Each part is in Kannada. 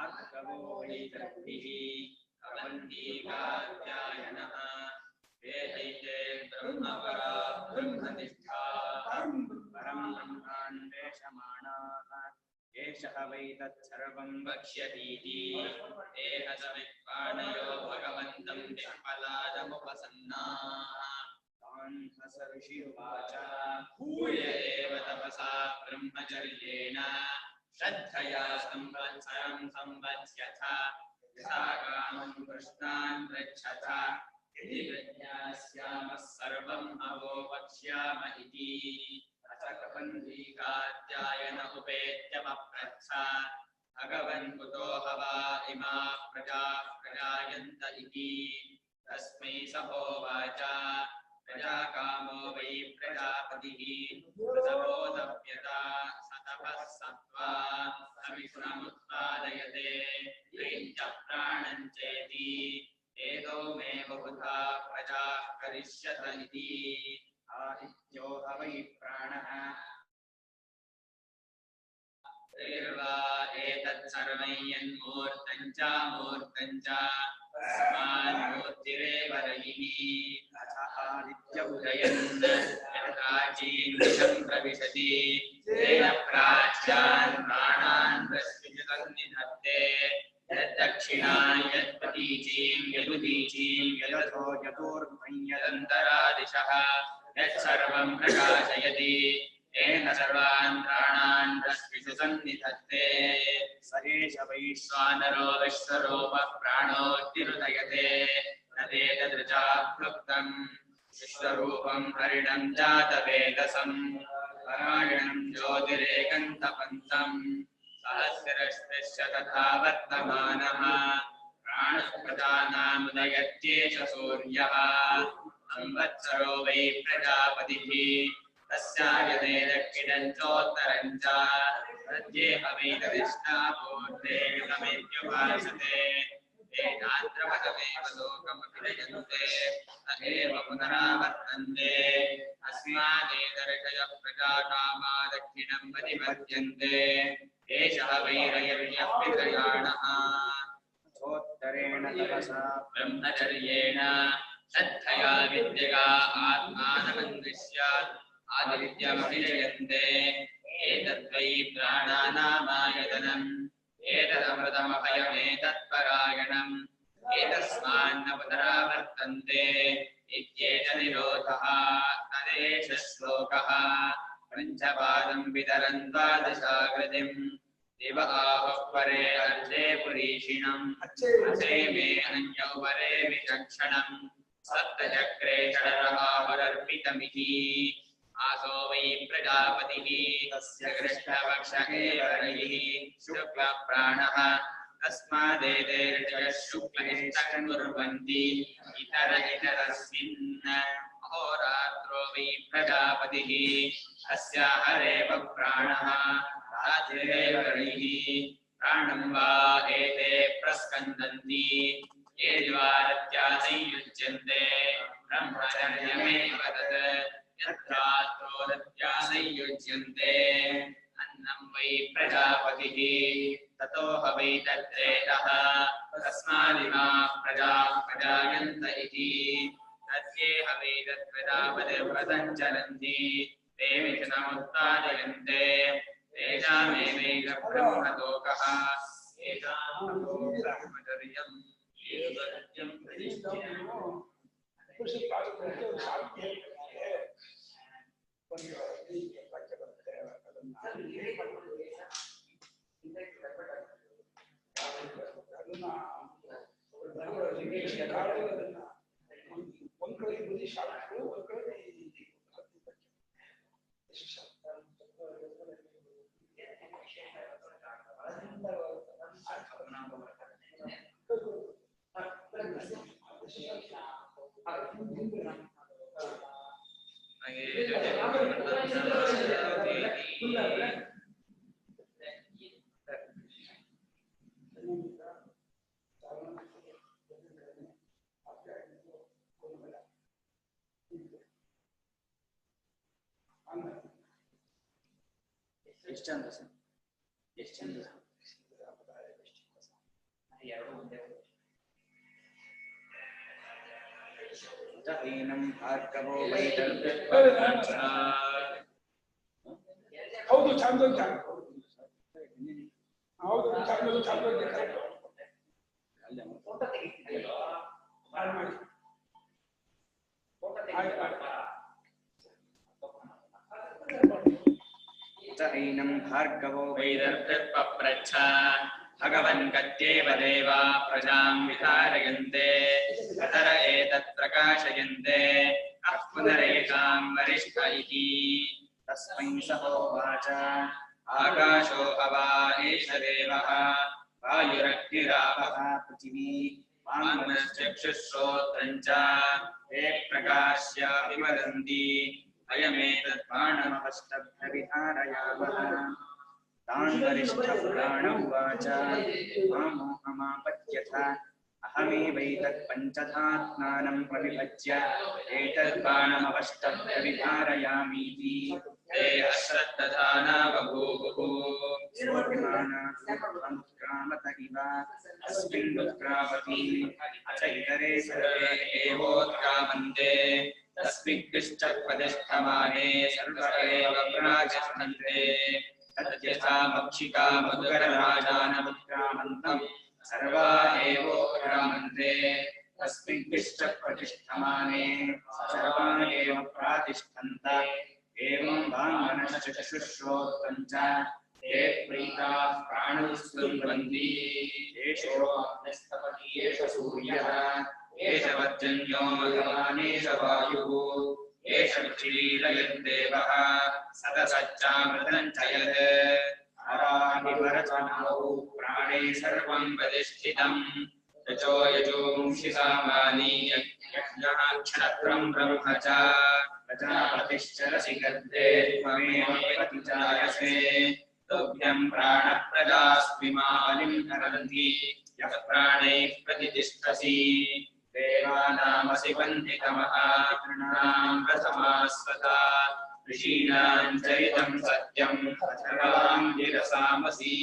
आर्कवो वै दर्भिः कवन्ती कात्यायनः वेदैते ब्रह्मपरा ब्रह्मनिष्ठाः परं ब्रह्मान्वेषमाणाः एषः वै तत्सर्वं वक्ष्यतीति तेन सवित्पाणयो भगवन्तं विह्वलादमुपसन्नाः तान् ऋषि उवाच भूय एव तपसा ब्रह्मचर्येण श्रद्धया संवत्सरं संवत्स्यथ यथा कामं कृष्णान् पृच्छथ यदि प्रज्ञास्यामः सर्वम् अवो वक्ष्याम इति अथ कवन्तीकात्यायन उपेत्यमप्रच्छ भगवन् कुतो हवा इमाः प्रजाः प्रजायन्त इति तस्मै स होवाच प्रजाकामो वै प्रजापतिः प्रसवोदप्यता सतपः सत्त्वा सविष्णमुत्पादयते प्रीत्य प्राणं चेति एतो मे बहुधा प्रजाः करिष्यत इति आदित्यो ह वै प्राणः वा एतत्सर्वं यन्मूर्तं च मूर्तं च तस्मान्मूर्तिरेव रयिः अथ आदित्य उदयन् यत्राचीन्विषं प्रविशति तेन प्राच्यान् प्राणान् प्रस्फुटं निधत्ते यद्दक्षिणां यत्प्रतीचीं यदुदीचीं यदथो यदूर्ध्वं यदन्तरादिशः यत्सर्वं प्रकाशयति तेन सर्वान् प्राणान् प्रस्फुटं सन्निधत्ते स एष वैश्वानरो विश्वरूपः प्राणोऽतिरुदयते तदेतदृचा प्लुप्तं विश्वरूपं हरिणं जातवेदसं परायणं ज्योतिरेकं तपन्तं सहस्रश्च तथा वर्तमानः प्राणप्रदानामुदयत्येष सूर्यः संवत्सरो वै प्रजापतिः तस्यायते दक्षिणं चोत्तरं च मध्ये हवैतदिष्टापूर्णे तमेत्युपासते तेनाद्रवतमेव लोकमभिरयन्ते स एव पुनरावर्तन्ते अस्मादेतर्षयः प्रजाकामा दक्षिणं प्रतिपद्यन्ते एषः वैरयर्यः पितृयाणः चोत्तरेण तपसा ब्रह्मचर्येण श्रद्धया विद्यया आत्मानमन्विष्य आदित्यमभिजयन्ते एतद्वै प्राणानामायतनम् एतदमृतमभयमेतत्परायणम् एतस्मान्न पुनरावर्तन्ते इत्येतनिरोधः तदेष श्लोकः पञ्चपादं वितरन् द्वादशाकृतिम् दिव आहुः परे अर्धे पुरीषिणम् अथे मे अन्य उपरे विचक्षणम् सप्तचक्रे षडरहाहुरर्पितमिति आसो वै प्रजापतिः तस्य कृष्णपक्ष एव रयिः शुक्लप्राणः तस्मादेते ऋषयः शुक्लैस्तन्कुर्वन्ति इतरस्मिन् अहोरात्रो वै प्रजापतिः तस्य हरेव प्राणः राजेव रयिः प्राणं वा एते प्रस्कन्दन्ति ये द्वारत्या संयुज्यन्ते ब्रह्मचर्यमेव तत् यत्रात्रोरत्या संयुज्यन्ते अन्नं वै प्रजापतिः ततो ह वै तत्रेतः तस्मादिमाः प्रजाः प्रजायन्त इति तद्ये ह वै तत्प्रजापतिर्व्रतं चरन्ति ते विष्णमुत्पादयन्ते तेषामेवैष ब्रह्मलोकः येषां ब्रह्मचर्यम् एतद्यं प्रतिष्ठितम् ಭಾರ್ಗವೋ ಹೌದು ಚಾಂದೋಗ್ಯ ಹೌದು ಚಾಂದೋಗ್ಯ ऐनं भार्गवो वैदर्भिर्पप्रच्छ भगवन् कत्येव देवा प्रजां विधारयन्ते कतर एतत् प्रकाशयन्ते अः पुनरेकां वरिष्ठ इति तस्मै सहोवाच आकाशो अवा एष देवः वायुरग्निरापः पृथिवी वाङ्मनश्चक्षुश्रोत्रं च ते प्रकाश्य विवदन्ति अयमेतत् प्राणमवष्टभ्यविधारयामः तान् वरिष्ठपुराण उवाच मामोहमापद्यथ अहमेवैतत् पञ्चधात्मानं प्रविभज्य एतत् प्राणमवष्टभ्यविधारयामीति ते अश्रद्धधाना बभूवुः उत्क्रामत इव अस्मिन्नुत्क्रामति अच इतरे सर्वे एवोत्क्रामन्ते तस्मिन्कृश्च प्रतिष्ठमाने सर्व एव प्राचष्टन्ते तद्यथा मक्षिका मधुकरराजानमुत्क्रामन्तम् सर्वा एवोत्क्रामन्ते तस्मिन्कृश्च प्रतिष्ठमाने सर्वा एव प्रातिष्ठन्त एवं वाङ्मनश्चक्षुश्रोत्रं च ते प्रीताः प्राणस्तुन्वन्ति एषोऽग्निस्तपति एष सूर्यः एष पर्जन्यो भगवानेष वायुः एष पृथिवीलयद्देवः सदसच्चामृतं च यत् अराहिवरचनौ प्राणे सर्वं प्रतिष्ठितम् रचो यजोंषि सामानि यज्ञः क्षत्रं ब्रह्म च प्रजापतिश्चरसि गर्भे त्वमेव प्रतिजायसे तुभ्यं प्राणप्रजास्मिमालिं हरन्ति यः प्राणैः प्रतिष्ठसि देवानामसि वन्दितमहापितॄणां प्रथमास्वता ऋषीणां चरितं सत्यं अथर्वां गिरसामसि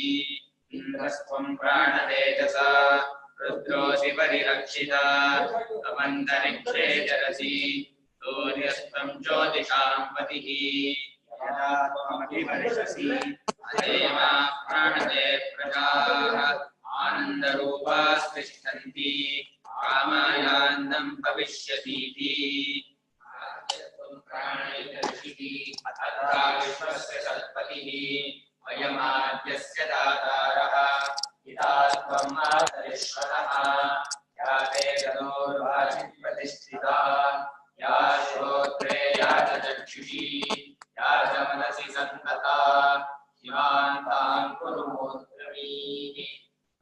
इन्द्रस्त्वं प्राणतेजसा रुद्रोऽसि परिरक्षिता त्वमन्तरिक्षे चरसि सूर्यस्त्वं ज्योतिषां पतिः यदा त्वमभिवर्षसि अदेवा प्राणते प्रजाः आनन्दरूपास्तिष्ठन्ति कामायान्नं भविष्यतीति अथा विश्वस्य सत्पतिः अयमाद्यस्य दातारः पिता त्वं मातरिश्वरः या ते गणोर्वाचि प्रतिष्ठिता या श्रोत्रे या च चक्षुषी या च मनसि सन्तता इमां तां कुरु मोद्रवीः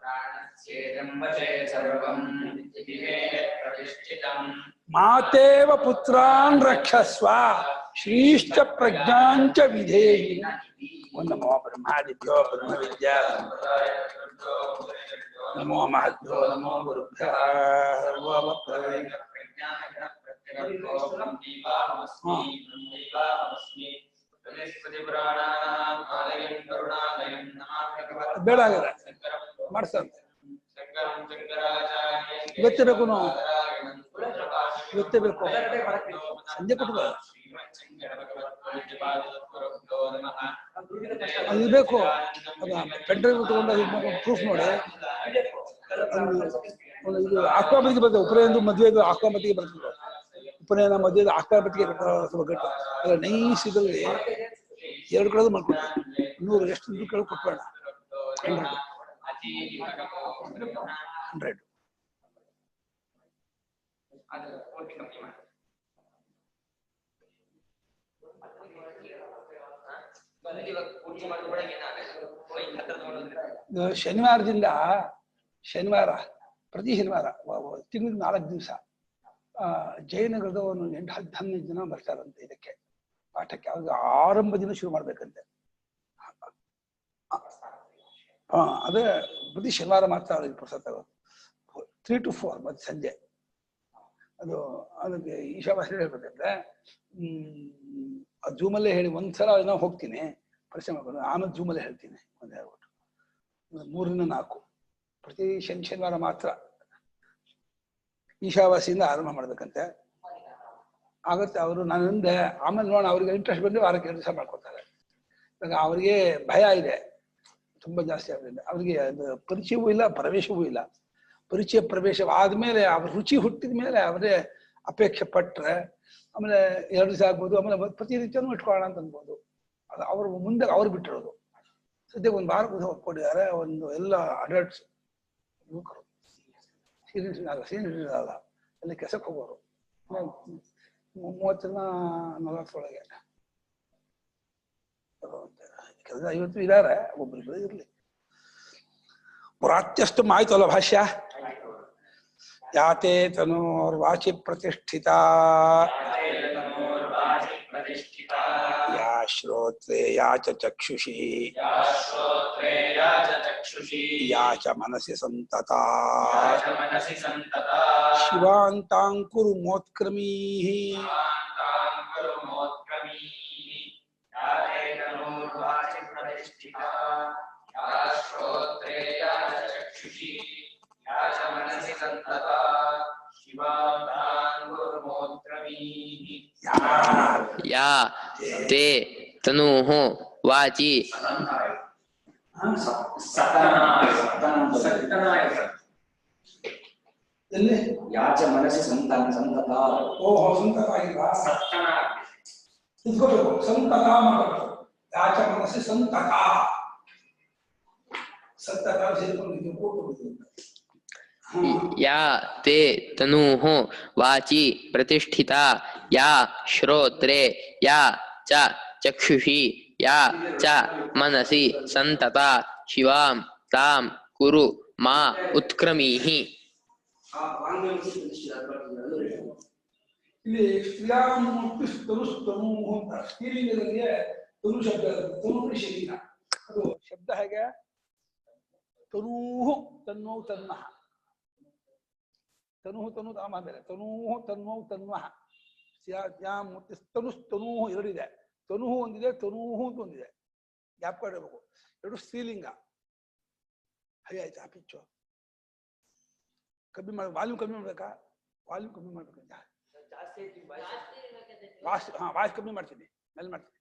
प्राणस्येदं वचे सर्वं दिवे प्रतिष्ठितम् मातेव पुत्रान् रक्षस्व श्रीश्च प्रज्ञाञ्च विधेहि नमो ब्रह्मादिभ्यो ब्रह्मविद्या नमो महद्भ्यो नमो गुरुभ्यः ಬೇಡ ಮಾಡ್ಸಂತ ಇವತ್ತೇ ಬೇಕು ನಾವು ಇವತ್ತೇ ಬೇಕು ಸಂಜೆ ಕೊಟ್ಟು ಅದು ಬೇಕು ಪೆನ್ ಡ್ರೈವ್ ತಗೊಂಡು ಪ್ರೂಫ್ ನೋಡಿ ಇದು ಆಕ್ವಾಮತಿಗೆ ಬರ್ತದೆ ಉಪನಯನ ಮದುವೆಗೆ ಆಕ್ವಾಮತಿಗೆ ಬರ್ತದೆ ಉಪನಯನ ಮದುವೆಗೆ ಆಕ್ವಾಮತಿಗೆ ಗಟ್ಟು ಅದ್ರ ನೈಸ್ ಇದರಲ್ಲಿ 2 ಕಡೆ ಮಾಡ್ಕೊಡ್ತಾರೆ 100 ಎಷ್ಟು ದುಡ್ಡು ಕೆಳಗೆ ಕೊಟ್ಬೇಡ 100 ಶನಿವಾರದಿಂದ ಶನಿವಾರ ಪ್ರತಿ ಶನಿವಾರ ತಿಂಗಳಿಗೆ 4 ದಿವಸ ಜಯನಗರದ ಒಂದು 8-10 ಜನ ಬರ್ತಾರಂತೆ ಇದಕ್ಕೆ ಪಾಠಕ್ಕೆ. ಅವ್ರಿಗೆ ಆರಂಭದಿಂದ ಶುರು ಮಾಡ್ಬೇಕಂತೆ. ಅದೇ ಪ್ರತಿ ಶನಿವಾರ ಮಾತ್ರ ಅವ್ರಿಗೆ ಪುಸ್ತಕ 3 to 4 ಮತ್ತೆ ಸಂಜೆ. ಅದಕ್ಕೆ ಈಶಾವಾಸ್ಯ ಹೇಳ್ಬೇಕಂದ್ರೆ ಜೂಮಲ್ಲೇ ಹೇಳಿ ಒಂದ್ಸಲ ನಾವು ಹೋಗ್ತೀನಿ ಪರಿಚಯ ಮಾಡ್ಕೊಂಡು, ಆಮೇಲೆ ಜೂಮಲ್ಲೇ ಹೇಳ್ತೀನಿ. ಒಂದು ಹೇಳ್ಬಿಟ್ಟು 3 ರಿಂದ 4 ಪ್ರತಿ ಶನಿವಾರ ಮಾತ್ರ ಈಶಾವಾಸಿಯಿಂದ ಆರಂಭ ಮಾಡ್ಬೇಕಂತೆ. ಆಗತ್ತೆ. ಅವರು ನಾನಿಂದೆ ಆಮೇಲೆ ನೋಡೋಣ, ಅವ್ರಿಗೆ ಇಂಟ್ರೆಸ್ಟ್ ಬಂದ್ರೆ ವಾರಕ್ಕೆ 2 ದಿವಸ ಮಾಡ್ಕೊತಾರೆ. ಇವಾಗ ಅವ್ರಿಗೆ ಭಯ ಇದೆ ತುಂಬಾ ಜಾಸ್ತಿ ಆದ್ರಿಂದ. ಅವ್ರಿಗೆ ಅದು ಪರಿಚಯವೂ ಇಲ್ಲ, ಪ್ರವೇಶವೂ ಇಲ್ಲ. ಪರಿಚಯ ಪ್ರವೇಶ ಆದ್ಮೇಲೆ ಅವ್ರ ರುಚಿ ಹುಟ್ಟಿದ ಮೇಲೆ ಅವರೇ ಅಪೇಕ್ಷೆ ಪಟ್ರೆ ಆಮೇಲೆ 2 ದಿವಸ ಆಗ್ಬೋದು, ಆಮೇಲೆ ಪ್ರತಿನಿತ್ಯನೂ ಇಟ್ಕೊಳ್ಳೋಣ ಅಂತ ಅನ್ಬೋದು. ಅದು ಅವ್ರ ಮುಂದೆ ಅವ್ರು ಬಿಟ್ಟಿರೋದು. ಸದ್ಯ 1 ವಾರ ಒಪ್ಕೊಂಡಿದ್ದಾರೆ. ಒಂದು ಎಲ್ಲ ಅಡಲ್ಟ್ಸ್ ಯುವಕರು, ಸೀನಿಯರ್ಸ್ ಅಲ್ಲ, ಎಲ್ಲ ಕೆಸಕ್ಕೆ ಹೋಗೋರು 30 ಜನ 40 ಒಳಗೆ ಕೆಲಸ 50 ಇದ್ದಾರೆ, ಒಬ್ಬರಿಬ್ಬರು ಇರ್ಲಿ. ಪುರಾತ್ಯಷ್ಟು ಆಯ್ತಲ್ಲ ಭಾಷ್ಯ. ಯಾತೆ ತನೋರ್ವಾಚಿ ಪ್ರತಿಷ್ಠಿತ ಯಾ ಶ್ರೋತ್ರೇ ಯಾ ಚ ಚಕ್ಷುಷಿ ಯಾ ಚ ಮನಸಿ ಸಂತತ ಶಿವಾಂತಾಂಕುರು ಮೋತ್ಕ್ರಮೀಃ ಯಾ ತೇ ತನೂಃ ವಾಚಿ ಯಾಚ ಮನಸ್ಸಿ ಸಂತತ. ಓಹೋ, ಸಂತತ ಆಗಿಲ್ವಾ? ಇದ್ಕೋಬೇಕು, ಸಂತತ ಮಾಡಬೇಕು. ಯಾಚ ಮನಸ್ಸಿ ಸಂತತ, ಸಂತತ ಸೇರ್ಕೊಂಡಿದ್ದು ಕೂತ್ಕೊಂಡಿದ್ದು. ಯಾ ತೇ ತನೂಃ ವಾಚಿ ಪ್ರತಿಷ್ಠಿತಾ ಯಾ ಶ್ರೋತ್ರೇ ಯಾ ಚ ಚಕ್ಷುಷಿ ಯಾ ಚ ಮನಸಿ ಸಂತತ ಶಿವಾಂ ತಾಂ ಕುರು ಮಾ ಉತ್ಕ್ರಮೀಃ. ಇಲ್ಲಿ ತನು ಅಂತ ಸ್ತ್ರೀಲಿಂಗದಲ್ಲಿ ತನು ಶಬ್ದ, ತನು ಶರೀರ. ಅದು ಶಬ್ದ ಹೇಗೆ? ತನೂಹು ತನ್ನೋ ತನ್ನಃ, ತನುಹು ತನು ತಾಮ ಬೇರೆ. ತನೂಹು ತನ್ನೋ ತನ್ವಃ. ತನು ತನೂಹು ಎರಡಿದೆ. ತನುಹು ಒಂದಿದೆ, ತನೂಹು ಅಂತ ಒಂದಿದೆ. ಜ್ಞಾಪಕ ಇಡಬೇಕು. 2 ಸ್ತ್ರೀಲಿಂಗ. ಹಾಗೆ ಆಯ್ತಾ? ಪಿಚ್ಚು ಕಮ್ಮಿ ಮಾಡಿ, ವಾಲ್ಯೂಮ್ ಕಮ್ಮಿ ಮಾಡ್ಬೇಕಾ? ವಾಲ್ಯೂಮ್ ಕಮ್ಮಿ ಮಾಡ್ಬೇಕು. ವಾಯ್ಸ್ ಕಮ್ಮಿ ಮಾಡ್ತೀನಿ, ಮೇಲೆ ಮಾಡ್ತೀನಿ.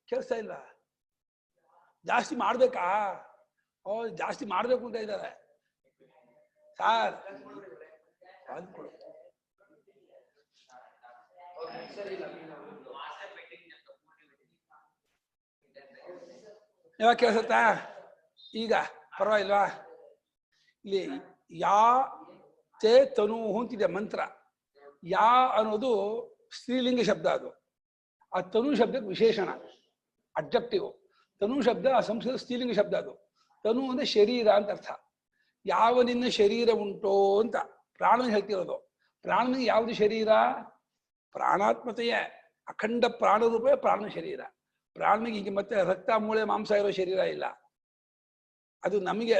ಕೆಲಸ ಇಲ್ಲ, ಜಾಸ್ತಿ ಮಾಡ್ಬೇಕಾ? ಓ, ಜಾಸ್ತಿ ಮಾಡ್ಬೇಕು ಅಂತ ಇದ್ದಾರೆ ಸಾರ್. ಇವಾಗ ಕೇಳಿಸುತ್ತಾ? ಈಗ ಪರವಾಗಿಲ್ವಾ? ಇಲ್ಲಿ ಯಾ ತೇ ತನೂಹು ಅಂತಿದೆ ಮಂತ್ರ. ಯಾ ಅನ್ನೋದು ಸ್ತ್ರೀಲಿಂಗ ಶಬ್ದ. ಅದು ಆ ತನು ಶಬ್ದಕ್ಕೆ ವಿಶೇಷಣ, ಅಬ್ಜೆಕ್ಟಿವ್. ತನು ಶಬ್ದ ಆ ಸಂಸ್ಕೃತ ಸ್ತ್ರೀಲಿಂಗ ಶಬ್ದ. ಅದು ತನು ಅಂದ್ರೆ ಶರೀರ ಅಂತ ಅರ್ಥ. ಯಾವ ನಿನ್ನ ಶರೀರ ಉಂಟೋ ಅಂತ ಪ್ರಾಣನ ಹೇಳ್ತಿರೋದು. ಪ್ರಾಣನಿಗೆ ಯಾವುದು ಶರೀರ? ಪ್ರಾಣಾತ್ಮತೆಯೇ, ಅಖಂಡ ಪ್ರಾಣರೂಪವೇ ಪ್ರಾಣನ ಶರೀರ. ಪ್ರಾಣನಿಗೆ ಈಗ ಮತ್ತೆ ರಕ್ತ ಮೂಳೆ ಮಾಂಸ ಇರೋ ಶರೀರ ಇಲ್ಲ. ಅದು ನಮಗೆ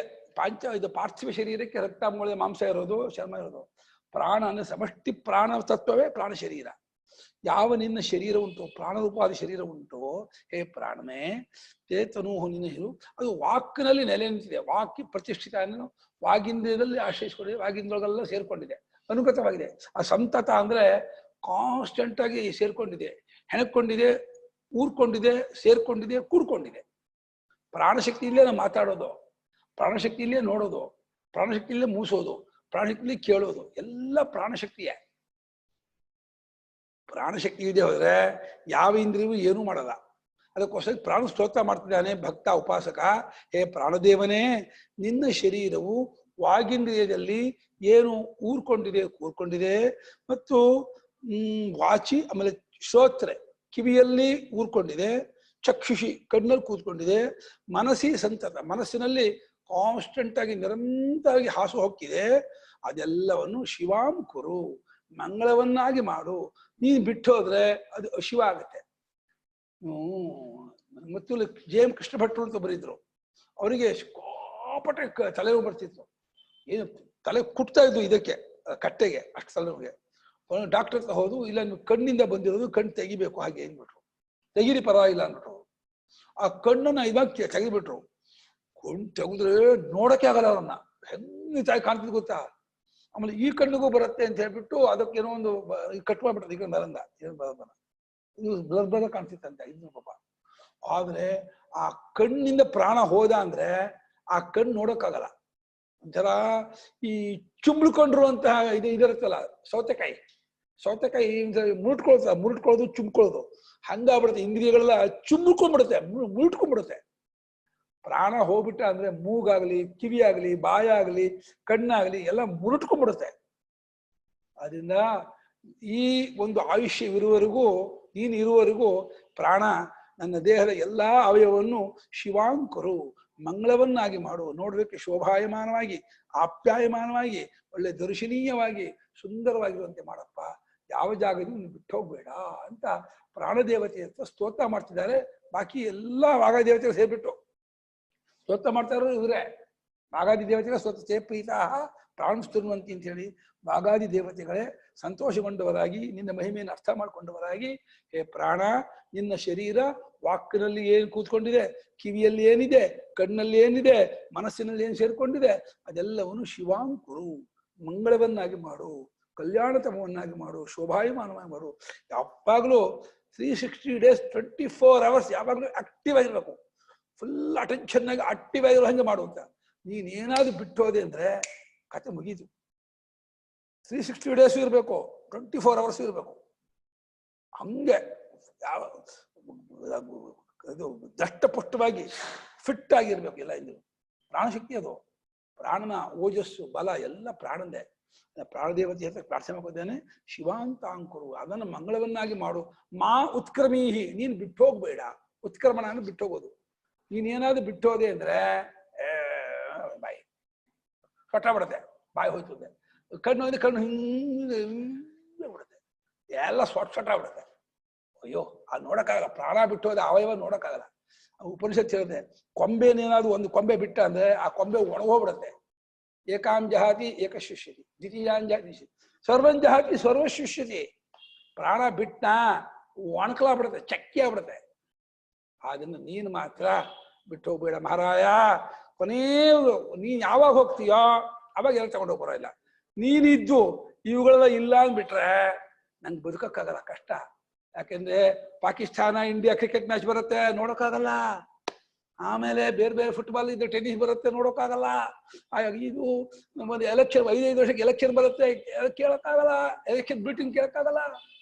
ಇದು ಪಾರ್ಥಿವ ಶರೀರಕ್ಕೆ ರಕ್ತ ಮೂಳೆ ಮಾಂಸ ಇರೋದು, ಚರ್ಮ ಇರೋದು. ಪ್ರಾಣ ಅಂದ್ರೆ ಸಮಷ್ಟಿ ಪ್ರಾಣ ತತ್ವವೇ ಪ್ರಾಣ ಶರೀರ. ಯಾವ ನಿನ್ನ ಶರೀರ ಉಂಟು, ಪ್ರಾಣರೂಪವಾದ ಶರೀರ ಉಂಟು, ಹೇ ಪ್ರಾಣಮೇ ತೇ ತನೂಹು ನಿನ್ನ ಹಿರು. ಅದು ವಾಕ್ನಲ್ಲಿ ನೆಲೆ ನಿಂತಿದೆ. ವಾಕ್ಯ ಪ್ರತಿಷ್ಠಿತ ಅನ್ನೋ ವಾಗಿಂದ್ರದಲ್ಲಿ ಆಶ್ರಯಿಸಿಕೊಂಡಿದೆ, ವಾಗಿಂದ್ರೊಳಗೆಲ್ಲ ಸೇರ್ಕೊಂಡಿದೆ, ಅನುಗತವಾಗಿದೆ. ಆ ಸಂತತ ಅಂದ್ರೆ ಕಾನ್ಸ್ಟೆಂಟ್ ಆಗಿ ಸೇರ್ಕೊಂಡಿದೆ, ಹೆಣಕೊಂಡಿದೆ, ಊರ್ಕೊಂಡಿದೆ, ಸೇರ್ಕೊಂಡಿದೆ, ಕೂಡ್ಕೊಂಡಿದೆ. ಪ್ರಾಣಶಕ್ತಿಯಲ್ಲೇ ನಾವು ಮಾತಾಡೋದು, ಪ್ರಾಣಶಕ್ತಿಯಲ್ಲೇ ನೋಡೋದು, ಪ್ರಾಣಶಕ್ತಿಯಲ್ಲೇ ಮೂಸೋದು, ಪ್ರಾಣಶಕ್ತಿಯಲ್ಲೇ ಕೇಳೋದು, ಎಲ್ಲ ಪ್ರಾಣಶಕ್ತಿಯೇ. ಪ್ರಾಣಶಕ್ತಿ ಇದೆ ಹೋದ್ರೆ ಯಾವ ಇಂದ್ರಿಯೂ ಏನೂ ಮಾಡಲ್ಲ. ಅದಕ್ಕೋಸ್ಕರ ಪ್ರಾಣ ಸ್ತೋತ್ರ ಮಾಡ್ತಿದ್ದಾನೆ ಭಕ್ತ ಉಪಾಸಕ. ಹೇ ಪ್ರಾಣದೇವನೇ, ನಿನ್ನ ಶರೀರವು ವಾಗಿಂದ್ರಿಯದಲ್ಲಿ ಏನು ಊರ್ಕೊಂಡಿದೆ, ಕೂರ್ಕೊಂಡಿದೆ. ಮತ್ತು ವಾಚಿ, ಆಮೇಲೆ ಶ್ರೋತ್ರೆ ಕಿವಿಯಲ್ಲಿ ಊರ್ಕೊಂಡಿದೆ, ಚಕ್ಷುಷಿ ಕಣ್ಣಲ್ಲಿ ಕೂತ್ಕೊಂಡಿದೆ, ಮನಸ್ಸಿ ಸಂತತ ಮನಸ್ಸಿನಲ್ಲಿ ಕಾನ್ಸ್ಟೆಂಟ್ ಆಗಿ ನಿರಂತರವಾಗಿ ಹಾಸು ಹೋಗ್ತಿದೆ. ಅದೆಲ್ಲವನ್ನು ಶಿವಾಂ ಕುರು, ಮಂಗಳವನ್ನಾಗಿ ಮಾಡು. ನೀನು ಬಿಟ್ಟು ಹೋದ್ರೆ ಅದು ಅಶಿವ ಆಗತ್ತೆ. ಮತ್ತು ಜೆ ಎಂ ಕೃಷ್ಣ ಭಟ್ರು ಅಂತ ಬರೀದ್ರು. ಅವರಿಗೆ ಸಿಕ್ಕಾಪಟ್ಟೆ ತಲೆನೋವು ಬರ್ತಿತ್ತು. ಏನು ತಲೆ ಕುಟ್ತಾ ಇದ್ದು ಇದಕ್ಕೆ, ಕಟ್ಟೆಗೆ, ಅಷ್ಟು ತಲೆನೋವಿಗೆ. ಡಾಕ್ಟರ್ ಹತ್ರ ಹೋದು, ಇಲ್ಲ ನೀವು ಕಣ್ಣಿಂದ ಬಂದಿರೋದು, ಕಣ್ಣು ತೆಗಿಬೇಕು ಹಾಗೆ ಅಂದ್ಬಿಟ್ರು. ತೆಗೀರಿ ಪರವಾಗಿಲ್ಲ ಅಂದ್ಬಿಟ್ರು. ಆ ಕಣ್ಣನ್ನ ಇವಾಗ ತೆಗೆದ್ಬಿಟ್ರು. ಕಣ್ಣು ತೆಗೆದ್ರೆ ನೋಡಕ್ಕೆ ಆಗಲ್ಲ ಅವ್ರನ್ನ, ಹೆಂಗ್ ತಾಯಿ ಕಾಣ್ತಿದ್ ಗೊತ್ತಾ. ಆಮೇಲೆ ಈ ಕಣ್ಣಿಗೂ ಬರುತ್ತೆ ಅಂತ ಹೇಳ್ಬಿಟ್ಟು ಅದಕ್ಕೆ ಏನೋ ಒಂದು ಕಟ್ ಮಾಡ್ಬಿಟ್ಟದ, ಈಗ ಬರಂದ ಏನು ಬರೋದನ್ನ, ಇದು ಬ್ಲರ್ ಕಾಣ್ತಿತ್ತಂತೆ ಇನ್ನು ಪಾಪ. ಆದ್ರೆ ಆ ಕಣ್ಣಿಂದ ಪ್ರಾಣ ಹೋದ ಅಂದ್ರೆ ಆ ಕಣ್ಣು ನೋಡಕ್ಕಾಗಲ್ಲ. ಒಂಥರ ಈ ಚುಂಬ್ಳ್ಕೊಂಡಿರುವಂತಹ ಇದಿರುತ್ತಲ್ಲ ಸೌತೆಕಾಯಿ ಮುರುಟ್ಕೊಳ್ಳೋದು ಚುಮ್ಕೊಳ್ಳೋದು ಹಂಗಾಗ್ಬಿಡುತ್ತೆ. ಇಂದ್ರಿಯಗಳೆಲ್ಲ ಚುಂಬ್ಕೊಂಡ್ಬಿಡುತ್ತೆ, ಮುರುಟ್ಕೊಂಡ್ಬಿಡುತ್ತೆ. ಪ್ರಾಣ ಹೋಗ್ಬಿಟ್ಟ ಅಂದ್ರೆ ಮೂಗಾಗ್ಲಿ, ಕಿವಿ ಆಗ್ಲಿ, ಬಾಯಾಗ್ಲಿ, ಕಣ್ಣಾಗ್ಲಿ ಎಲ್ಲ ಮುರುಟ್ಕೊಂಡ್ಬಿಡುತ್ತೆ. ಅದರಿಂದ ಈ ಒಂದು ಆಯುಷ್ಯವಿರುವವರೆಗೂ, ನೀನು ಇರುವವರೆಗೂ ಪ್ರಾಣ ನನ್ನ ದೇಹದ ಎಲ್ಲಾ ಅವಯವವನ್ನು ಶಿವಾಂಕರು ಮಂಗಳವನ್ನಾಗಿ ಮಾಡು. ನೋಡ್ಲಿಕ್ಕೆ ಶೋಭಾಯಮಾನವಾಗಿ, ಆಪ್ಯಾಯಮಾನವಾಗಿ, ಒಳ್ಳೆ ದರ್ಶನೀಯವಾಗಿ, ಸುಂದರವಾಗಿರುವಂತೆ ಮಾಡಪ್ಪ. ಯಾವ ಜಾಗದಲ್ಲಿ ನೀನು ಬಿಟ್ಟು ಹೋಗ್ಬೇಡ ಅಂತ ಪ್ರಾಣದೇವತೆ ಹತ್ರ ಸ್ತೋತ್ರ ಮಾಡ್ತಿದ್ದಾರೆ. ಬಾಕಿ ಎಲ್ಲ ವಾಗಾದಿ ದೇವತೆಗಳು ಸೇರ್ಬಿಟ್ಟು ಸ್ತೋತ್ರ ಮಾಡ್ತಾ ಇರೋರು ಇವರೇ. ವಾಗಾದಿ ದೇವತೆಗಳ ಸ್ತೋತ್ರ ಪ್ರೀತಾ ಪ್ರಾಣಸ್ತುನ್ವಂತಿ ಅಂತ ಹೇಳಿ ವಾಗಾದಿ ದೇವತೆಗಳೇ ಸಂತೋಷಗೊಂಡವರಾಗಿ, ನಿನ್ನ ಮಹಿಮೆಯನ್ನು ಅರ್ಥ ಮಾಡ್ಕೊಂಡವರಾಗಿ, ಹೇ ಪ್ರಾಣ, ನಿನ್ನ ಶರೀರ ವಾಕ್ನಲ್ಲಿ ಏನು ಕೂತ್ಕೊಂಡಿದೆ, ಕಿವಿಯಲ್ಲಿ ಏನಿದೆ, ಕಣ್ಣಲ್ಲಿ ಏನಿದೆ, ಮನಸ್ಸಿನಲ್ಲಿ ಏನು ಸೇರ್ಕೊಂಡಿದೆ, ಅದೆಲ್ಲವನ್ನು ಶಿವಾಂಕುರು ಮಂಗಳವನ್ನಾಗಿ ಮಾಡು, ಕಲ್ಯಾಣತಮವನ್ನಾಗಿ ಮಾಡು, ಶೋಭಾಯಮಾನವಾಗಿ ಮಾಡು. ಯಾವಾಗಲೂ 360 days 24 hours ಯಾವಾಗಲೂ ಆಕ್ಟಿವ್ ಆಗಿರ್ಬೇಕು. ಫುಲ್ ಅಟೆನ್ಷನ್ ಆಗಿ ಆಕ್ಟಿವ್ ಆಗಿರೋ ಹಂಗೆ ಮಾಡುವಂತ. ನೀನೇನಾದ್ರೂ ಬಿಟ್ಟು ಹೋದೆ ಅಂದ್ರೆ ಕತೆ ಮುಗೀತು. 360 days ಇರಬೇಕು, 24 hours ಇರಬೇಕು. ಹಂಗೆ ಯಾವ ಇದು ದಷ್ಟಪುಷ್ಟವಾಗಿ ಫಿಟ್ ಆಗಿರ್ಬೇಕು ಎಲ್ಲ. ಇದು ಪ್ರಾಣಶಕ್ತಿ, ಅದು ಪ್ರಾಣನ ಓಜಸ್ಸು ಬಲ ಎಲ್ಲ ಪ್ರಾಣಂದೇ. ಪ್ರಾಣದೇವತೆ ಹತ್ರ ಪ್ರಾರ್ಥನೆ ಮಾಡ್ಕೊದ್ದೇನೆ, ಶಿವಾಂತಾಂಕುರು ಅದನ್ನು ಮಂಗಳವನ್ನಾಗಿ ಮಾಡು. ಮಾ ಉತ್ಕ್ರಮೀಹಿ, ನೀನು ಬಿಟ್ಟು ಹೋಗ್ಬೇಡ. ಉತ್ಕ್ರಮಣ ಅಂದ್ರೆ ಬಿಟ್ಟು ಹೋಗೋದು. ನೀನೇನಾದ್ರು ಬಿಟ್ಟು ಹೋದೆ ಅಂದ್ರೆ ಬಾಯಿ ಕಟ್ಟ ಬಿಡುತ್ತೆ, ಬಾಯಿ ಹೋಯ್ತದೆ. ಕಣ್ಣು ಹೋದ್ರೆ ಕಣ್ಣು ಹಿಂಗೆ ಬಿಡುತ್ತೆ, ಎಲ್ಲ ಸೊಟ್ಟ ಬಿಡುತ್ತೆ. ಅಯ್ಯೋ ಅದು ನೋಡಕ್ಕಾಗಲ್ಲ. ಪ್ರಾಣ ಬಿಟ್ಟು ಹೋದ ಅವಯವ ನೋಡಕ್ಕಾಗಲ್ಲ. ಉಪನಿಷತ್ ಹೇಳಿದೆ, ಕೊಂಬೆನೇನಾದ್ರು ಒಂದು ಕೊಂಬೆ ಬಿಟ್ಟ ಅಂದ್ರೆ ಆ ಕೊಂಬೆ ಒಣಗೋಗ್ಬಿಡುತ್ತೆ. ಏಕಾಂ ಜಹಾತಿ ಏಕಶಿಷ್ಯತಿ, ದ್ವಿತೀಯಾಂಜಾತಿ ಸರ್ವಂಜಹಾತಿ ಸರ್ವಶಿಷ್ಯತಿ. ಪ್ರಾಣ ಬಿಟ್ಟ ಒಣಕಲಾಗ್ಬಿಡುತ್ತೆ, ಚಕ್ಕಿ ಆಗ್ಬಿಡುತ್ತೆ. ಅದನ್ನು ನೀನು ಮಾತ್ರ ಬಿಟ್ಟು ಹೋಗ್ಬೇಡ ಮಹಾರಾಯ. ಕೊನೆಯದು ನೀನ್ ಯಾವಾಗ ಹೋಗ್ತೀಯೋ ಅವಾಗ ಎಲ್ಲ ತಗೊಂಡು ಹೋಗ್ಬರೋ ಇಲ್ಲ. ನೀನಿದ್ದು ಇವುಗಳೆಲ್ಲ ಇಲ್ಲ ಅಂದ್ಬಿಟ್ರೆ ನಂಗೆ ಬದುಕಕ್ಕಾಗಲ್ಲ, ಕಷ್ಟ. ಯಾಕೆಂದ್ರೆ ಪಾಕಿಸ್ತಾನ ಇಂಡಿಯಾ ಕ್ರಿಕೆಟ್ ಮ್ಯಾಚ್ ಬರುತ್ತೆ, ನೋಡೋಕ್ಕಾಗಲ್ಲ. ಆಮೇಲೆ ಬೇರೆ ಬೇರೆ ಫುಟ್ಬಾಲ್ ಇದು ಟೆನ್ನಿಸ್ ಬರುತ್ತೆ, ನೋಡೋಕ್ಕಾಗಲ್ಲ. ಇದು ಒಂದು ಎಲೆಕ್ಷನ್ 5 ವರ್ಷಕ್ಕೆ ಎಲೆಕ್ಷನ್ ಬರುತ್ತೆ, ಕೇಳಕ್ಕಾಗಲ್ಲ. ಎಲೆಕ್ಷನ್ ಬ್ಯೂಟಿಂಗ್ ಕೇಳಕ್ಕಾಗಲ್ಲ.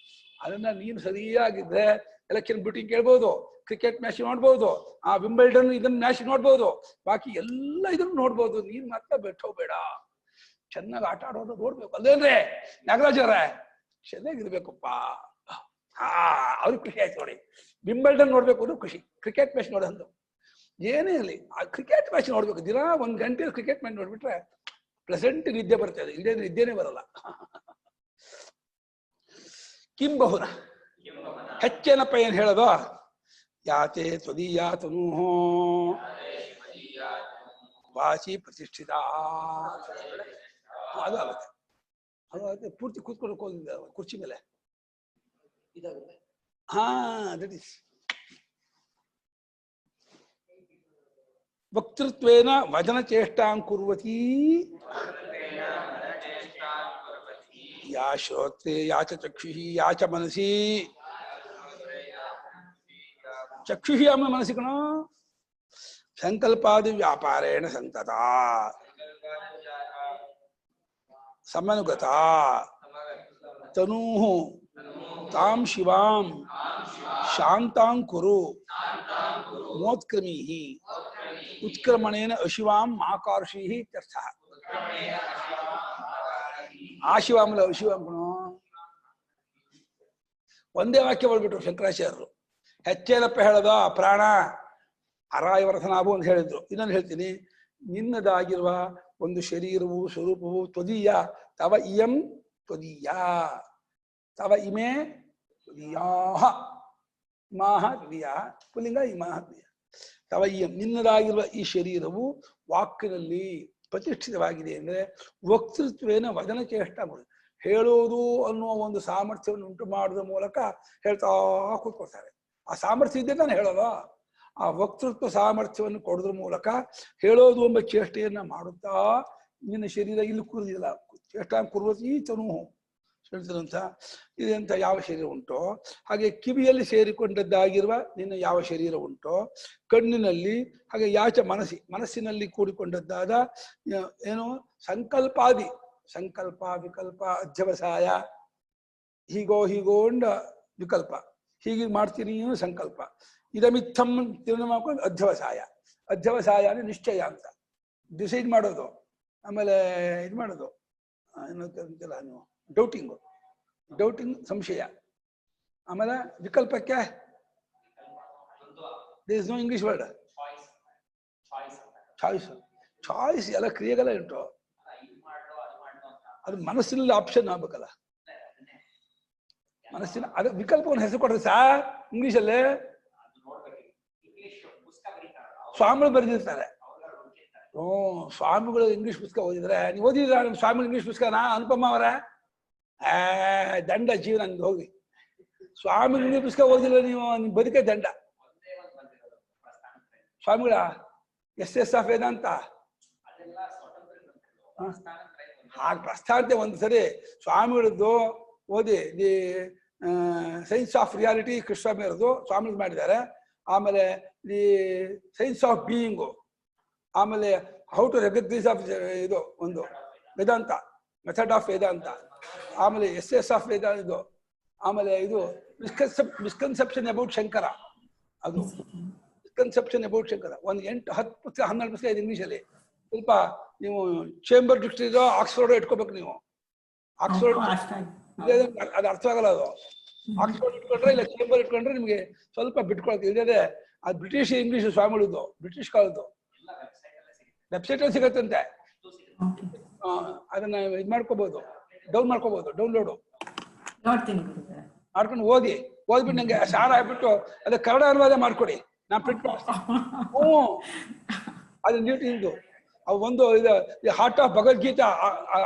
ಅದನ್ನ ನೀನು ಸರಿಯಾಗಿದ್ರೆ ಎಲೆಕ್ಷನ್ ಬ್ಯೂಟಿಂಗ್ ಕೇಳ್ಬೋದು, ಕ್ರಿಕೆಟ್ ಮ್ಯಾಚ್ ನೋಡ್ಬೋದು, ಆ ವಿಂಬಲ್ಡನ್ ಇದನ್ನ ಮ್ಯಾಚ್ ನೋಡ್ಬೋದು, ಬಾಕಿ ಎಲ್ಲ ಇದನ್ನು ನೋಡ್ಬೋದು. ನೀನ್ ಮಾತ್ರ ಬಿಟ್ಟು ಹೋಗ್ಬೇಡ. ಚೆನ್ನಾಗಿ ಆಟ ಆಡೋದು ನೋಡ್ಬೇಕು. ಅಲ್ಲೇನ್ರೆ ನಾಗರಾಜ್ ಅವರೇ, ಚೆನ್ನಾಗಿರ್ಬೇಕಪ್ಪ. ಅವ್ರಿಗೆ ಖುಷಿ ಆಯ್ತು ನೋಡಿ. ವಿಂಬಲ್ಡನ್ ನೋಡ್ಬೇಕು ಅನ್ನೋ ಖುಷಿ, ಕ್ರಿಕೆಟ್ ಮ್ಯಾಚ್ ನೋಡೋದು ಏನೇ ಇರಲಿ, ಆ ಕ್ರಿಕೆಟ್ ಮ್ಯಾಚ್ ನೋಡ್ಬೇಕು. ದಿನ 1 ಗಂಟೆ ಕ್ರಿಕೆಟ್ ಮ್ಯಾಚ್ ನೋಡ್ಬಿಟ್ರೆ ಪ್ಲೆಸೆಂಟ್ ನಿದ್ದೆ ಬರ್ತದೆ, ಇಲ್ಲೇ ನಿದ್ದೆನೇ ಬರಲ್ಲ. ಕಿಂಬಹುನ ಹೆಚ್ಚೇನಪ್ಪ ಏನ್ ಹೇಳೋದು? ಯಾತೆ ತ್ವದೀಯ ತನೂಹೋ ವಾಚಿ ಪ್ರತಿಷ್ಠಿತ. ಅದಾಗುತ್ತೆ, ಅದು ಪೂರ್ತಿ ಕೂತ್ಕೊಂಡು ಹೋಗಿದ್ದ ಕುರ್ಚಿ ಮೇಲೆ. ಇದಾಗುತ್ತೆ. ಹಾ, ದಟ್ ಇಸ್ ವಕ್ತೃತ್ವೇನ ವಚನ ಚೇಷ್ಟಾಂ ಕುರ್ವತಿ ಯಾ ಶ್ರೋತ್ರೆ ಯಾಚ ಚಕ್ಷುಷಿ ಯಾಚ ಮನಸಿ. ಚಕ್ಷುಷಿ ಆಮ ಮನಸ್ಸಿ ಕಣೋ. ಸಂಕಲ್ಪಾದಿ ವ್ಯಾಪಾರೇಣ ಸಂತತ ಸಮನುಗತ ತನೂಃ ತಾಂ ಶಿವಾಂ ಶಾಂತಾಂ ಕುರು ಮೋತ್ಕ್ರಮೀಃ ಉತ್ಕ್ರಮಣೇನ ಅಶಿವಾಂ ಆಕರ್ಷೀಃ ಇತ್ಯರ್ಥಃ. ಆಶಿವಾಂಲ ಅಶಿವಾಂ ಕಣೋ. ಒಂದೇ ವಾಕ್ಯ ಬರ್ಬಿಟ್ರು ಶಂಕರಾಚಾರ್ಯರು. ಹೆಚ್ಚೇನಪ್ಪ ಹೇಳೋದು? ಪ್ರಾಣ ಅರಾಯವರಥನಾಭು ಅಂತ ಹೇಳಿದ್ರು. ಇನ್ನೊಂದು ಹೇಳ್ತೀನಿ, ನಿನ್ನದಾಗಿರುವ ಒಂದು ಶರೀರವು ಸ್ವರೂಪವು ತ್ವದೀಯ. ತವ ಇಯಂ ತ್ವದೀಯ, ತವ ಇಮೇ ತ್ವದೀಯಾಃ. ಇಮಾಃ ತ್ವದೀಯಾಃ ಪುಲ್ಲಿಂಗ, ಇಮಾಃ ತ್ವದೀಯ. ತವ ಇಯಂ, ನಿನ್ನದಾಗಿರುವ ಈ ಶರೀರವು ವಾಕ್ಯದಲ್ಲಿ ಪ್ರತಿಷ್ಠಿತವಾಗಿದೆ. ಅಂದ್ರೆ ವಕ್ತೃತ್ವೇನ ವದನ ಚೇಷ್ಟ ಹೇಳೋದು ಅನ್ನುವ ಒಂದು ಸಾಮರ್ಥ್ಯವನ್ನು ಉಂಟು ಮಾಡೋದ್ರ ಮೂಲಕ ಹೇಳ್ತಾ ಕೂತ್ಕೊಳ್ತಾರೆ. ಆ ಸಾಮರ್ಥ್ಯ ಇದ್ದೇ ತಾನೆ ಹೇಳೋದು. ಆ ವಕ್ತೃತ್ವ ಸಾಮರ್ಥ್ಯವನ್ನು ಕೊಡೋದ್ರ ಮೂಲಕ ಹೇಳೋದು ಎಂಬ ಚೇಷ್ಟೆಯನ್ನ ಮಾಡುತ್ತಾ ನಿನ್ನ ಶರೀರ ಇಲ್ಲಿ ಕೂರುದಿಲ್ಲ. ಚೇಷ್ಟ ಕುರ್ವತಿ ತನು ಹೇಳ್ತಾರಂತ ಇದಂತ ಯಾವ ಶರೀರ ಉಂಟೋ ಹಾಗೆ ಕಿವಿಯಲ್ಲಿ ಸೇರಿಕೊಂಡದ್ದಾಗಿರುವ ನಿನ್ನ ಯಾವ ಶರೀರ ಉಂಟೋ, ಕಣ್ಣಿನಲ್ಲಿ ಹಾಗೆ ಮನಸ್ಸಿನಲ್ಲಿ ಕೂಡಿಕೊಂಡದ್ದಾದ ಏನು ಸಂಕಲ್ಪಾದಿ, ಸಂಕಲ್ಪ ವಿಕಲ್ಪ ಅಧ್ಯವಸಾಯ, ಹೀಗೋಂಡ ವಿಕಲ್ಪ, ಹೀಗೆ ಮಾಡ್ತೀನಿ ಸಂಕಲ್ಪ, ಇದಮಿತ್ತಂ ತೀರ್ಣ ಮಾಡ್ಕೊಂಡು ಅಧ್ಯವಸಾಯ ಅಂದ್ರೆ ನಿಶ್ಚಯ ಅಂತ ಡಿಸೈಡ್ ಮಾಡೋದು. ಆಮೇಲೆ ಇದು ಮಾಡೋದು ಏನಂತಿಲ್ಲ ನೀವು ಡೌಟಿಂಗ್ ಸಂಶಯ. ಆಮೇಲೆ ವಿಕಲ್ಪಕ್ಕೆ there is no English word, choice ಎಲ್ಲ ಕ್ರಿಯೆಗಳೇ ಉಂಟು. ಅದು ಮನಸ್ಸಿನಲ್ಲಿ ಆಪ್ಷನ್ ಆಗ್ಬೇಕಲ್ಲ, ಮನಸ್ಸಿನ ಅದು ವಿಕಲ್ಪವನ್ನು ಹೆಸರು ಕೊಡ್ರಿ ಸಾರ್ ಇಂಗ್ಲಿಷಲ್ಲಿ. ಸ್ವಾಮಿಗಳು ಬರೆದಿರ್ತಾರೆ. ಸ್ವಾಮಿಗಳು ಇಂಗ್ಲಿಷ್ ಪುಸ್ತಕ ಓದಿದ್ರೆ ನೀವು ಓದಿದ್ರ ನಿಮ್ಮ ಸ್ವಾಮಿಗಳು ಇಂಗ್ಲಿಷ್ ಪುಸ್ತಕನಾ ಅನುಪಮ ಅವರ ದಂಡ ಜೀವನ ಹಂಗೆ ಹೋಗಿ ಸ್ವಾಮಿಗಳು ಇಂಗ್ಲಿಷ್ ಪುಸ್ತಕ ಓದಿಲ್ಲ ನೀವು ನಿಮ್ ಬದುಕೆ ದಂಡ. ಸ್ವಾಮಿಗಳ ಎಸ್ ಆಫ್ ವೇದಾಂತ ಹಾಗೆ ಪ್ರಸ್ಥಾನತೆ ಒಂದು ಸರಿ ಸ್ವಾಮಿಗಳದ್ದು ಓದಿ the science of reality Krishnaswamy ಅವರದು ಸ್ವಾಮಿಗಳು ಮಾಡಿದ್ದಾರೆ. ಆಮೇಲೆ ದಿ ಸೈನ್ಸ್ ಆಫ್ ಬೀಯಿಂಗು, ಆಮೇಲೆ ಹೌ ಟು ರೆಕಗ್ನೈಸ್ ಆಫ್ ಇದು ಒಂದು ವೇದಾಂತ ಮೆಥಡ್ ಆಫ್ ವೇದಾಂತ, ಆಮೇಲೆ ಎಸ್ ಆಫ್ ವೇದ ಇದು, ಆಮೇಲೆ ಇದು ಮಿಸ್ಕನ್ಸೆಪ್ಷನ್ ಅಬೌಟ್ ಶಂಕರ, ಅದು ಮಿಸ್ಕನ್ಸೆಪ್ಷನ್ ಅಬೌಟ್ ಶಂಕರ. ಒಂದು 8-10 ಪುಸ್ತಕ 12 ಪುಸ್ತಕ ಇದೆ ಇಂಗ್ಲೀಷಲ್ಲಿ. ಸ್ವಲ್ಪ ನೀವು ಚೇಂಬರ್ ಡಿಕ್ಷನರಿ ಆಕ್ಸ್ಫೋರ್ಡ್ ಇಟ್ಕೋಬೇಕು ನೀವು. ಆಕ್ಸ್ಫೋರ್ಡ್ ಅದು ಅರ್ಥ ಆಗಲ್ಲ. ಅದು ಆಕ್ಸ್ಫೋರ್ಡ್ ಇಟ್ಕೊಂಡ್ರೆ ಇಲ್ಲ ಚೇಂಬರ್ ಇಟ್ಕೊಂಡ್ರೆ ನಿಮ್ಗೆ ಸ್ವಲ್ಪ ಬಿಟ್ಕೊಳ್ತೀವಿ. ಇಲ್ಲದೆ ಅದು ಬ್ರಿಟಿಷ್ ಇಂಗ್ಲಿಷ್ ಸ್ವಾಮಿಗಳದ್ದು ಬ್ರಿಟಿಷ್ ಕಾಲದ್ದು ವೆಬ್ಸೈಟ್ ಅಲ್ಲಿ ಸಿಗತ್ತಂತೆ. ಅದನ್ನ ಇದು ಮಾಡ್ಕೋಬಹುದು, ಡೌನ್ಲೋಡು ಮಾಡ್ಕೊಂಡು ಓದ್ಬಿಟ್ಟು ನಂಗೆ ಸಾರ ಆಗ್ಬಿಟ್ಟು ಅದ ಕನ್ನಡ ಅನುವಾದ ಮಾಡ್ಕೊಡಿ, ನಾ ಪ್ರಿಂಟ್ ಮಾಡ್ತೀನಿ. ಅದು ನೀಟಿಂದು ಒಂದು ಇದು ಹಾರ್ಟ್ ಆಫ್ ಭಗವದ್ಗೀತಾ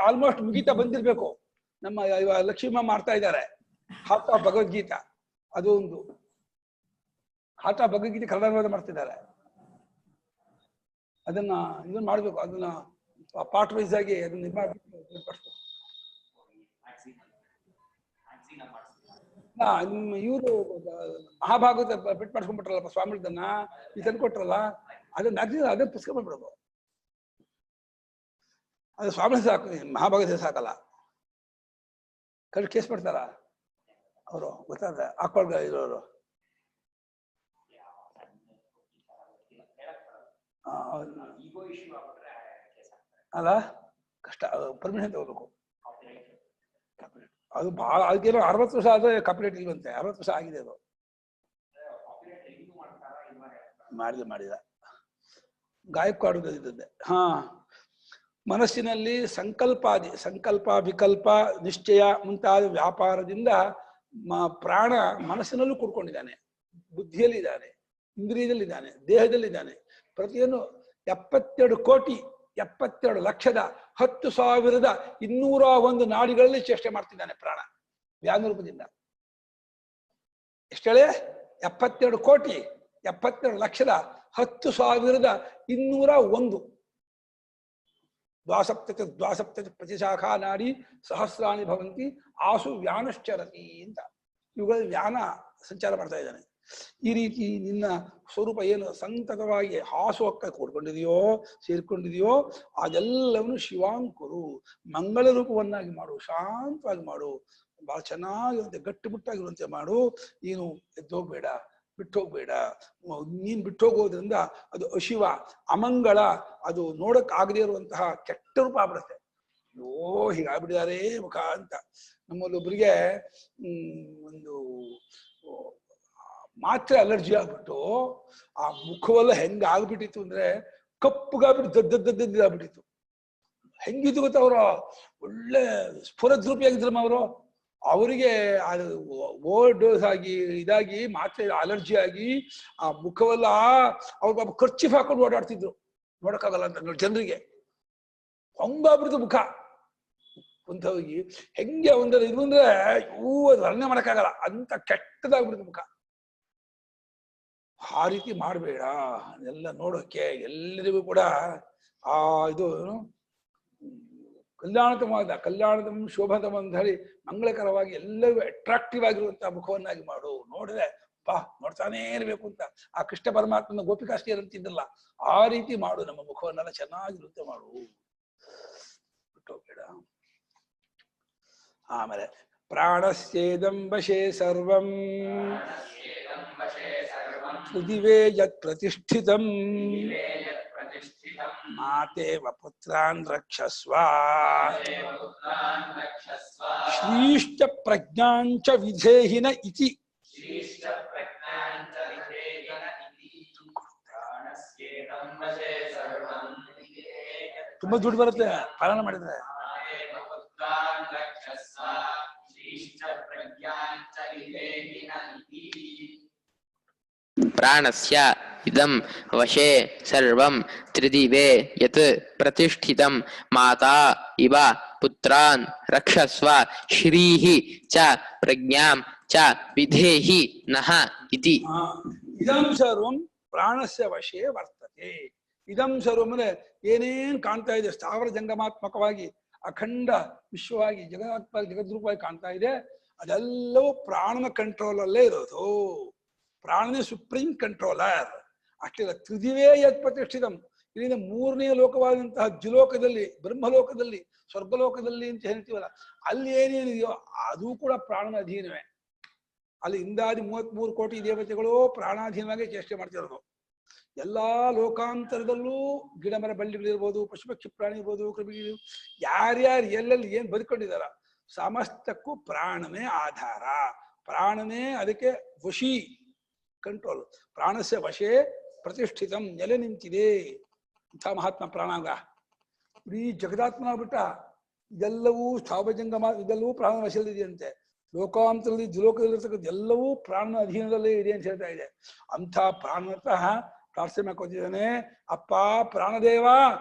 ಆಲ್ಮೋಸ್ಟ್ ಮುಗೀತಾ ಬಂದಿರ್ಬೇಕು. ನಮ್ಮ ಲಕ್ಷ್ಮೀ ಮಾಡ್ತಾ ಇದ್ದಾರೆ ಹಾರ್ಟ್ ಆಫ್ ಭಗವದ್ಗೀತಾ. ಅದು ಒಂದು ಹಾರ್ಟ್ ಆಫ್ ಭಗವದ್ಗೀತೆ ಕನ್ನಡ ಅನುವಾದ ಮಾಡ್ತಿದ್ದಾರೆ. ಅದನ್ನ ಇದನ್ನ ಮಾಡ್ಬೇಕು, ಅದನ್ನ ಪಾರ್ಟ್ ವೈಸ್ ಆಗಿ ಅದನ್ನ ಇದು ಮಾಡ್ಬೇಕು. ಇವರು ಮಹಾಭಾಗವತ ಬಿಟ್ಟು ಮಾಡ್ಕೊಂಡ್ಬಿಟ್ರಲ್ಲಪ್ಪ ಸ್ವಾಮಿಗಳನ್ನ ಇದು ತಂದ್ಕೊಟ್ರಲ್ಲ, ಅದನ್ನ ಮ್ಯಾಗ್ಝಿನ್ ಅದನ್ನ ಪುಸ್ತಕ ಮಾಡ್ಬಿಡೋದು. ಅದು ಸ್ವಾಮಿ ಸಾಕು, ಮಹಾಭಾಗವತ ಸಾಕಲ್ಲ. ಕರೆಕ್ಟ್ ಕೇಸ್ ಮಾಡ್ತಾರ ಅವರು, ಗೊತ್ತಾದ ಹಾಕೊಳ್ಗ ಇರೋರು. ಅಲ್ಲ ಕಷ್ಟ, ಪರ್ಮಿಷನ್ ತಗೋಬೇಕು. ಅದು ಬಹಳ ಅದಕ್ಕೇನೋ 60 ವರ್ಷ ಆದ್ರೆ ಕಾಪಿರೈಟ್ ಇಲ್ವಂತೆ. 60 ವರ್ಷ ಆಗಿದೆ ಅದು. ಮಾಡಿದ ಗಾಯಕ್ಕಾಡುದು ಇದ್ದದ್ದೆ. ಮನಸ್ಸಿನಲ್ಲಿ ಸಂಕಲ್ಪ ವಿಕಲ್ಪ ನಿಶ್ಚಯ ಮುಂತಾದ ವ್ಯಾಪಾರದಿಂದ ಪ್ರಾಣ ಮನಸ್ಸಿನಲ್ಲೂ ಕೂಡ್ಕೊಂಡಿದ್ದಾನೆ, ಬುದ್ಧಿಯಲ್ಲಿದ್ದಾನೆ, ಇಂದ್ರಿಯದಲ್ಲಿದ್ದಾನೆ, ದೇಹದಲ್ಲಿದ್ದಾನೆ. ಪ್ರತಿಯೊಂದು 72,10,02,201 ನಾಡಿಗಳಲ್ಲಿ ಚೇಷ್ಟೆ ಮಾಡ್ತಿದ್ದಾನೆ ಪ್ರಾಣ ವ್ಯಾನುರೂಪದಿಂದ. ಎಷ್ಟು ಹೇಳಿ? 72,10,02,201. 72 ಪ್ರತಿಶಾಖಾ ನಾಡಿ ಸಹಸ್ರಾಣಿ ಭವಂತಿ ಆಸು ವ್ಯಾನಶ್ಚರತಿ ಅಂತ ಇವುಗಳಲ್ಲಿ ವ್ಯಾನ ಸಂಚಾರ ಮಾಡ್ತಾ ಇದ್ದಾನೆ. ಈ ರೀತಿ ನಿನ್ನ ಸ್ವರೂಪ ಏನು ಸಂತತವಾಗಿ ಹಾಸುವಕ್ಕ ಕೂಡ್ಕೊಂಡಿದೆಯೋ ಸೇರ್ಕೊಂಡಿದೆಯೋ ಅದೆಲ್ಲವನ್ನು ಶಿವಾಂಕುರು ಮಂಗಳ ರೂಪವನ್ನಾಗಿ ಮಾಡು, ಶಾಂತವಾಗಿ ಮಾಡು, ಬಹಳ ಚೆನ್ನಾಗಿರುವಂತೆ ಗಟ್ಟಿಮುಟ್ಟಾಗಿರುವಂತೆ ಮಾಡು. ನೀನು ಎದ್ದೋಗ್ಬೇಡ, ಬಿಟ್ಟೋಗ್ಬೇಡ. ನೀನ್ ಬಿಟ್ಟೋಗೋದ್ರಿಂದ ಅದು ಅಶಿವ ಅಮಂಗಳ, ಅದು ನೋಡಕ್ ಆಗದೆ ಇರುವಂತಹ ಕೆಟ್ಟ ರೂಪ ಆಗ್ಬಿಡುತ್ತೆ. ಅಯ್ಯೋ ಹೀಗಾಗ್ಬಿಟ್ಟಿದ್ದಾರೆ ಮುಖ ಅಂತ. ನಮ್ಮಲ್ಲೊಬ್ರಿಗೆ ಒಂದು ಮಾತ್ರೆ ಅಲರ್ಜಿ ಆಗ್ಬಿಟ್ಟು ಆ ಮುಖವೆಲ್ಲ ಹೆಂಗ ಆಗ್ಬಿಟ್ಟಿತ್ತು ಅಂದ್ರೆ ಕಪ್ಪಗಾಗ್ಬಿಟ್ಟು ದದ್ದಾಗ್ಬಿಟ್ಟಿತ್ತು. ಹೆಂಗಿತ್ತು ಗೊತ್ತ, ಅವರು ಒಳ್ಳೆ ಸ್ಫುರದ್ರೂಪಿಯಾಗಿದ್ರಮ್ಮ ಅವರು. ಅವರಿಗೆ ಅದು ಓವರ್ ಡೋಸ್ ಆಗಿ ಇದಾಗಿ ಮಾತ್ರೆ ಅಲರ್ಜಿ ಆಗಿ ಆ ಮುಖವೆಲ್ಲ ಅವ್ರ ಪಾಪ ಖರ್ಚಿಫ್ ಹಾಕೊಂಡು ಓಡಾಡ್ತಿದ್ರು, ನೋಡಕ್ಕಾಗಲ್ಲ ಅಂತ ಜನರಿಗೆ. ಹಂಗಾಗ್ಬಿಡ್ತು ಮುಖ ಕುಂತ ಹೋಗಿ. ಹೆಂಗೆ ಒಂದರ ಇದು ಅಂದ್ರೆ ಅದು ವರ್ಣನೆ ಮಾಡಕ್ಕಾಗಲ್ಲ ಅಂತ ಕೆಟ್ಟದಾಗ್ಬಿಡ್ತು ಮುಖ. ಆ ರೀತಿ ಮಾಡಬೇಡ. ಎಲ್ಲ ನೋಡೋಕೆ ಎಲ್ಲರಿಗೂ ಕೂಡ ಆ ಇದು ಕಲ್ಯಾಣತಮ ಶೋಭತಮ ಅಂತ ಹೇಳಿ ಮಂಗಳಕರವಾಗಿ ಎಲ್ಲರಿಗೂ ಅಟ್ರಾಕ್ಟಿವ್ ಆಗಿರುವಂತಹ ಮುಖವನ್ನಾಗಿ ಮಾಡು. ನೋಡಿದ್ರೆ ನೋಡ್ತಾನೇ ಇರ್ಬೇಕು ಅಂತ ಆ ಕೃಷ್ಣ ಪರಮಾತ್ಮನ ಗೋಪಿಕಾಸ್ತಿಯರ್ ಅಂತಿದ್ದಲ್ಲ, ಆ ರೀತಿ ಮಾಡು. ನಮ್ಮ ಮುಖವನ್ನೆಲ್ಲ ಚೆನ್ನಾಗಿರುತ್ತೆ ಮಾಡು, ಬಿಟ್ಟೋಗ್ಬೇಡ. ಆಮೇಲೆ ಪ್ರಾಣಸ್ಯೇದಂ ವಶೇ ಸರ್ವಂ ಪೃಥಿವೇ ಯತ್ ಪ್ರತಿಷ್ಠಿತಂ ಮಾತೇವ ಪುತ್ರಾನ್ ರಕ್ಷಸ್ವ ಶ್ರೀಶ್ಚ ಪ್ರಜ್ಞಾಂಚ ವಿಧೇಹಿನ ಇತಿ. ತುಂಬಾ ದುಡ್ಡು ಬರುತ್ತೆ ಪಾಲನೆ ಮಾಡಿದ್ರೆ. ಪ್ರಾಣಸ್ಯ ಇದಂ ವಶೇ ಸರ್ವಂ ತ್ರಿದಿವೆ ಯತ್ ಪ್ರತಿಷ್ಠಿತಂ ಮಾತಾ ಇವ ಪುತ್ರಾನ್ ರಕ್ಷಸ್ವ ಶ್ರೀಃ ಚ ಪ್ರಜ್ಞಾಂ ಚ ವಿಧೇಹಿ ನಃ ಇತಿ. ಇದಂ ಸರ್ವಂ ಪ್ರಾಣಸ್ಯ ವಶೇ ವರ್ತತೆ. ಇದಂ ಸರ್ವಂ ಅಂದ್ರೆ ಏನೇನ್ ಕಾಣ್ತಾ ಇದೆ ಸ್ಥಾವರ ಜಂಗಮಾತ್ಮಕವಾಗಿ ಅಖಂಡ ವಿಶ್ವವಾಗಿ ಜಗದ್ರೂಪವಾಗಿ ಕಾಣ್ತಾ ಇದೆ, ಅದೆಲ್ಲವೂ ಪ್ರಾಣನ ಕಂಟ್ರೋಲ್ ಅಲ್ಲೇ ಇರೋದು. ಪ್ರಾಣನೇ ಸುಪ್ರೀಂ ಕಂಟ್ರೋಲರ್. ಅಷ್ಟಿಲ್ಲ, ತ್ರಿದಿವೇ ಯತ್ ಪ್ರತಿಷ್ಠಿತಂ, ಇಲ್ಲಿಂದ ಮೂರನೇ ಲೋಕವಾದಂತಹ ದ್ಯುಲೋಕದಲ್ಲಿ, ಬ್ರಹ್ಮಲೋಕದಲ್ಲಿ, ಸ್ವರ್ಗಲೋಕದಲ್ಲಿ ಅಂತ ಹೇಳ್ತೀವಲ್ಲ, ಅಲ್ಲಿ ಏನೇನಿದೆಯೋ ಅದು ಕೂಡ ಪ್ರಾಣನ ಅಧೀನವೇ. ಅಲ್ಲಿ ಇಂದಾದಿ 33 ಕೋಟಿ ದೇವತೆಗಳು ಪ್ರಾಣಾಧೀನವಾಗಿ ಚೇಷ್ಟೆ ಮಾಡ್ತಿರೋದು. ಎಲ್ಲಾ ಲೋಕಾಂತರದಲ್ಲೂ ಗಿಡ ಮರ ಬಳ್ಳಿಗಳಿರ್ಬೋದು, ಪಶು ಪಕ್ಷಿ ಪ್ರಾಣಿ ಇರ್ಬೋದು, ಕ್ರಿಮಿಗಳು, ಯಾರ್ಯಾರು ಎಲ್ಲೆಲ್ಲಿ ಏನ್ ಬದುಕೊಂಡಿದಾರ ಸಮಸ್ತಕ್ಕೂ ಪ್ರಾಣನೇ ಆಧಾರ. ಪ್ರಾಣನೇ ಅದಕ್ಕೆ ವಶಿ, ಕಂಟ್ರೋಲ್. ಪ್ರಾಣಸ್ಯ ವಶೇ ಪ್ರತಿಷ್ಠಿತಂ, ನೆಲೆ ನಿಂತಿದೆ ಇಂಥ ಮಹಾತ್ಮ ಪ್ರಾಣಾಂಗ. ಇಡೀ ಜಗದಾತ್ಮನಾಗ್ಬಿಟ್ಟ. ಇದೆಲ್ಲವೂ ಸ್ಥಾವಜಂಗಮ, ಇದೆಲ್ಲವೂ ಪ್ರಾಣ ವಶದಲ್ಲಿದೆಯಂತೆ. ಲೋಕಾಂತರದಲ್ಲಿ ದ್ಯುಲೋಕದಲ್ಲಿರ್ತಕ್ಕಂಥ ಎಲ್ಲವೂ ಪ್ರಾಣನ ಅಧೀನದಲ್ಲೇ ಇದೆ ಅಂತ ಹೇಳ್ತಾ ಇದೆ. ಅಂಥ ಪ್ರಾಣತಃ ಪ್ರಾರ್ಥನೆ ಮಾಡ್ಕೊತಿದ್ದಾನೆ, ಅಪ್ಪ ಪ್ರಾಣದೇವ,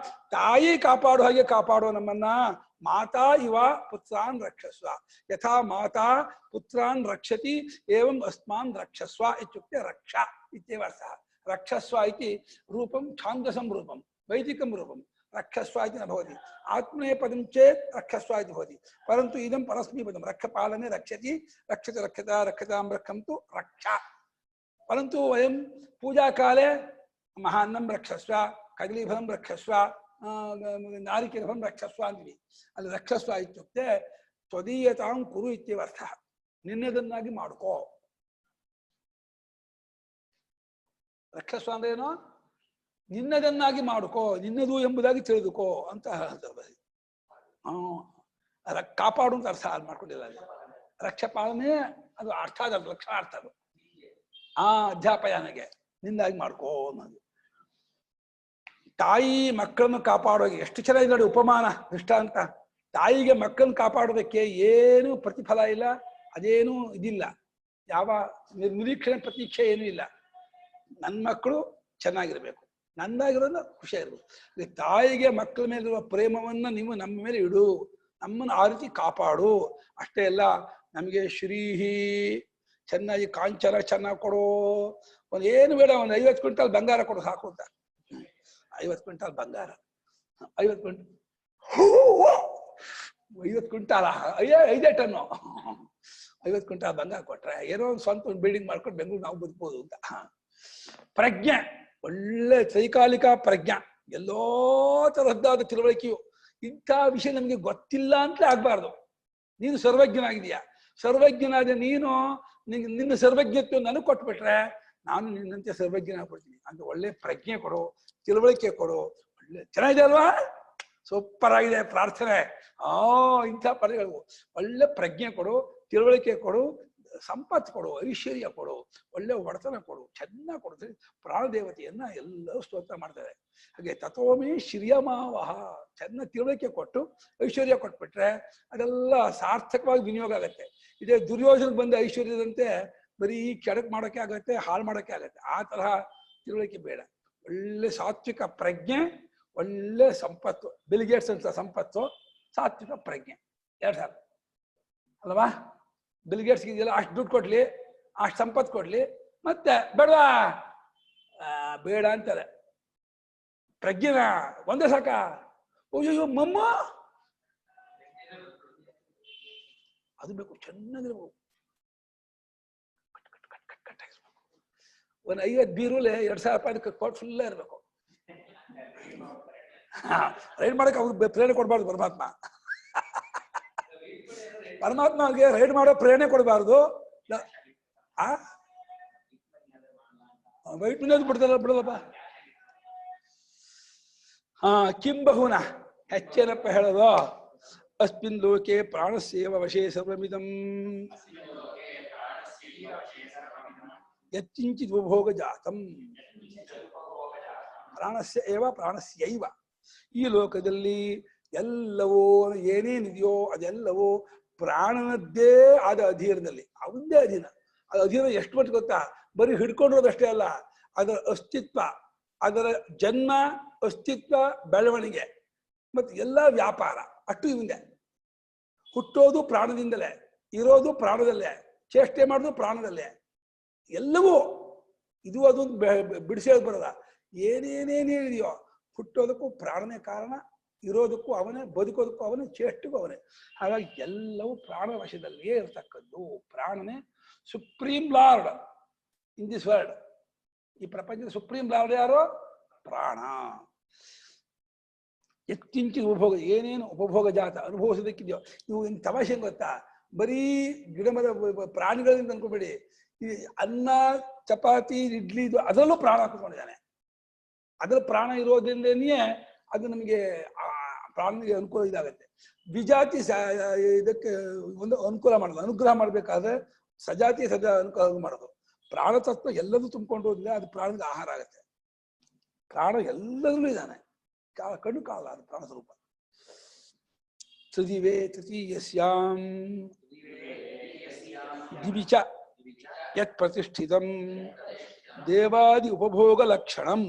ತಾಯಿ ಕಾಪಾಡೋ ಹಾಗೆ ಕಾಪಾಡೋ ನಮ್ಮನ್ನ. ಮಾತಾ ಇವ ಪುತ್ರಾನ್ ರಕ್ಷಸ್ವ, ಯಥಾ ಮಾತಾ ಪುತ್ರಾನ್ ರಕ್ಷತಿ ಏವಂ ಅಸ್ಮಾನ್ ರಕ್ಷಸ್ವ ಇತ್ಯುಕ್ತೆ ರಕ್ಷ ಇತ್ಯೇವರ್ಥಃ. ರಕ್ಷಸ್ವ ಇತಿ ರೂಪಂ ಛಾಂದಸಂ ರೂಪಂ ವೈದಿಕಂ ರೂಪಂ ರಕ್ಷಸ್ವ ಇತಿ ನ ಭವತಿ. ಆತ್ಮನೇಪದಂ ಚೇತ್ ರಕ್ಷಸ್ವ ಇತಿ ಭವತಿ, ಪರಂತು ಇದಂ ಪರಸ್ಮೈಪದಂ. ರಕ್ಷಪಾಲನೆ ರಕ್ಷತಿ, ರಕ್ಷತೆ ರಕ್ಷತಾ, ರಕ್ಷತಾಂ ರಕ್ಷಂತು ರಕ್ಷ. ಪರಂತು ವಯಂ ಪೂಜಾ ಕಾಲೇ ಮಹಾನ್ನಂ ರಕ್ಷಸ್ವ, ಕದಲೀಫಲಂ ರಕ್ಷಸ್ವ, ನಾರಿಕೇಲಫಲಂ ರಕ್ಷಸ್ವ ಅಂತೀವಿ. ಅಲ್ಲಿ ರಕ್ಷಸ್ವ ಇತ್ಯುಕ್ತೆ ತ್ವದೀಯತಾಂ ಕುರು ಇತ್ಯರ್ಥ. ನಿನ್ನದನ್ನಾಗಿ ಮಾಡ್ಕೋ. ರಕ್ಷಸ್ವ ಅಂದ್ರೆ ಏನು? ನಿನ್ನದನ್ನಾಗಿ ಮಾಡ್ಕೋ, ನಿನ್ನದು ಎಂಬುದಾಗಿ ತಿಳಿದುಕೋ ಅಂತ ಹೇಳ್ತಾರೆ. ಕಾಪಾಡು ಅಂತ ಅರ್ಥ ಅಲ್ಲಿ ಮಾಡ್ಕೊಂಡಿಲ್ಲ. ಅಲ್ಲಿ ರಕ್ಷಪಾಲನೆ ಅದು ಅರ್ಥ, ಅದು ರಕ್ಷ ಅರ್ಥ. ಅದು ಅಧ್ಯಾಪಯನಿಗೆ ನಿಂದಾಗಿ ಮಾಡ್ಕೋ ಅನ್ನೋದು. ತಾಯಿ ಮಕ್ಕಳನ್ನು ಕಾಪಾಡೋಕೆ ಎಷ್ಟು ಚೆನ್ನಾಗಿ ನೋಡಿ ಉಪಮಾನ ದೃಷ್ಟಾಂತ. ತಾಯಿಗೆ ಮಕ್ಕಳನ್ನು ಕಾಪಾಡೋದಕ್ಕೆ ಏನು ಪ್ರತಿಫಲ ಇಲ್ಲ, ಅದೇನು ಇದಿಲ್ಲ, ಯಾವ ನಿರೀಕ್ಷಣೆ ಪ್ರತೀಕ್ಷೆ ಏನೂ ಇಲ್ಲ. ನನ್ನ ಮಕ್ಕಳು ಚೆನ್ನಾಗಿರ್ಬೇಕು, ನಂದಾಗಿರೋದು ಖುಷಿಯಾಗಿರ್ಬೇಕು. ತಾಯಿಗೆ ಮಕ್ಕಳ ಮೇಲಿರುವ ಪ್ರೇಮವನ್ನ ನೀವು ನಮ್ಮ ಮೇಲೆ ಇಡು, ನಮ್ಮನ್ನು ಆ ರೀತಿ ಕಾಪಾಡು. ಅಷ್ಟೇ ಅಲ್ಲ, ನಮಗೆ ಶ್ರೀಹಿ ಚೆನ್ನಾಗಿ ಕಾಂಚನ ಚೆನ್ನಾಗಿ ಕೊಡು, ಒಂದು ಏನು ಬೇಡ, ಒಂದು 50 ಕ್ವಿಂಟಲ್ ಬಂಗಾರ ಕೊಡು ಸಾಕು ಅಂತ. 50 ಕ್ವಿಂಟಲ್ ಬಂಗಾರ, 50 ಕ್ವಿಂಟಾಲ 5 ಟನ್ನು 50 ಕ್ವಿಂಟಾಲ್ ಬಂಗಾರ ಕೊಟ್ರೆ ಏನೋ ಒಂದು ಸ್ವಂತ ಒಂದು ಬಿಲ್ಡಿಂಗ್ ಮಾಡ್ಕೊಂಡು ಬೆಂಗಳೂರು ನಾವು ಬದುಕ್ಬೋದು ಅಂತ. ಪ್ರಜ್ಞೆ, ಒಳ್ಳೆ ತ್ರೈಕಾಲಿಕ ಪ್ರಜ್ಞೆ, ಎಲ್ಲೋ ತರಹದ್ದಾದ ತಿಳುವಳಿಕೆಯು. ಇಂಥ ವಿಷಯ ನಮ್ಗೆ ಗೊತ್ತಿಲ್ಲ ಅಂತಲೇ ಆಗ್ಬಾರ್ದು. ನೀನು ಸರ್ವಜ್ಞನಾಗಿದೀಯಾ, ಸರ್ವಜ್ಞನಾದ ನೀನು ನಿನ್ನ ಸರ್ವಜ್ಞತ್ವ ನನಗೆ ಕೊಟ್ಬಿಟ್ರೆ ನಾನು ನಿನ್ನಂತೆ ಸರ್ವಜ್ಞನಾಗ್ಬಿಡ್ತೀನಿ ಅಂತ. ಒಳ್ಳೆ ಪ್ರಜ್ಞೆ ಕೊಡು, ತಿಳುವಳಿಕೆ ಕೊಡು. ಒಳ್ಳೆ ಚೆನ್ನಾಗಿದೆ ಅಲ್ವಾ? ಸೂಪರ್ ಆಗಿದೆ ಪ್ರಾರ್ಥನೆ. ಇಂಥ ಪದಗಳು. ಒಳ್ಳೆ ಪ್ರಜ್ಞೆ ಕೊಡು, ತಿಳುವಳಿಕೆ ಕೊಡು, ಸಂಪತ್ತು ಕೊಡು, ಐಶ್ವರ್ಯ ಕೊಡು, ಒಳ್ಳೆ ಒಡೆತನ ಕೊಡು, ಚೆನ್ನಾಗಿ ಕೊಡು. ಪ್ರಾಣದೇವತೆಯನ್ನ ಎಲ್ಲರೂ ಸ್ತೋತ್ರ ಮಾಡ್ತಾರೆ. ಹಾಗೆ ತಥೋಮಿ ಶ್ರಿಯಮಾವಹ, ಚೆನ್ನಾಗಿ ತಿಳುವಳಿಕೆ ಕೊಟ್ಟು ಐಶ್ವರ್ಯ ಕೊಟ್ಬಿಟ್ರೆ ಅದೆಲ್ಲ ಸಾರ್ಥಕವಾಗಿ ವಿನಿಯೋಗ ಆಗತ್ತೆ. ಇದೇ ದುರ್ಯೋಧನಕ್ಕೆ ಬಂದ ಐಶ್ವರ್ಯದಂತೆ ಬರೀ ಕೆಡಕ್ ಮಾಡೋಕೆ ಆಗತ್ತೆ, ಹಾಳು ಮಾಡೋಕೆ ಆಗತ್ತೆ. ಆ ತರಹ ತಿಳುವಳಿಕೆ ಬೇಡ. ಒಳ್ಳೆ ಸಾತ್ವಿಕ ಪ್ರಜ್ಞೆ, ಒಳ್ಳೆ ಸಂಪತ್ತು. ಬಿಲ್ಗೇಟ್ಸ್ ಅಂತ ಸಂಪತ್ತು, ಸಾತ್ವಿಕ ಪ್ರಜ್ಞೆ, 2 ಸಾಕು ಅಲ್ವಾ? ಬಿಲ್ಗೇಟ್ಸ್ಗೆ ಇದೆಯಲ್ಲ, ಅಷ್ಟು ದುಡ್ಡು ಕೊಡ್ಲಿ, ಅಷ್ಟು ಸಂಪತ್ತು ಕೊಡ್ಲಿ, ಮತ್ತೆ ಬೇಡವಾ ಬೇಡ ಅಂತಾರೆ. ಪ್ರಜ್ಞೆನ ಒಂದೇ ಸಾಕ. ಅಯ್ಯೋ ಮಮ್ಮ ಅದು ಬೇಕು, ಚೆನ್ನಾಗಿರ್ಬೇಕು. ಒಂದು 50 ಬೀರುಲೆ 2000 ರೂಪಾಯಿ ಕೋಟ್ ಫುಲ್ಲ ಇರ್ಬೇಕು. ರೈಡ್ ಮಾಡಕ್ಕೆ ಅವ್ರಿಗೆ ಪ್ರೇರಣೆ ಕೊಡಬಾರ್ದು ಪರಮಾತ್ಮ. ಪರಮಾತ್ಮಗೆ ರೈಡ್ ಮಾಡೋ ಪ್ರೇರಣೆ ಕೊಡಬಾರ್ದು. ವೈಟ್ ಬಿಡ್ತಾರ ಬಿಡದಪ್ಪ. ಕಿಂ ಬಹುನ ಹೆಚ್ಚೇನಪ್ಪ ಹೇಳೋದು. ಅಸ್ಮಿನ್ ಲೋಕೆ ಪ್ರಾಣಸ್ಯೇವ ವಶೇ ಸರ್ವಮಿದಂ ಯತ್ಕಿಂಚಿತ್ ಉಪಭೋಗ ಜಾತಂ. ಪ್ರಾಣಸ್ಯ ಏವ ಪ್ರಾಣಸ್ಯೈವ. ಈ ಲೋಕದಲ್ಲಿ ಎಲ್ಲವೂ ಏನೇನಿದೆಯೋ ಅದೆಲ್ಲವೂ ಪ್ರಾಣನದ್ದೇ ಆದ ಅಧೀನದಲ್ಲಿ, ಅವಂದೇ ಅಧೀನ. ಅದು ಅಧೀನ ಎಷ್ಟು ಮಟ್ಟಿಗೆ ಗೊತ್ತಾ? ಬರೀ ಹಿಡ್ಕೊಂಡಿರೋದಷ್ಟೇ ಅಲ್ಲ, ಅದರ ಅಸ್ತಿತ್ವ, ಅದರ ಜನ್ಮ, ಅಸ್ತಿತ್ವ, ಬೆಳವಣಿಗೆ ಮತ್ತು ಎಲ್ಲ ವ್ಯಾಪಾರ ಅಷ್ಟು ಇವಂದೆ. ಹುಟ್ಟೋದು ಪ್ರಾಣದಿಂದಲೇ, ಇರೋದು ಪ್ರಾಣದಲ್ಲೇ, ಚೇಷ್ಟೆ ಮಾಡೋದು ಪ್ರಾಣದಲ್ಲೇ, ಎಲ್ಲವೂ ಇದು ಅದೊಂದು ಬಿಡಿಸೋದು ಬರೋದ. ಏನೇನೇನೇನಿದೆಯೋ ಹುಟ್ಟೋದಕ್ಕೂ ಪ್ರಾಣನೇ ಕಾರಣ, ಇರೋದಕ್ಕೂ ಅವನೇ, ಬದುಕೋದಕ್ಕೂ ಅವನೇ, ಚೇಷ್ಟೆಗೂ ಅವನೇ. ಹಾಗಾಗಿ ಎಲ್ಲವೂ ಪ್ರಾಣ ವಶದಲ್ಲಿಯೇ ಇರ್ತಕ್ಕದ್ದು. ಪ್ರಾಣನೇ supreme lord in this world. ಈ ಪ್ರಪಂಚದ ಸುಪ್ರೀಂ ಲಾರ್ಡ್ ಯಾರು? ಪ್ರಾಣ. ಎತ್ತಿಂಚಿ ಉಪಭೋಗ, ಏನೇನು ಉಪಭೋಗ ಜಾತ ಅನುಭವಿಸೋದಕ್ಕಿದೆಯೋ ಇವು ಇನ್ನು ತಮಾಷೆ ಗೊತ್ತಾ? ಬರೀ ಗಿಡಮರ ಪ್ರಾಣಿಗಳಿಂದ ಅನ್ಕೋಬೇಡಿ. ಈ ಅನ್ನ, ಚಪಾತಿ, ಇಡ್ಲಿ, ಇದು ಅದರಲ್ಲೂ ಪ್ರಾಣ ಹಾಕಿಕೊಂಡಿದ್ದಾನೆ. ಅದರ ಪ್ರಾಣ ಇರೋದ್ರಿಂದನೇ ಅದು ನಮಗೆ ಪ್ರಾಣಿಗೆ ಅನುಕೂಲ ಇದಾಗುತ್ತೆ. ವಿಜಾತಿ ಇದಕ್ಕೆ ಒಂದು ಅನುಕೂಲ ಮಾಡೋದು, ಅನುಗ್ರಹ ಮಾಡಬೇಕಾದ್ರೆ ಸಜಾತಿ ಅನುಕೂಲ ಮಾಡೋದು. ಪ್ರಾಣತತ್ವ ಎಲ್ಲದೂ ತುಂಬಿಕೊಂಡೋದ್ರೆ ಅದು ಪ್ರಾಣದ ಆಹಾರ ಆಗುತ್ತೆ. ಪ್ರಾಣ ಎಲ್ಲದರಲ್ಲೂ ಇದ್ದಾನೆ, ಕಣ್ಣು ಕಾಲ ಅದು ಪ್ರಾಣ ಸ್ವರೂಪ. ತೃತೀವೇ ತೃತೀಯಸ್ಯಾಂ ದಿವಿಚ ಯತ್ ಪ್ರತಿಷ್ಠಿತಂ ದೇವಾದಿ ಉಪಭೋಗ ಲಕ್ಷಣಂ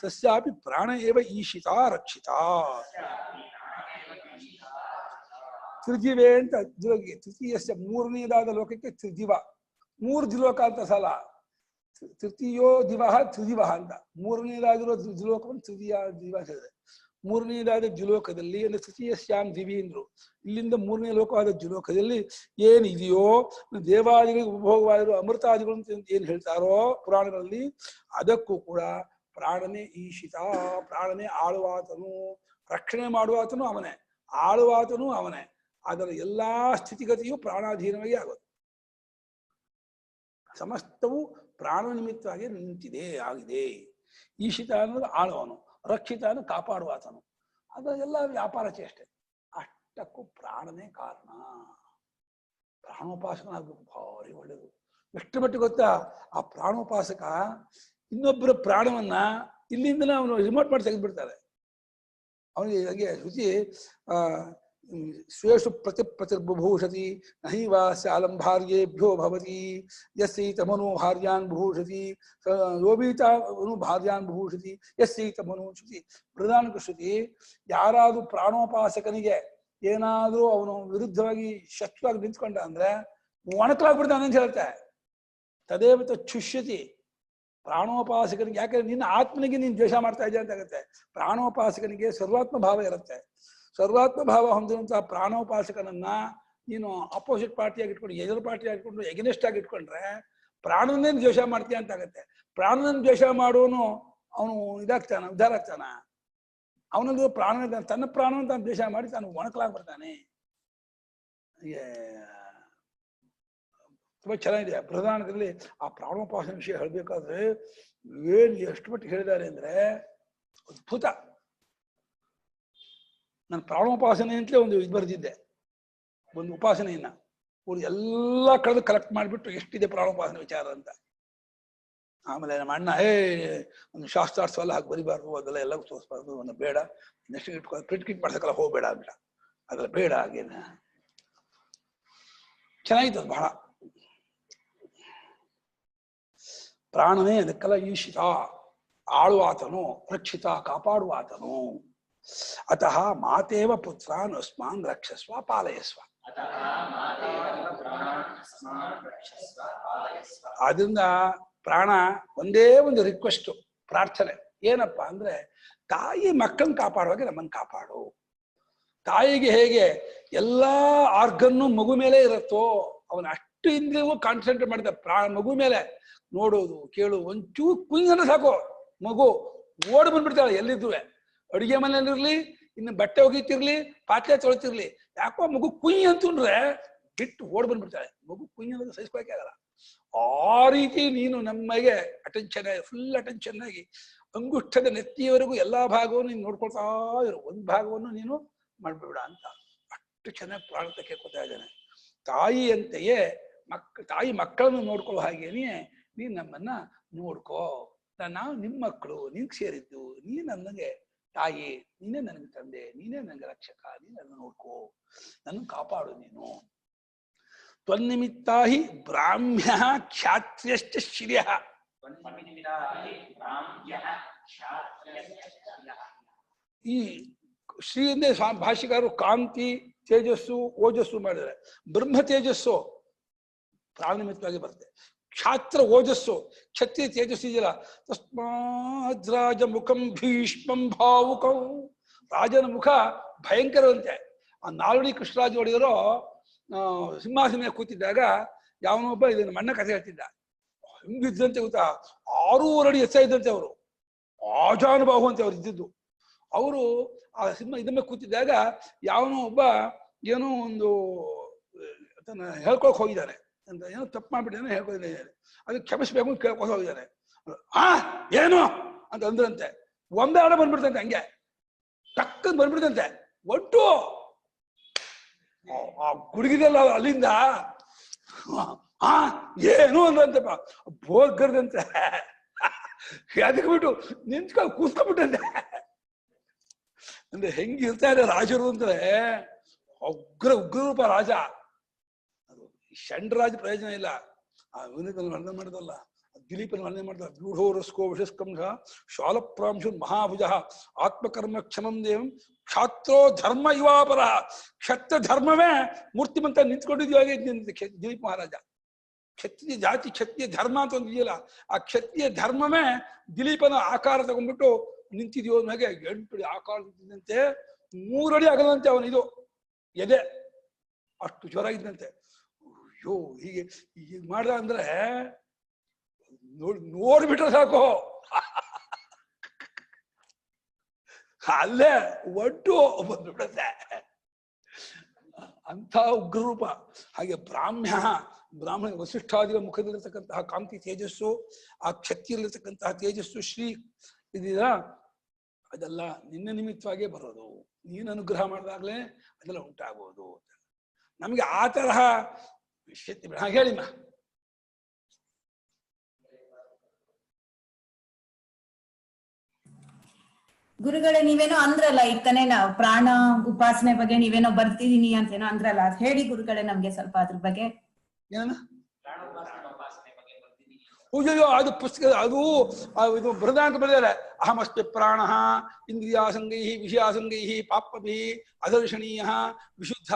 ತಸ್ಯಾಪಿ ಪ್ರಾಣ ಏವ ಈಶಿತಾ ರಕ್ಷಿತಾ. ತ್ರಿದಿವೆ ಅಂತ ದ್ವಿಲೋಕಿಗೆ, ತೃತೀಯಸ್ಯ ಮೂರನೇದಾದ ಲೋಕಕ್ಕೆ ತ್ರಿದಿವ. 3 ದ್ವಿಲೋಕ ಅಂತ ಸಲ. ತೃತೀಯೋ ದಿವ ತ್ರಿದಿವ ಅಂತ. ಮೂರನೇದಾಗಿರೋ ದ್ವಿಲೋಕವನ್ನು ತೃತೀಯ ದಿವ ಹೇಳಿದೆ. ಮೂರನೇದಾದ ದ್ವಿಲೋಕದಲ್ಲಿ ಅಂದ್ರೆ ತೃತೀಯಸ್ಯಾಂ ದಿವಿ ಅಂದ್ರು. ಇಲ್ಲಿಂದ 3ನೇ ಲೋಕವಾದ ದ್ವಿಲೋಕದಲ್ಲಿ ಏನಿದೆಯೋ ದೇವಾದಿಗಳಿಗೆ ಉಪಭೋಗವಾಗಿರೋ ಅಮೃತಾದಿಗಳು ಅಂತ ಏನ್ ಹೇಳ್ತಾರೋ ಪುರಾಣಗಳಲ್ಲಿ, ಅದಕ್ಕೂ ಕೂಡ ಪ್ರಾಣನೇ ಈಶಿತ. ಪ್ರಾಣನೇ ಆಳುವಾತನು, ರಕ್ಷಣೆ ಮಾಡುವಾತನು ಅವನೇ, ಆಳುವಾತನು ಅವನೇ. ಅದರ ಎಲ್ಲಾ ಸ್ಥಿತಿಗತಿಯು ಪ್ರಾಣಾಧೀನವಾಗಿ ಆಗೋದು. ಸಮಸ್ತವು ಪ್ರಾಣ ನಿಮಿತ್ತವಾಗಿ ನಿಂತಿದೆ, ಆಗಿದೆ. ಈಶಿತ ಅನ್ನೋದು ಆಳುವನು, ರಕ್ಷಿತ ಅನ್ನೋದು ಕಾಪಾಡುವಾತನು. ಅದರ ಎಲ್ಲ ವ್ಯಾಪಾರ ಚೇಷ್ಟೆ. ಅಷ್ಟಕ್ಕೂ ಪ್ರಾಣನೇ ಕಾರಣ. ಪ್ರಾಣೋಪಾಸಕನಾಗಬೇಕು, ಭಾರಿ ಒಳ್ಳೆಯದು. ಎಷ್ಟು ಮಟ್ಟಿಗೆ ಗೊತ್ತಾ? ಆ ಪ್ರಾಣೋಪಾಸಕ ಇನ್ನೊಬ್ಬರ ಪ್ರಾಣವನ್ನ ಇಲ್ಲಿಂದಲೇ ಅವನು ರಿಮೋಟ್ ಮಾಡಿ ತೆಗೆದುಬಿಡ್ತಾರೆ. ಅವನಿಗೆ ಹಾಗೆ ಶುಚಿ ಸ್ವೇಷು ಪ್ರತಿರ್ಬಭೂಷತಿ ನಹೈವಾಸ್ಯ ಅಲಂಭಾರ್ಯೇಭ್ಯೋ ಭವತಿ ಯಸ್ಸೈತಮನು ಭಾರ್ಯಾನ್ ಬಭೂಷತಿ ಯೋಬೀತಾನು ಭಾರ್ಯಾನ್ ಬಭೂಷತಿ ಯಸ್ಸೈತಮನು ಶ್ರುತಿ. ಪ್ರಧಾನ ಶ್ರುತಿ ಯಾರಾದ್ರೂ ಪ್ರಾಣೋಪಾಸಕನಿಗೆ ಏನಾದ್ರೂ ಅವನು ವಿರುದ್ಧವಾಗಿ ಶತ್ರುವಾಗಿ ನಿಂತ್ಕೊಂಡ ಅಂದ್ರೆ ಒಣಕಲಾಗ್ಬಿಡ್ತಾನೆ ಅಂತ ಹೇಳ್ತೆ. ತದೇವ ಚ್ಯುಷ್ಯತಿ. ಪ್ರಾಣೋಪಾಸಕನಿಗೆ, ಯಾಕಂದ್ರೆ ನಿನ್ನ ಆತ್ಮನಿಗೆ ನೀನು ದ್ವೇಷ ಮಾಡ್ತಾ ಇದೆಯಾ ಅಂತ ಆಗುತ್ತೆ. ಪ್ರಾಣೋಪಾಸಕನಿಗೆ ಸರ್ವಾತ್ಮ ಭಾವ ಇರುತ್ತೆ. ಸರ್ವಾತ್ಮ ಭಾವ ಹೊಂದಿರುವಂತಹ ಪ್ರಾಣೋಪಾಸಕನನ್ನ ನೀನು ಅಪೋಸಿಟ್ ಪಾರ್ಟಿಯಾಗಿ ಇಟ್ಕೊಂಡು, ಎದುರು ಪಾರ್ಟಿಯಾಗಿ ಇಟ್ಕೊಂಡು, ಎಗನೆಸ್ಟ್ ಆಗಿ ಇಟ್ಕೊಂಡ್ರೆ ಪ್ರಾಣವನ್ನೇ ದ್ವೇಷ ಮಾಡ್ತೀಯ ಅಂತ ಆಗುತ್ತೆ. ಪ್ರಾಣನ ದ್ವೇಷ ಮಾಡೋನು ಅವನು ಇದಾಗ್ತಾನ, ಉದ್ಧಾರ ಆಗ್ತಾನ. ಅವನದು ಪ್ರಾಣ, ತನ್ನ ಪ್ರಾಣವನ್ನು ತಾನು ದ್ವೇಷ ಮಾಡಿ ತಾನು ಒಣಕಲಾಗಿ ಬರ್ತಾನೆ. ತುಂಬಾ ಚೆನ್ನಾಗಿದೆ. ಪ್ರಧಾನದಲ್ಲಿ ಆ ಪ್ರಾಣೋಪಾಸನ ವಿಷಯ ಹೇಳ್ಬೇಕಾದ್ರೆ ಏನ್ ಎಷ್ಟು ಮಟ್ಟಿಗೆ ಹೇಳಿದ್ದಾರೆ ಅಂದ್ರೆ ಅದ್ಭುತ. ನಾನು ಪ್ರಾಣೋಪಾಸನೆ ಅಂತಲೇ ಒಂದು ಇದು ಬರೆದಿದ್ದೆ, ಒಂದು ಉಪಾಸನೆಯನ್ನ. ಅವ್ರು ಎಲ್ಲ ಕಳೆದು ಕಲೆಕ್ಟ್ ಮಾಡಿಬಿಟ್ಟು ಎಷ್ಟಿದೆ ಪ್ರಾಣೋಪಾಸನೆ ವಿಚಾರ ಅಂತ. ಆಮೇಲೆ ನಮ್ಮ ಅಣ್ಣ ಒಂದು ಶಾಸ್ತ್ರಾರ್ಥ ಎಲ್ಲ ಹಾಕಿ ಬರಿಬಾರ್ದು, ಅದೆಲ್ಲ ಎಲ್ಲ ತೋರಿಸ್ಬಾರ್ದು, ಒಂದು ಬೇಡ, ನೆಕ್ಸ್ಟ್ ಇಟ್ಕೊ ಪ್ರಿಂಟ್ ಕಿಟ್ ಮಾಡ್ಸಕ್ಕಲ್ಲ ಹೋಗ್ಬೇಡ ಅಂಬಿಡ, ಅದೆಲ್ಲ ಬೇಡ. ಹಾಗೇನ ಚೆನ್ನಾಗಿತ್ತು ಅದು ಬಹಳ. ಪ್ರಾಣನೇ ಅದಕ್ಕೆಲ್ಲ ಈಶಿತ, ಆಳುವಾತನು, ರಕ್ಷಿತ, ಕಾಪಾಡುವಾತನು. ಅತಃ ಮಾತೇವ ಪುತ್ರಾನ್ ಅಸ್ಮಾನ್ ರಕ್ಷಸ್ವ ಪಾಲಯಸ್ವ. ಆದ್ರಿಂದ ಪ್ರಾಣ ಒಂದೇ ಒಂದು ರಿಕ್ವೆಸ್ಟ್, ಪ್ರಾರ್ಥನೆ ಏನಪ್ಪಾ ಅಂದ್ರೆ ತಾಯಿ ಮಕ್ಕಳನ್ನ ಕಾಪಾಡುವಾಗ ನಮ್ಮನ್ನು ಕಾಪಾಡು. ತಾಯಿಗೆ ಹೇಗೆ ಎಲ್ಲಾ ಆರ್ಗನ್ನು ಮಗು ಮೇಲೆ ಇರುತ್ತೋ ಅವನ ಅಷ್ಟು ಇಂದ್ರಿಯವೂ ಕಾನ್ಸಂಟ್ರೇಟ್ ಮಾಡಿದ ಮಗು ಮೇಲೆ ನೋಡೋದು ಕೇಳೋದು. ಒಂಚೂರು ಕುಂಜನ ಸಾಕು ಮಗು ಓಡಿ ಬಂದ್ಬಿಡ್ತಾಳೆ. ಎಲ್ಲಿದ್ರು ಅಡುಗೆ ಮನೆಯಲ್ಲಿರ್ಲಿ, ಇನ್ನು ಬಟ್ಟೆ ಒಗಿತಿರ್ಲಿ, ಪಾತ್ರೆ ತೊಳಿತಿರ್ಲಿ, ಯಾಕೋ ಮಗು ಕುಯ್ ಅಂತಂದ್ರೆ ಬಿಟ್ಟು ಓಡ್ ಬಂದ್ಬಿಡ್ತಾಳೆ. ಮಗು ಕುಯ್ ಅನ್ನೋದು ಸಹಿಸ್ಕೊಳಕ್ಕೆ ಆಗಲ್ಲ. ಆ ರೀತಿ ನೀನು ನಮಗೆ ಅಟೆನ್ಷನ್, ಫುಲ್ ಅಟೆನ್ಷನ್ ಆಗಿ ಅಂಗುಷ್ಟದ ನೆತ್ತಿಯವರೆಗೂ ಎಲ್ಲಾ ಭಾಗವನ್ನು ನೀನು ನೋಡ್ಕೊಳ್ತಾ ಇರು, ಒಂದ್ ಭಾಗವನ್ನು ನೀನು ಮಾಡ್ಬೇಡ ಅಂತ ಅಷ್ಟು ಚೆನ್ನಾಗಿ ಪ್ರಾಣ ಕೇಳ್ಕೊತಾ ಇದ್ದಾನೆ. ತಾಯಿಯಂತೆಯೇ ತಾಯಿ ಮಕ್ಕಳನ್ನು ನೋಡ್ಕೊಳ್ಳೋ ಹಾಗೇನೆ ನೀನ್ ನಮ್ಮನ್ನ ನೋಡ್ಕೋ. ನಾವು ನಿಮ್ಮ ಮಕ್ಕಳು, ನಿನ್ಗೆ ಸೇರಿದ್ದು, ನೀನ್ ನನಗೆ ತಾಯಿ, ನೀನೇ ನನಗೆ ತಂದೆ, ನೀನೇ ನನಗೆ ರಕ್ಷಕ, ನೀನ್ ನನ್ನ ನೋಡ್ಕೋ, ನನ್ನ ಕಾಪಾಡು ನೀನು. ತ್ವನ್ನಿಮಿತ್ತಾ ಹಿ ಬ್ರಾಹ್ಮ್ಯ ಕ್ಷಾತ್ರ್ಯಶ್ಚ ಶ್ರಿಯಃ. ಈ ಶ್ರೀ ಅಂದ್ರೆ ಭಾಷಿಕಾರರು ಕಾಂತಿ, ತೇಜಸ್ಸು, ಓಜಸ್ಸು ಮಾಡಿದ್ದಾರೆ. ಬ್ರಹ್ಮ ತೇಜಸ್ಸು ಪ್ರಾಣಿಮಿತವಾಗಿ ಬರುತ್ತೆ. ಕ್ಷಾತ್ರ ಓಜಸ್ಸು, ಕ್ಷತ್ರಿಯ ತೇಜಸ್ಸು ಇದೆಯಲ್ಲ. ತಸ್ಮಾದ್ ರಾಜ ಮುಖಂ ಭೀಷ್ಮಂ ಭಾವುಕಂ. ರಾಜನ ಮುಖ ಭಯಂಕರವಂತೆ. ಆ ನಾಲ್ವಡಿ ಕೃಷ್ಣರಾಜ ಒಡೆಯರು ಸಿಂಹಾಸನ ಕೂತಿದ್ದಾಗ ಯಾವನೊಬ್ಬ ಇದನ್ನು ಮಣ್ಣ ಕಥೆ ಹೇಳ್ತಿದ್ದ. ಹೆಂಗಿದ್ದಂತೆ ಗೊತ್ತಾ, 6 ಅಡಿ ಎತ್ತ ಇದ್ದಂತೆ ಅವರು, ಆಜಾನುಬಾಹು ಅಂತ ಅವ್ರು ಇದ್ದಿದ್ದು. ಅವರು ಆ ಇದನ್ನ ಕೂತಿದ್ದಾಗ ಯಾವನೋ ಒಬ್ಬ ಏನೋ ಒಂದು ಅದನ್ನ ಹೇಳ್ಕೊಳಕ್ ಹೋಗಿದ್ದಾನೆ ಅಂತ, ಏನೋ ತಪ್ಪು ಮಾಡ್ಬಿಟ್ಟಿದ್ದಾನೆ ಹೇಳ್ಕೊಂಡಿದ್ದಾನೆ. ಅದಕ್ಕೆ ಕ್ಷಮಿಸ್ಬೇಕು ಅಂತ ಕೇಳ್ಕೊಂಡು ಹೋಗಿದ್ದಾನೆ. ಏನು ಅಂತ ಅಂದ್ರಂತೆ. ಒಂದೇ ಆಡ ಬಂದ್ಬಿಡ್ತಂತೆ, ಹಂಗೆ ಟಕ್ಕಂತ ಬಂದ್ಬಿಡ್ತಂತೆ. ಒಟ್ಟು ಆ ಗುಡುಗಿದೆಲ್ಲ ಅಲ್ಲಿಂದ ಏನು ಅಂದ್ರಂತೆಪ್ಪ, ಬೋರ್ಗರ್ದಂತೆ. ಅದಕ್ಕೆ ಬಿಟ್ಟು ನಿಂತ್ಕೊಂಡು ಕೂತ್ಕೊಂಡ್ಬಿಟ್ಟಂತೆ. ಅಂದ್ರೆ ಹೆಂಗಿರ್ತಾರೆ ರಾಜರು ಅಂದ್ರೆ, ಉಗ್ರರೂಪ ರಾಜ. ಅದು ಷಂಡರಾಜ ಪ್ರಯೋಜನ ಇಲ್ಲ. ಆ ವಿನಯದಲ್ಲಿ ವರ್ಣನೆ ಮಾಡಿದಲ್ಲ, ದಿಲೀಪನ ವರ್ಣನೆ ಮಾಡಿದ. ವ್ಯೂಢೋರಸ್ಕೋ ವಿಷಸ್ಕಂಧ ಶಾಲಪ್ರಾಂಶು ಮಹಾಭುಜ ಆತ್ಮಕರ್ಮ ಕ್ಷಮಂ ದೇವಂ ಕ್ಷಾತ್ರೋ ಧರ್ಮ ಯುವಾಪರ. ಕ್ಷತ್ರ ಧರ್ಮವೇ ಮೂರ್ತಿಮಂತ ನಿಂತ್ಕೊಂಡಿದ್ಯಾಗೆ ದಿಲೀಪ್ ಮಹಾರಾಜ. ಕ್ಷತ್ರಿಯ ಜಾತಿ, ಕ್ಷತ್ರಿಯ ಧರ್ಮ ಅಂತ ಒಂದು ಇದೆಯಲ್ಲ, ಆ ಕ್ಷತ್ರಿಯ ಧರ್ಮವೇ ದಿಲೀಪನ ಆಕಾರ ತಗೊಂಡ್ಬಿಟ್ಟು ನಿಂತಿದ್ಯೋ ಹಾಗೆ 8 ಅಡಿ ಆಕಾರ ನಿಂತಿದ್ದಂತೆ. 3 ಅಡಿ ಆಗದಂತೆ ಅವನು ಇದು ಎದೆ, ಅಷ್ಟು ಜ್ವರ ಅಯ್ಯೋ ಹೀಗೆ ಹೀಗೆ ಮಾಡ್ದ ಅಂದ್ರೆ ನೋಡ್ಬಿಟ್ರೆ ಸಾಕು ಅಲ್ಲೇ ಒಟ್ಟು ಬಂದ್ಬಿಡುತ್ತೆ. ಅಂಥ ಉಗ್ರರೂಪ. ಹಾಗೆ ಬ್ರಾಹ್ಮಣ ವಸಿಷ್ಠಾದಿಗಳ ಮುಖದಲ್ಲಿರ್ತಕ್ಕಂತಹ ಕಾಂತಿ ತೇಜಸ್ಸು, ಆ ಕ್ಷತ್ರಿಯಲ್ಲಿರ್ತಕ್ಕಂತಹ ತೇಜಸ್ಸು, ಶ್ರೀ ಇದೀರ ಅದೆಲ್ಲ ನಿನ್ನ ನಿಮಿತ್ತವಾಗೇ ಬರೋದು. ನೀನು ಅನುಗ್ರಹ ಮಾಡಿದಾಗ್ಲೇ ಅದೆಲ್ಲ ಉಂಟಾಗುವುದು. ನಮ್ಗೆ ಆ ತರಹ ಹೇಳಿಮ್ಮ. ಗುರುಗಳೇ, ನೀವೇನೋ ಅಂದ್ರಲ್ಲ ಈಗ ತಾನೇ, ನಾವು ಪ್ರಾಣ ಉಪಾಸನೆ ಬಗ್ಗೆ ನೀವೇನೋ ಬರ್ತಿದೀನಿ ಅಂತೇನೋ ಅಂದ್ರಲ್ಲ, ಅದ್ ಹೇಳಿ ಗುರುಗಳೇ ನಮ್ಗೆ ಸ್ವಲ್ಪ ಅದ್ರ ಬಗ್ಗೆ. ಏನ ಪೂಜೆಯೋ ಅದು ಪುಸ್ತಕ, ಅದು ಇದು ಬೃಹದಾಂತ ಬರೆದಿದ್ದಾರೆ. ಅಹಮಸ್ತಿ ಪ್ರಾಣ ಇಂದ್ರಿಯಾಸಂಗೈ ವಿಷಯಾಸಂಗೈ ಪಾಪಭಿ ಅದರ್ಶನೀಯ ವಿಶುದ್ಧ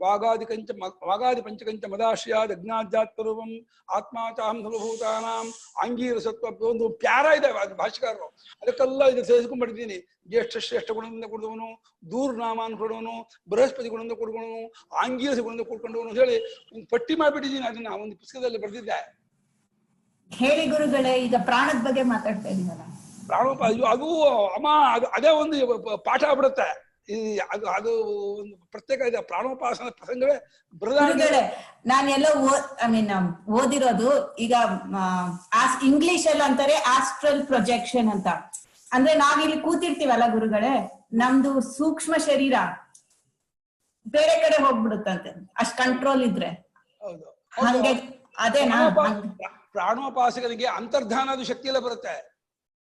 ವಾಗಾದಿ ಪಂಚಕಂಚ ಮದಾಶ್ರಯಾದ್ ಅಜ್ಞಾಧ್ಯಾತ್ಮರೂಪಂ ಆತ್ಮಾಚಾಹಂ ಸರ್ವಭೂತಾನಾಂ ಆಂಗೀರಸತ್ವ. ಒಂದು ಪ್ಯಾರ ಇದೆ ಭಾಷೆಕಾರರು, ಅದಕ್ಕೆಲ್ಲ ಇದು ಸೇರಿಸ್ಕೊಂಡ್ಬಿಟ್ಟಿದ್ದೀನಿ. ಜ್ಯೇಷ್ಠ ಗುಣದಿಂದ ಕೊಡುವವನು, ದೂರ್ ನಾಮಾನ್ ಕೊಡುವನು, ಬೃಹಸ್ಪತಿ ಗುಣದಿಂದ ಕೊಡ್ಕೊಂಡವನು, ಆಂಗೀರಸ ಗುಣದಿಂದ ಕೊಡ್ಕೊಂಡವನು ಹೇಳಿ ಒಂದು ಪಟ್ಟಿ ಮಾಡ್ಬಿಟ್ಟಿದ್ದೀನಿ. ಅದನ್ನ ಒಂದು ಪುಸ್ತಕದಲ್ಲಿ ಬರೆದಿದ್ದೆ. ಹೇಳಿ ಗುರುಗಳೇ. ಈಗ ಪ್ರಾಣದ ಬಗ್ಗೆ ಮಾತಾಡ್ತಾ ಇದೀವಲ್ಲ, ಅದು ಅಮ್ಮ ಅದೇ ಒಂದು ಪಾಠ ಆಗ್ಬಿಡುತ್ತೆ. ಅದು ಒಂದು ಪ್ರತ್ಯೇಕ ಇದೆ. ಪ್ರಾಣೋಪಾಸನ ಪ್ರಸಂಗವೇ ಗುರುಗಳೇ. ನಾನೆಲ್ಲ ಓದಿರೋದು ಈಗ ಇಂಗ್ಲಿಷ್ ಅಲ್ಲಿ ಅಂತಾರೆ ಆಸ್ಟ್ರಲ್ ಪ್ರೊಜೆಕ್ಷನ್ ಅಂತ. ಅಂದ್ರೆ ನಾವಿಲ್ಲಿ ಕೂತಿರ್ತೀವಲ್ಲ ಗುರುಗಳೇ, ನಮ್ದು ಸೂಕ್ಷ್ಮ ಶರೀರ ಬೇರೆ ಕಡೆ ಹೋಗ್ಬಿಡುತ್ತಂತೆ, ಅಷ್ಟ್ ಕಂಟ್ರೋಲ್ ಇದ್ರೆ. ಹಂಗೆ ಅದೇನಾ? ಪ್ರಾಣೋಪಾಸಕನಿಗೆ ಅಂತರ್ಧಾನದ ಶಕ್ತಿ ಎಲ್ಲ ಬರುತ್ತೆ.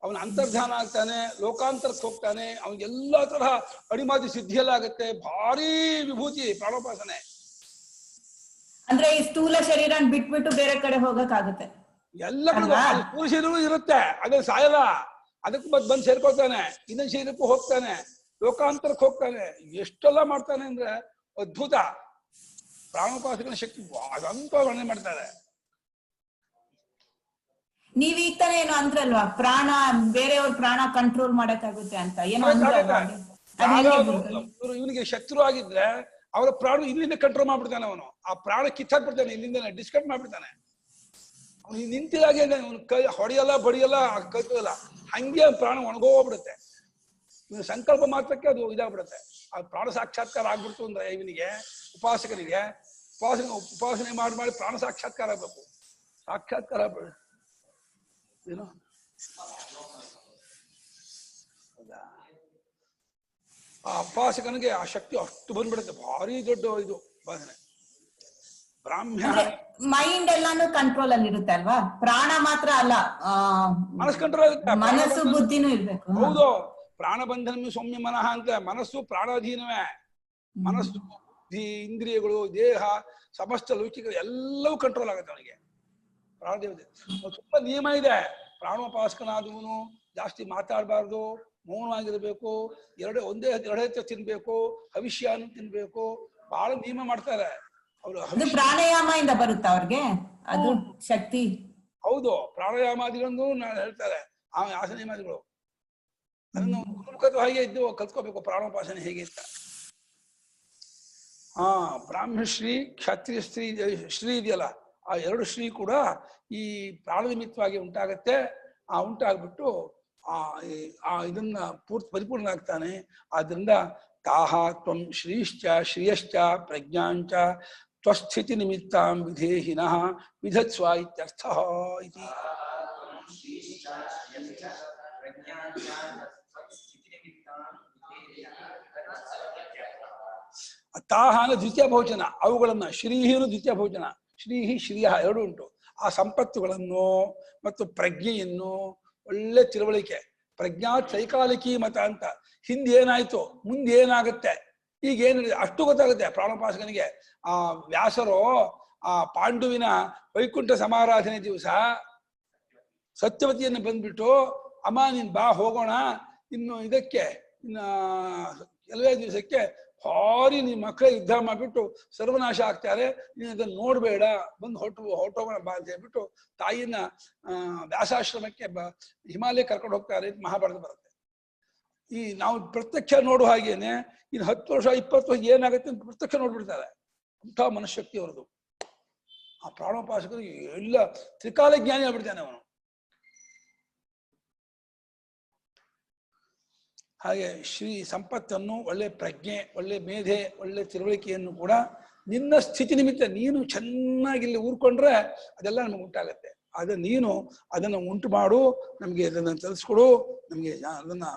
ಅವನ ಅಂತರ್ಧಾನ ಆಗ್ತಾನೆ, ಲೋಕಾಂತರಕ್ಕೆ ಹೋಗ್ತಾನೆ, ಅವನಿಗೆ ಎಲ್ಲಾ ತರಹ ಅಡಿಮಾದಿ ಸಿದ್ಧಿ ಎಲ್ಲ ಆಗುತ್ತೆ. ಭಾರಿ ವಿಭೂತಿ ಪ್ರಾಣೋಪಾಸನೆ. ಅಂದ್ರೆ ಈ ಸ್ಥೂಲ ಶರೀರ ಬಿಟ್ಬಿಟ್ಟು ಬೇರೆ ಕಡೆ ಹೋಗಕ್ಕಾಗುತ್ತೆ. ಎಲ್ಲ ಸ್ಥೂಲ ಶರೀರವೂ ಇರುತ್ತೆ, ಅದೇ ಸಾಯಲ್ಲ. ಅದಕ್ಕೆ ಬಂದು ಸೇರ್ಕೊಳ್ತಾನೆ, ಇನ್ನೊಂದು ಶರೀರಕ್ಕೂ ಹೋಗ್ತಾನೆ, ಲೋಕಾಂತರಕ್ಕೆ ಹೋಗ್ತಾನೆ. ಎಷ್ಟೆಲ್ಲ ಮಾಡ್ತಾನೆ ಅಂದ್ರೆ ಅದ್ಭುತ. ಪ್ರಾಣೋಪಾಸಕನ ಶಕ್ತಿ ಅದಂತ ವರ್ಣನೆ ಮಾಡ್ತಾರೆ. ನೀವ್ ಈಗ ತಾನೇ ಏನೋ ಅಂದ್ರಲ್ವಾ, ಪ್ರಾಣ ಬೇರೆಯವ್ರ ಪ್ರಾಣ ಕಂಟ್ರೋಲ್ ಮಾಡಕ್ಕಾಗುತ್ತೆ ಅಂತ ಏನೋ ಅಂದ್ರಲ್ವಾ? ಇವನಿಗೆ ಶತ್ರು ಆಗಿದ್ರೆ ಅವರ ಪ್ರಾಣ ಇಲ್ಲಿಂದ ಕಂಟ್ರೋಲ್ ಮಾಡ್ಬಿಡ್ತಾನೆ. ಅವನು ಆ ಪ್ರಾಣ ಕಿತ್ತಾಕ್ಬಿಡ್ತಾನೆ, ಇಲ್ಲಿಂದ ಡಿಸ್ಕನೆಕ್ಟ್ ಮಾಡ್ಬಿಡ್ತಾನೆ. ಅವನು ನಿಂತಿದಾಗೆ ಅವನು ಕೈ ಹೊಡೆಯಲ್ಲ ಬಡಿಯಲ್ಲ ಕೈಲ್ಲ, ಹಂಗೆ ಪ್ರಾಣ ಒಣಗೋಗ್ಬಿಡುತ್ತೆ. ಇವನು ಸಂಕಲ್ಪ ಮಾತ್ರಕ್ಕೆ ಅದು ಇದಾಗ್ಬಿಡುತ್ತೆ. ಆ ಪ್ರಾಣ ಸಾಕ್ಷಾತ್ಕಾರ ಆಗ್ಬಿಡ್ತು ಅಂದ್ರೆ ಇವನಿಗೆ ಉಪಾಸಕನಿಗೆ ಉಪಾಸನೆ ಮಾಡಿ ಪ್ರಾಣ ಸಾಕ್ಷಾತ್ಕಾರ ಆಗ್ಬೇಕು. ಸಾಕ್ಷಾತ್ಕಾರ ಏನು ಆ ಉಪಾಸಕನಿಗೆ ಆ ಶಕ್ತಿ ಅಷ್ಟು ಬಂದ್ಬಿಡುತ್ತೆ. ಭಾರಿ ದೊಡ್ಡ ಇದು ಉಪಾಸನೆ. ಬ್ರಾಹ್ಮ್ಯ ಮೈಂಡ್ ಎಲ್ಲಾನು ಕಂಟ್ರೋಲ್ ಅಲ್ಲಿ ಇರುತ್ತೆ ಅಲ್ವಾ, ಪ್ರಾಣ ಮಾತ್ರ ಅಲ್ಲ, ಮನಸ್ಸು ಕಂಟ್ರೋಲ್ ಆಗುತ್ತೆ, ಮನಸ್ಸು ಬುದ್ಧಿನೂ ಇರ್ಬೇಕು. ಹೌದು, ಪ್ರಾಣ ಬಂಧನ ಸೌಮ್ಯ ಮನಃ ಅಂತ. ಮನಸ್ಸು ಪ್ರಾಣಾಧೀನವೇ. ಮನಸ್ಸು ಬುದ್ಧಿ ಇಂದ್ರಿಯಗಳು ದೇಹ ಸಮಸ್ತ ಲೌಕಿಕ ಎಲ್ಲವೂ ಕಂಟ್ರೋಲ್ ಆಗುತ್ತೆ ಅವನಿಗೆ. ಪ್ರಾಣದೇವತೆ ತುಂಬಾ ನಿಯಮ ಇದೆ. ಪ್ರಾಣೋಪಾಸಕನಾದವನು ಜಾಸ್ತಿ ಮಾತಾಡಬಾರ್ದು, ಮೌನವಾಗಿರ್ಬೇಕು, ಒಂದೇ ಎರಡೇ ತಿನ್ಬೇಕು, ಹವಿಷ್ಯಾನು ತಿನ್ಬೇಕು, ಬಹಳ ನಿಯಮ ಮಾಡ್ತಾರೆ ಅವರು. ಪ್ರಾಣಾಯಾಮ ಇಂದ ಬರುತ್ತಾ ಅವ್ರಿಗೆ ಅದು ಶಕ್ತಿ? ಹೌದು, ಪ್ರಾಣಾಯಾಮಾದಿಗಳನ್ನು ಹೇಳ್ತಾರೆ ಆ ಆಸನಿಯಾಮಾದಿಗಳು. ಅದನ್ನು ಗುರುಮುಖವಾಗಿ ಇದ್ದು ಕಲ್ತ್ಕೋಬೇಕು ಪ್ರಾಣೋಪಾಸನೆ ಹೇಗೆ ಅಂತ. ಬ್ರಾಹ್ಮಶ್ರೀ ಕ್ಷತ್ರಿಯ ಶ್ರೀ ಇದೆಯಲ್ಲ, ಆ ಎರಡು ಶ್ರೀ ಕೂಡ ಈ ಪ್ರಾಣ ನಿಮಿತ್ತವಾಗಿ ಉಂಟಾಗತ್ತೆ. ಉಂಟಾಗ್ಬಿಟ್ಟು ಇದನ್ನ ಪರಿಪೂರ್ಣ ಆಗ್ತಾನೆ. ಆದ್ರಿಂದ ತಾಹ ತ್ವಂ ಶ್ರೀಶ್ಚ ಶ್ರಿಯಶ್ಚ ಪ್ರಜ್ಞಾಂಚ ತ್ವಸ್ಥಿತಿ ನಿಮಿತ್ತಾಂ ವಿಧೇಹಿನಃ ವಿಧತ್ಸ್ವ ಇತ್ಯರ್ಥ ಇತಿ. ತಾಹನ ದ್ವಿತೀಯ ಬಹುವಚನ, ಅವುಗಳನ್ನ ಶ್ರೀಹಿನು ದ್ವಿತೀಯ ಬಹುವಚನ, ಶ್ರೀಹಿ ಶ್ರೀಯ ಎರಡು ಉಂಟು. ಆ ಸಂಪತ್ತುಗಳನ್ನು ಮತ್ತು ಪ್ರಜ್ಞೆಯನ್ನು, ಒಳ್ಳೆ ತಿಳುವಳಿಕೆ, ಪ್ರಜ್ಞಾ ತ್ರೈಕಾಲಿಕಿ ಮತ ಅಂತ. ಹಿಂದೆ ಏನಾಯ್ತು ಮುಂದೆ ಏನಾಗುತ್ತೆ ಈಗ ಏನಿದೆ ಅಷ್ಟು ಗೊತ್ತಾಗುತ್ತೆ ಪ್ರಾಣೋಪಾಸಕನಿಗೆ. ವ್ಯಾಸರು ಪಾಂಡುವಿನ ವೈಕುಂಠ ಸಮಾರಾಧನೆ ದಿವಸ ಸತ್ಯವತಿಯನ್ನು ಬಂದ್ಬಿಟ್ಟು, ಅಮ್ಮ ನೀನ್ ಬಾ ಹೋಗೋಣ, ಇನ್ನು ಇದಕ್ಕೆ ಕೆಲವೇ ದಿವಸಕ್ಕೆ ಭಾರಿ ನಿನ್ ಮಕ್ಕಳೇ ಯುದ್ಧ ಮಾಡ್ಬಿಟ್ಟು ಸರ್ವನಾಶ ಆಗ್ತಾರೆ, ನೀನು ಅದನ್ನು ನೋಡ್ಬೇಡ, ಬಂದು ಹೊರಟೋಗೋಣ ಬಾ ಅಂತ ಹೇಳ್ಬಿಟ್ಟು ತಾಯಿನ ವ್ಯಾಸಾಶ್ರಮಕ್ಕೆ ಹಿಮಾಲಯ ಕರ್ಕೊಂಡು ಹೋಗ್ತಾರೆ ಅಂತ ಮಹಾಭಾರತ ಬರುತ್ತೆ. ನಾವು ಪ್ರತ್ಯಕ್ಷ ನೋಡುವ ಹಾಗೇನೆ ಇನ್ನು 10 ವರ್ಷ 20 ವರ್ಷ ಏನಾಗುತ್ತೆ ಅಂತ ಪ್ರತ್ಯಕ್ಷ ನೋಡ್ಬಿಡ್ತಾರೆ. ಅಂಥ ಮನಃಶಕ್ತಿ ಅವ್ರದ್ದು. ಆ ಪ್ರಾಣೋಪಾಸಕರು ಎಲ್ಲ ತ್ರಿಕಾಲ ಜ್ಞಾನಿ ಆಗ್ಬಿಡ್ತಾನೆ ಅವನು. ಹಾಗೆ ಶ್ರೀ ಸಂಪತ್ತನ್ನು, ಒಳ್ಳೆ ಪ್ರಜ್ಞೆ, ಒಳ್ಳೆ ಮೇಧೆ, ಒಳ್ಳೆ ತಿಳುವಳಿಕೆಯನ್ನು ಕೂಡ ನಿನ್ನ ಸ್ಥಿತಿ ನಿಮಿತ್ತ ನೀನು ಚೆನ್ನಾಗಿ ಇಲ್ಲಿ ಊರ್ಕೊಂಡ್ರೆ ಅದೆಲ್ಲ ನಮಗೆ ಉಂಟಾಗತ್ತೆ. ಆದ್ರೆ ನೀನು ಅದನ್ನು ಉಂಟು ಮಾಡು, ನಮಗೆ ಅದನ್ನು ತಿಳಿಸ್ಕೊಡು, ನಮಗೆ ಅದನ್ನ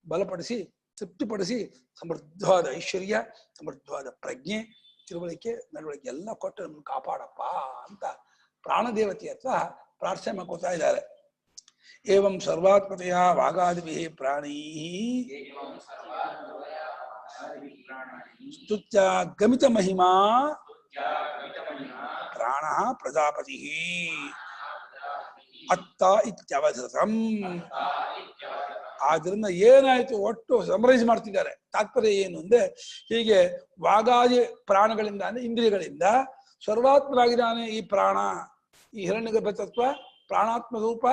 ಬಲಪಡಿಸಿ ತೃಪ್ತಿಪಡಿಸಿ ಸಮೃದ್ಧವಾದ ಐಶ್ವರ್ಯ, ಸಮೃದ್ಧವಾದ ಪ್ರಜ್ಞೆ, ತಿಳುವಳಿಕೆ, ನಡವಳಿಕೆ ಎಲ್ಲ ಕೊಟ್ಟು ನಮ್ಮನ್ನು ಕಾಪಾಡಪ್ಪ ಅಂತ ಪ್ರಾಣದೇವತೆ ಹತ್ರ ಪ್ರಾರ್ಥನೆ ಮಾಡ್ಕೋತಾ ಇದ್ದಾರೆ. ಏವಂ ಸರ್ವಾತ್ಮತೆಯ ವಾಗಾದಿಭಿಃ ಪ್ರಾಣೈಃ ಸ್ತುತ್ಯ ಗಮಿತ ಮಹಿಮಾ ಪ್ರಾಣಃ ಪ್ರಜಾಪತಿಃ ಅತ್ತ ಇತ್ಯವಧೃತಂ. ಆದ್ರಿಂದ ಏನಾಯ್ತು ಒಟ್ಟು ಸಮರೈಸ್ ಮಾಡ್ತಿದ್ದಾರೆ. ತಾತ್ಪರ್ಯ ಏನು ಅಂದ್ರೆ, ಹೀಗೆ ವಾಗಾದಿ ಪ್ರಾಣಗಳಿಂದ ಅಂದ್ರೆ ಇಂದ್ರಿಯಗಳಿಂದ ಸರ್ವಾತ್ಮರಾಗಿದ್ದಾನೆ ಈ ಪ್ರಾಣ. ಈ ಹಿರಣ್ಯಗರ್ಭ ತತ್ವ ಪ್ರಾಣಾತ್ಮ ರೂಪ,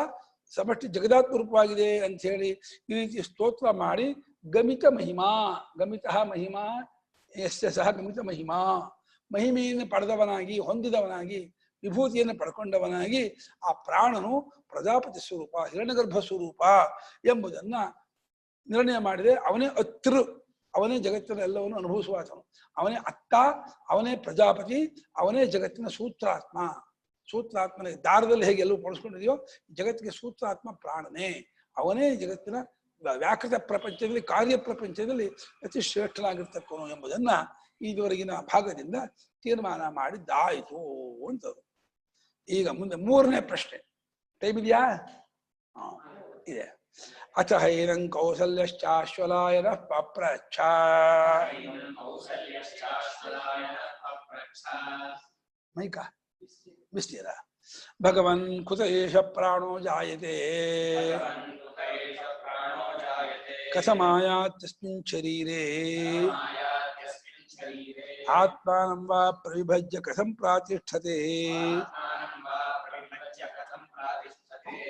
ಸಮಷ್ಟಿ ಜಗದಾತ್ಮ ರೂಪವಾಗಿದೆ ಅಂತ ಹೇಳಿ ಈ ರೀತಿ ಸ್ತೋತ್ರ ಮಾಡಿ, ಗಮಿತ ಮಹಿಮಾ, ಗಮಿತಃ ಮಹಿಮಾ ಯಸ್ಯ ಸಹ ಗಮಿತ ಮಹಿಮಾ, ಮಹಿಮೆಯನ್ನು ಪಡೆದವನಾಗಿ, ಹೊಂದಿದವನಾಗಿ, ವಿಭೂತಿಯನ್ನು ಪಡ್ಕೊಂಡವನಾಗಿ ಆ ಪ್ರಾಣನು ಪ್ರಜಾಪತಿ ಸ್ವರೂಪ, ಹಿರಣ್ಯಗರ್ಭ ಸ್ವರೂಪ ಎಂಬುದನ್ನ ನಿರ್ಣಯ ಮಾಡಿದೆ. ಅವನೇ ಅತೃ, ಅವನೇ ಜಗತ್ತಿನ ಎಲ್ಲವನ್ನು ಅನುಭವಿಸುವಾತನು, ಅವನೇ ಅತ್ತ, ಅವನೇ ಪ್ರಜಾಪತಿ, ಅವನೇ ಜಗತ್ತಿನ ಸೂತ್ರಾತ್ಮ. ಸೂತ್ರಾತ್ಮನ ದಾರದಲ್ಲಿ ಹೇಗೆ ಎಲ್ಲವೂ ಪಡಿಸ್ಕೊಂಡಿದೆಯೋ ಜಗತ್ತಿಗೆ ಸೂತ್ರಾತ್ಮ ಪ್ರಾಣನೇ. ಅವನೇ ಜಗತ್ತಿನ ವ್ಯಾಕೃತ ಪ್ರಪಂಚದಲ್ಲಿ, ಕಾರ್ಯ ಪ್ರಪಂಚದಲ್ಲಿ ಅತಿ ಶ್ರೇಷ್ಠನಾಗಿರ್ತಕ್ಕವನು ಎಂಬುದನ್ನ ಇದುವರೆಗಿನ ಭಾಗದಿಂದ ತೀರ್ಮಾನ ಮಾಡಿದ್ದಾಯಿತು ಅಂತದ್ದು. ಈಗ ಮುಂದೆ 3ನೇ ಪ್ರಶ್ನೆ. ಟೈಮ್ ಇದೆಯಾ? ಇದೆ. ಅಥ ಹೈನಂ ಕೌಸಲ್ಯಶ್ಚಾಶ್ವಲಾಯನ ಪಪ್ರಚ್ಛ. ಮೈಕ ಬಿಸ್ತೀರ. ಭಗವನ್ ಕುತ ಏಷ ಪ್ರಾಣೋ ಜಾಯತೆ ಕಥಮಾಯಾತ್ ತಸ್ಮಿನ್ ಶರೀರೇ ಆತ್ಮಾನಂ ವಾ ಪ್ರವಿಭಜ್ಯ ಕಥಂ ಪ್ರಾತಿಷ್ಠತೆ.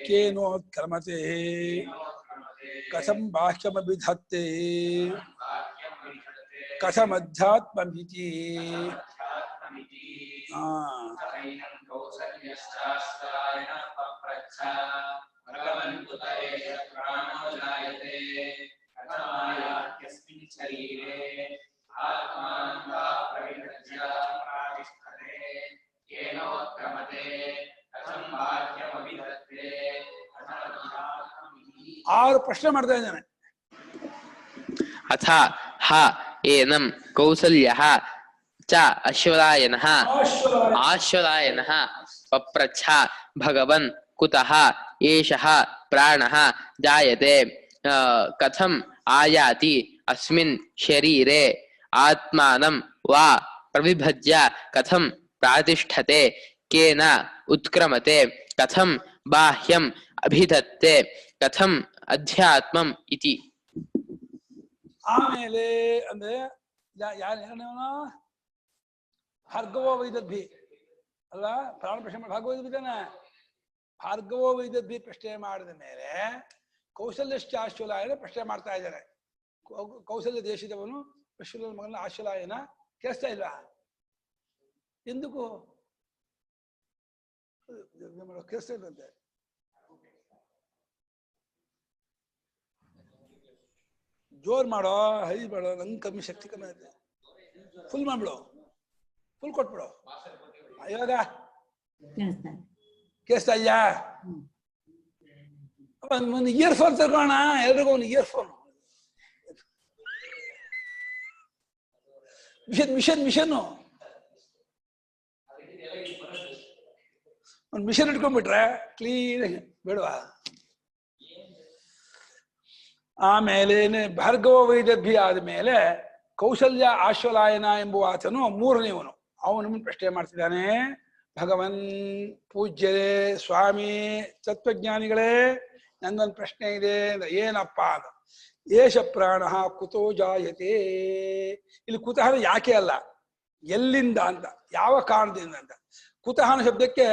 ಕೇನೋತ್ಕ್ರಮತೆ ಕಥಂ ಬಾಹ್ಯಮಭಿಧತ್ತೆ ಕಥಮಧ್ಯಾತ್ಮಮಿತಿ. ಆರು ಪ್ರಶ್ನೆ ಮಾಡ್ತಾ ಇದ್ದಾನೆ. ಅಥ ಹ ಏನಂ ಕೌಸಲ್ಯಃ ಚ ಅಶ್ವಲಾಯನಃ ಆಶ್ವಲಾಯನಃ ಪಪ್ರಚ್ಛ ಭಗವನ್ ಕುತಃ ಏಷಃ ಪ್ರಾಣಃ ಜಾಯತೆ ಕಥಂ ಆಯಾತಿ ಅಸ್ಮಿನ್ ಶರೀರೆ ಆತ್ಮಾನಂ ವಾ ಪ್ರವಿಭಜ್ಯ ಕಥಂ ಪ್ರಾತಿಷ್ಠತೆ ಕೇನ ಉತ್ಕ್ರಮತೆ ಕಥಂ ಬಾಹ್ಯಂ ಅಭಿಧತ್ತೆ ಕಥಂ ಅಧ್ಯಾತ್ಮಂ ಇತಿ. ಆಮೇಲೆ ಅಂದ್ರೆ ಭಾರ್ಗವೋ ವೈದದ್ಭಿ ಅಲ್ವಾ, ಪ್ರಾಣ ಪ್ರಶ್ನೆ ಮಾಡಿ ಭಾರ್ಗವ ವೈದದ್ಭಿತಾನೆ. ಭಾರ್ಗವೋ ವೈದದ್ಭಿ ಪ್ರಶ್ನೆ ಮಾಡಿದ ಮೇಲೆ ಕೌಸಲ್ಯಶ್ಚ ಆಶ್ವಲಾಯನ ಪ್ರಶ್ನೆ ಮಾಡ್ತಾ ಇದ್ದಾರೆ. ಕೌಸಲ್ಯ ದೇಶದವನು ಅಶ್ವಲ ಮಗನ ಆಶ್ವಲಾಯನ ಕೇಳಿಸ್ತಾ ಇಲ್ವಾ? ಎಂದಕ್ಕೂ ಕೇಳಿಸ್ತಾ ಇಲ್ಲಂತೆ. ಜೋರ್ ಮಾಡೋ, ಹೈ ಮಾಡೋ, ನಂಗೆ ಕಮ್ಮಿ ಶಕ್ತಿ ಕಮ್ಮಿ ಐತೆ. ಫುಲ್ ಮಾಡ್ಬಿಡು, ಫುಲ್ ಕೊಟ್ಬಿಡು. ಇವಾಗ ಕೇಳಿಸ್ತಾ ಇದೆಯಾ? ಒಂದು ಇಯರ್ಫೋನ್ ತಗೋಣ, ಎಲ್ರಿಗೂ ಒಂದು ಇಯರ್ಫೋನ್. ಮಿಷನ್ನು ಒಂದು ಮಿಷನ್ ಇಟ್ಕೊಂಡ್ಬಿಟ್ರೆ ಕ್ಲೀನ್ ಬೇಡವಾ? ಆಮೇಲೆ ಭಾರ್ಗವ ವೈದದ್ಭಿ ಆದ್ಮೇಲೆ ಕೌಸಲ್ಯ ಆಶ್ವಲಾಯನ ಎಂಬುವ ಆತನು ಮೂರನೇವನು. ಅವನು ಪ್ರಶ್ನೆ ಮಾಡ್ತಿದ್ದಾನೆ. ಭಗವನ್ ಪೂಜ್ಯರೇ, ಸ್ವಾಮಿ, ತತ್ವಜ್ಞಾನಿಗಳೇ, ನಂದೊಂದು ಪ್ರಶ್ನೆ ಇದೆ. ಏನಪ್ಪ ಅದು? ಏಷ ಪ್ರಾಣ ಕುತೋ ಜಾಯತೆ. ಇಲ್ಲಿ ಕುತಃ ಯಾಕೆ ಅಲ್ಲ, ಎಲ್ಲಿಂದ ಅಂತ, ಯಾವ ಕಾರಣದಿಂದ ಅಂತ. ಕುತಃ ಶಬ್ದಕ್ಕೆ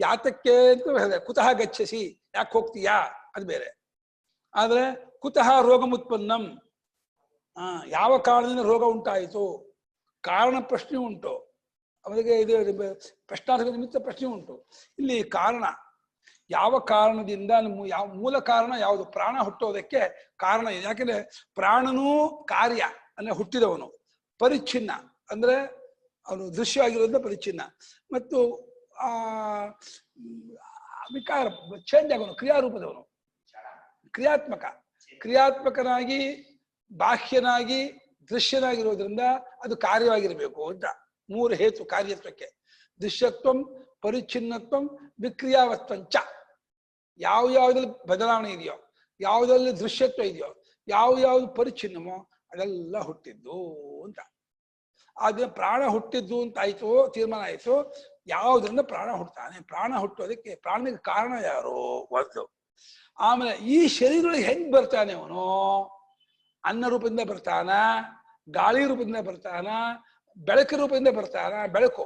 ಯಾತಕ್ಕೆ ಅಂತ ಹೇಳಿದೆ. ಕುತಃ ಗಚ್ಚಸಿ, ಯಾಕೆ ಹೋಗ್ತೀಯಾ ಅದು ಬೇರೆ. ಆದ್ರೆ ಕುತಃ ರೋಗಮುತ್ಪನ್ನಂ, ಯಾವ ಕಾರಣದಿಂದ ರೋಗ ಉಂಟಾಯಿತು, ಕಾರಣ ಪ್ರಶ್ನೆ ಉಂಟು. ಅವರಿಗೆ ಇದು ಪ್ರಶ್ನಾರ್ಥಕ ನಿಮಿತ್ತ ಪ್ರಶ್ನೆ ಉಂಟು. ಇಲ್ಲಿ ಕಾರಣ, ಯಾವ ಕಾರಣದಿಂದ, ಯಾವ ಮೂಲ ಕಾರಣ ಯಾವುದು? ಪ್ರಾಣ ಹುಟ್ಟೋದಕ್ಕೆ ಕಾರಣ ಇದೆ. ಯಾಕೆಂದ್ರೆ ಪ್ರಾಣನೂ ಕಾರ್ಯ ಅಂದ್ರೆ ಹುಟ್ಟಿದವನು, ಪರಿಚ್ಛಿನ್ನ ಅಂದ್ರೆ ಅವನು ದೃಶ್ಯವಾಗಿರೋದ್ರಿಂದ ಪರಿಚ್ಛಿನ್ನ, ಮತ್ತು ವಿಕಾರ ಚೇಂಜ್ ಆಗೋನು, ಕ್ರಿಯಾರೂಪದವನು, ಕ್ರಿಯಾತ್ಮಕನಾಗಿ ಬಾಹ್ಯನಾಗಿ ದೃಶ್ಯನಾಗಿರೋದ್ರಿಂದ ಅದು ಕಾರ್ಯವಾಗಿರ್ಬೇಕು ಅಂತ. ಮೂರು ಹೇತು ಕಾರ್ಯತ್ವಕ್ಕೆ: ದೃಶ್ಯತ್ವಂ, ಪರಿಚ್ಛಿನ್ನತ್ವಂ, ವಿಕ್ರಿಯಾವತ್ವಂಚ. ಯಾವ್ದ್ರಲ್ಲಿ ಬದಲಾವಣೆ ಇದೆಯೋ, ಯಾವುದ್ರಲ್ಲಿ ದೃಶ್ಯತ್ವ ಇದೆಯೋ, ಯಾವ್ದು ಪರಿಚ್ಛಿನ್ನಮೋ ಅದೆಲ್ಲ ಹುಟ್ಟಿದ್ದು ಅಂತ. ಆದ್ರೆ ಪ್ರಾಣ ಹುಟ್ಟಿದ್ದು ಅಂತ ಆಯ್ತು, ತೀರ್ಮಾನ ಆಯ್ತು. ಯಾವುದರಿಂದ ಪ್ರಾಣ ಹುಟ್ಟುತ್ತಾನೆ? ಪ್ರಾಣ ಹುಟ್ಟೋದಕ್ಕೆ ಪ್ರಾಣಕ್ಕೆ ಕಾರಣ ಯಾರು? ಒಂದು. ಆಮೇಲೆ ಈ ಶರೀರಗಳಿಗೆ ಹೆಂಗ್ ಬರ್ತಾನೆ ಅವನು? ಅನ್ನ ರೂಪದಿಂದ ಬರ್ತಾನ, ಗಾಳಿ ರೂಪದಿಂದ ಬರ್ತಾನ, ಬೆಳಕು ರೂಪದಿಂದ ಬರ್ತಾನ. ಬೆಳಕು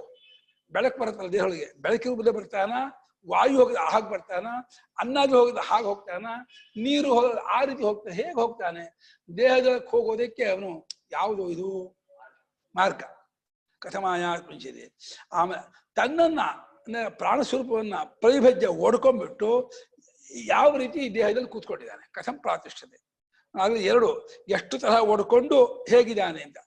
ಬರುತ್ತಲ್ಲ ದೇಹಗಳಿಗೆ, ಬೆಳಕಿನ ರೂಪದಿಂದ ಬರ್ತಾನ. ವಾಯು ಹೋಗಿದ ಹಾಗೆ ಬರ್ತಾನ, ಅನ್ನಾದ್ರೂ ಹೋಗಿದ ಹಾಗೆ ಹೋಗ್ತಾನ, ನೀರು ಹೋಗೋದು ಆ ರೀತಿ ಹೋಗ್ತಾನೆ. ಹೇಗೆ ಹೋಗ್ತಾನೆ? ದೇಹದಕ್ಕೆ ಹೋಗೋದಕ್ಕೆ ಅವನು ಯಾವುದು ಇದು ಮಾರ್ಗ? ಕಥಮಾಯ ಮುಂಚಿದೆ. ಆಮೇಲೆ ತನ್ನನ್ನ ಅಂದ್ರೆ ಪ್ರಾಣ ಸ್ವರೂಪವನ್ನ ಪ್ರವಿಭಜ್ಯ ಓಡ್ಕೊಂಡ್ಬಿಟ್ಟು ಯಾವ ರೀತಿ ದೇಹದಲ್ಲಿ ಕೂತ್ಕೊಂಡಿದ್ದಾನೆ. ಕಥಂ ಪ್ರಾತಿಷ್ಠತೆ. ಆದ್ರೆ ಎರಡು, ಎಷ್ಟು ತರಹ ಓಡ್ಕೊಂಡು ಹೇಗಿದ್ದಾನೆ ಅಂತ.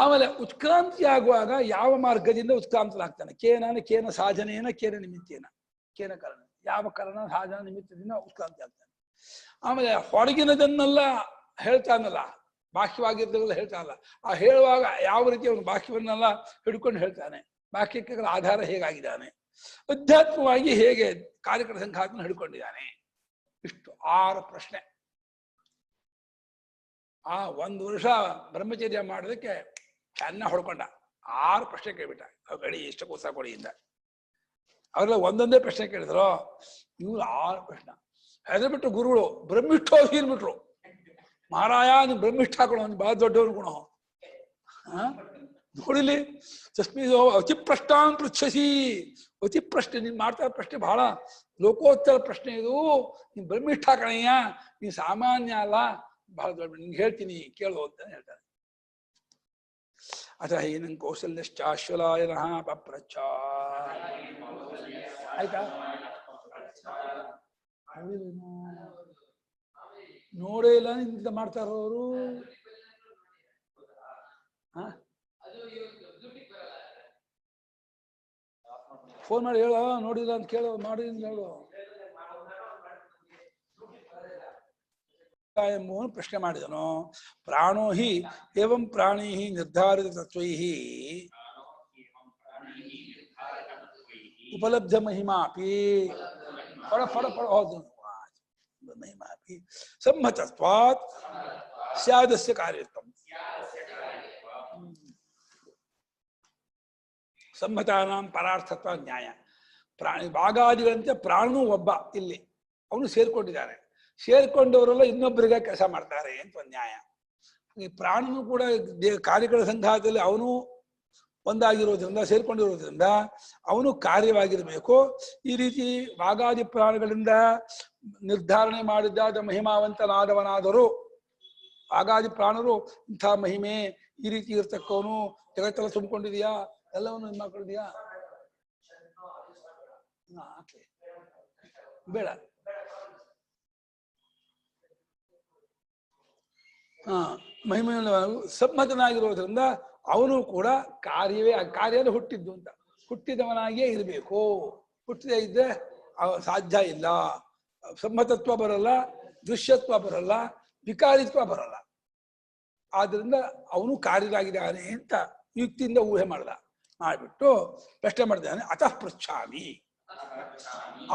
ಆಮೇಲೆ ಉತ್ಕ್ರಾಂತಿ ಆಗುವಾಗ ಯಾವ ಮಾರ್ಗದಿಂದ ಉತ್ಕ್ರಾಂತನಾಗ್ತಾನೆ? ಕೇನ ಸಾಧನೇನ, ಕೇನ ನಿಮಿತ್ತೇನ, ಕೇನ ಕಾರಣ, ಯಾವ ಕಾರಣ ಸಾಧನ ನಿಮಿತ್ತದಿಂದ ಉತ್ಕ್ರಾಂತಿ ಆಗ್ತಾನೆ. ಆಮೇಲೆ ಹೊರಗಿನದನ್ನೆಲ್ಲ ಹೇಳ್ತಾನಲ್ಲ, ಬಾಹ್ಯವಾಗಿದ್ದವೆಲ್ಲ ಹೇಳ್ತಾನಲ್ಲ, ಆ ಹೇಳುವಾಗ ಯಾವ ರೀತಿ ಅವನು ಬಾಹ್ಯವನ್ನೆಲ್ಲ ಹಿಡ್ಕೊಂಡು ಹೇಳ್ತಾನೆ, ಬಾಹ್ಯಕ್ಕೆ ಆಧಾರ ಹೇಗಾಗಿದ್ದಾನೆ, ಅಧ್ಯಾತ್ಮವಾಗಿ ಹೇಗೆ ಕಾರ್ಯಕರ ಸಂಘಾತನ ಹಿಡ್ಕೊಂಡಿದ್ದಾನೆ. ಇಷ್ಟು 6 ಪ್ರಶ್ನೆ. ಆ 1 ವರ್ಷ ಬ್ರಹ್ಮಚರ್ಯ ಮಾಡೋದಕ್ಕೆ ಚೆನ್ನಾಗಿ ಹೊಡ್ಕೊಂಡ. 6 ಪ್ರಶ್ನೆ ಕೇಳ್ಬಿಟ್ಟ. ಗಡಿ ಇಷ್ಟಕ್ಕೆ ಉತ್ಸಾಹ ಕೊಡಿ ಇಂದ. ಅವ್ರೆಲ್ಲ ಒಂದೊಂದೇ ಪ್ರಶ್ನೆ ಕೇಳಿದ್ರು, ಇವ್ರು 6 ಪ್ರಶ್ನೆ. ಹೆದರ್ಬಿಟ್ರು ಗುರುಗಳು, ಬ್ರಹ್ಮಿಷ್ಠ ಹೀರ್ಬಿಟ್ರು. ಮಹಾರಾಯ ನೀನು ಬ್ರಹ್ಮಿಷ್ಠ ಹಾಕೊಳ್ಳೋ, ನೀನು ಬಹಳ ದೊಡ್ಡವ್ರು ಗುಣ. ನೋಡಿಲಿ ತಸ್ಮಿನ್ ಅತಿ ಪ್ರಶ್ನಾನ್ ಪೃಚ್ಛಸಿ, ಅತಿ ಪ್ರಶ್ನೆ ನೀನ್ ಮಾಡ್ತಾ ಪ್ರಶ್ನೆ ಬಹಳ ಲೋಕೋತ್ತರ ಪ್ರಶ್ನೆ ಇದು. ನೀನ್ ಬ್ರಹ್ಮಿಷ್ಠ ಕಣಯ್ಯ, ನೀನ್ ಸಾಮಾನ್ಯ ಅಲ್ಲ, ಬಹಳ ದೊಡ್ಡ, ನಿನ್ಗೆ ಹೇಳ್ತೀನಿ ಕೇಳು ಅಂತ ಹೇಳ್ತಾರೆ. ಅಥ ಏನಂ ಕೌಸಲ್ಯಶ್ಚಾಶ್ವಲಾಯನಃ ಪಪ್ರಚ್ಛ. ಆಯ್ತಾ? ನೋಡೇ ಇಲ್ಲ ಇಂತ ಮಾಡ್ತಾರ ಅವರು. ಫೋನ್ ಮಾಡಿ ಹೇಳ, ನೋಡಿಲ್ಲ ಅಂತ ಕೇಳು, ಮಾಡಿಲ್ಲ ಹೇಳು ಎಂಬುವನು ಪ್ರಶ್ನೆ ಮಾಡಿದನು. ಪ್ರಾಣೋ ಹಿ ಏವಂ ಪ್ರಾಣಿ ನಿರ್ಧಾರಿತ ತತ್ವೈ ಉಪಲಬ್ಧ ಮಹಿಮಾಪಿ ಮಹಿಮಾಪಿ ಸಂಹತತ್ವಾತ್ ಸ್ಯಾದಸ್ಯ ಕಾರ್ಯತ್ವಂ. ಸಂಹತಾನಾಂ ಪರಾರ್ಥತ್ವ ನ್ಯಾಯ. ಪ್ರಾಣಿ ವಾಗಾದಿಗಳಂತೆ ಪ್ರಾಣನೂ ಒಬ್ಬ, ಇಲ್ಲಿ ಅವನು ಸೇರ್ಕೊಂಡಿದ್ದಾನೆ. ಸೇರ್ಕೊಂಡವರೆಲ್ಲ ಇನ್ನೊಬ್ಬರಿಗೆ ಕೆಲಸ ಮಾಡ್ತಾರೆ ಅಂತ ಒಂದು ನ್ಯಾಯ. ಈ ಪ್ರಾಣನು ಕೂಡ ಕಾರ್ಯಗಳ ಸಂಘಾತದಲ್ಲಿ ಅವನು ಒಂದಾಗಿರೋದ್ರಿಂದ, ಸೇರ್ಕೊಂಡಿರೋದ್ರಿಂದ ಅವನು ಕಾರ್ಯವಾಗಿರಬೇಕು. ಈ ರೀತಿ ವಾಗಾದಿ ಪ್ರಾಣಗಳಿಂದ ನಿರ್ಧಾರಣೆ ಮಾಡಿದ್ದಾದ ಮಹಿಮಾವಂತನಾದವನಾದರೂ, ವಾಗಾದಿ ಪ್ರಾಣರು ಇಂಥ ಮಹಿಮೆ ಈ ರೀತಿ ಇರ್ತಕ್ಕವನು, ಜಗತ್ತೆಲ್ಲ ತುಂಬಿಕೊಂಡಿದೆಯಾ, ಎಲ್ಲವನ್ನು ಇದು ಮಾಡ್ಕೊಂಡಿದ್ಯಾ, ಬೇಡ. ಮಹಿಮೆಯನ್ನು ಸಮ್ಮತನಾಗಿರೋದ್ರಿಂದ ಅವನು ಕೂಡ ಕಾರ್ಯವೇ, ಕಾರ್ಯದ ಹುಟ್ಟಿದ್ದು ಅಂತ, ಹುಟ್ಟಿದವನಾಗಿಯೇ ಇರಬೇಕು. ಹುಟ್ಟಿದೇ ಇದ್ದರೆ ಸಾಧ್ಯ ಇಲ್ಲ. ಸಮ್ಮತತ್ವ ಬರಲ್ಲ, ದೃಶ್ಯತ್ವ ಬರಲ್ಲ, ವಿಕಾರಿತ್ವ ಬರಲ್ಲ. ಆದ್ರಿಂದ ಅವನು ಕಾರ್ಯರಾಗಿದ್ದಾನೆ ಅಂತ ಯುಕ್ತಿಯಿಂದ ಊಹೆ ಮಾಡಿಬಿಟ್ಟು ಪ್ರಶ್ನೆ ಮಾಡಿದ್ದಾನೆ. ಅತಃ ಪೃಚ್ಛಾಮಿ,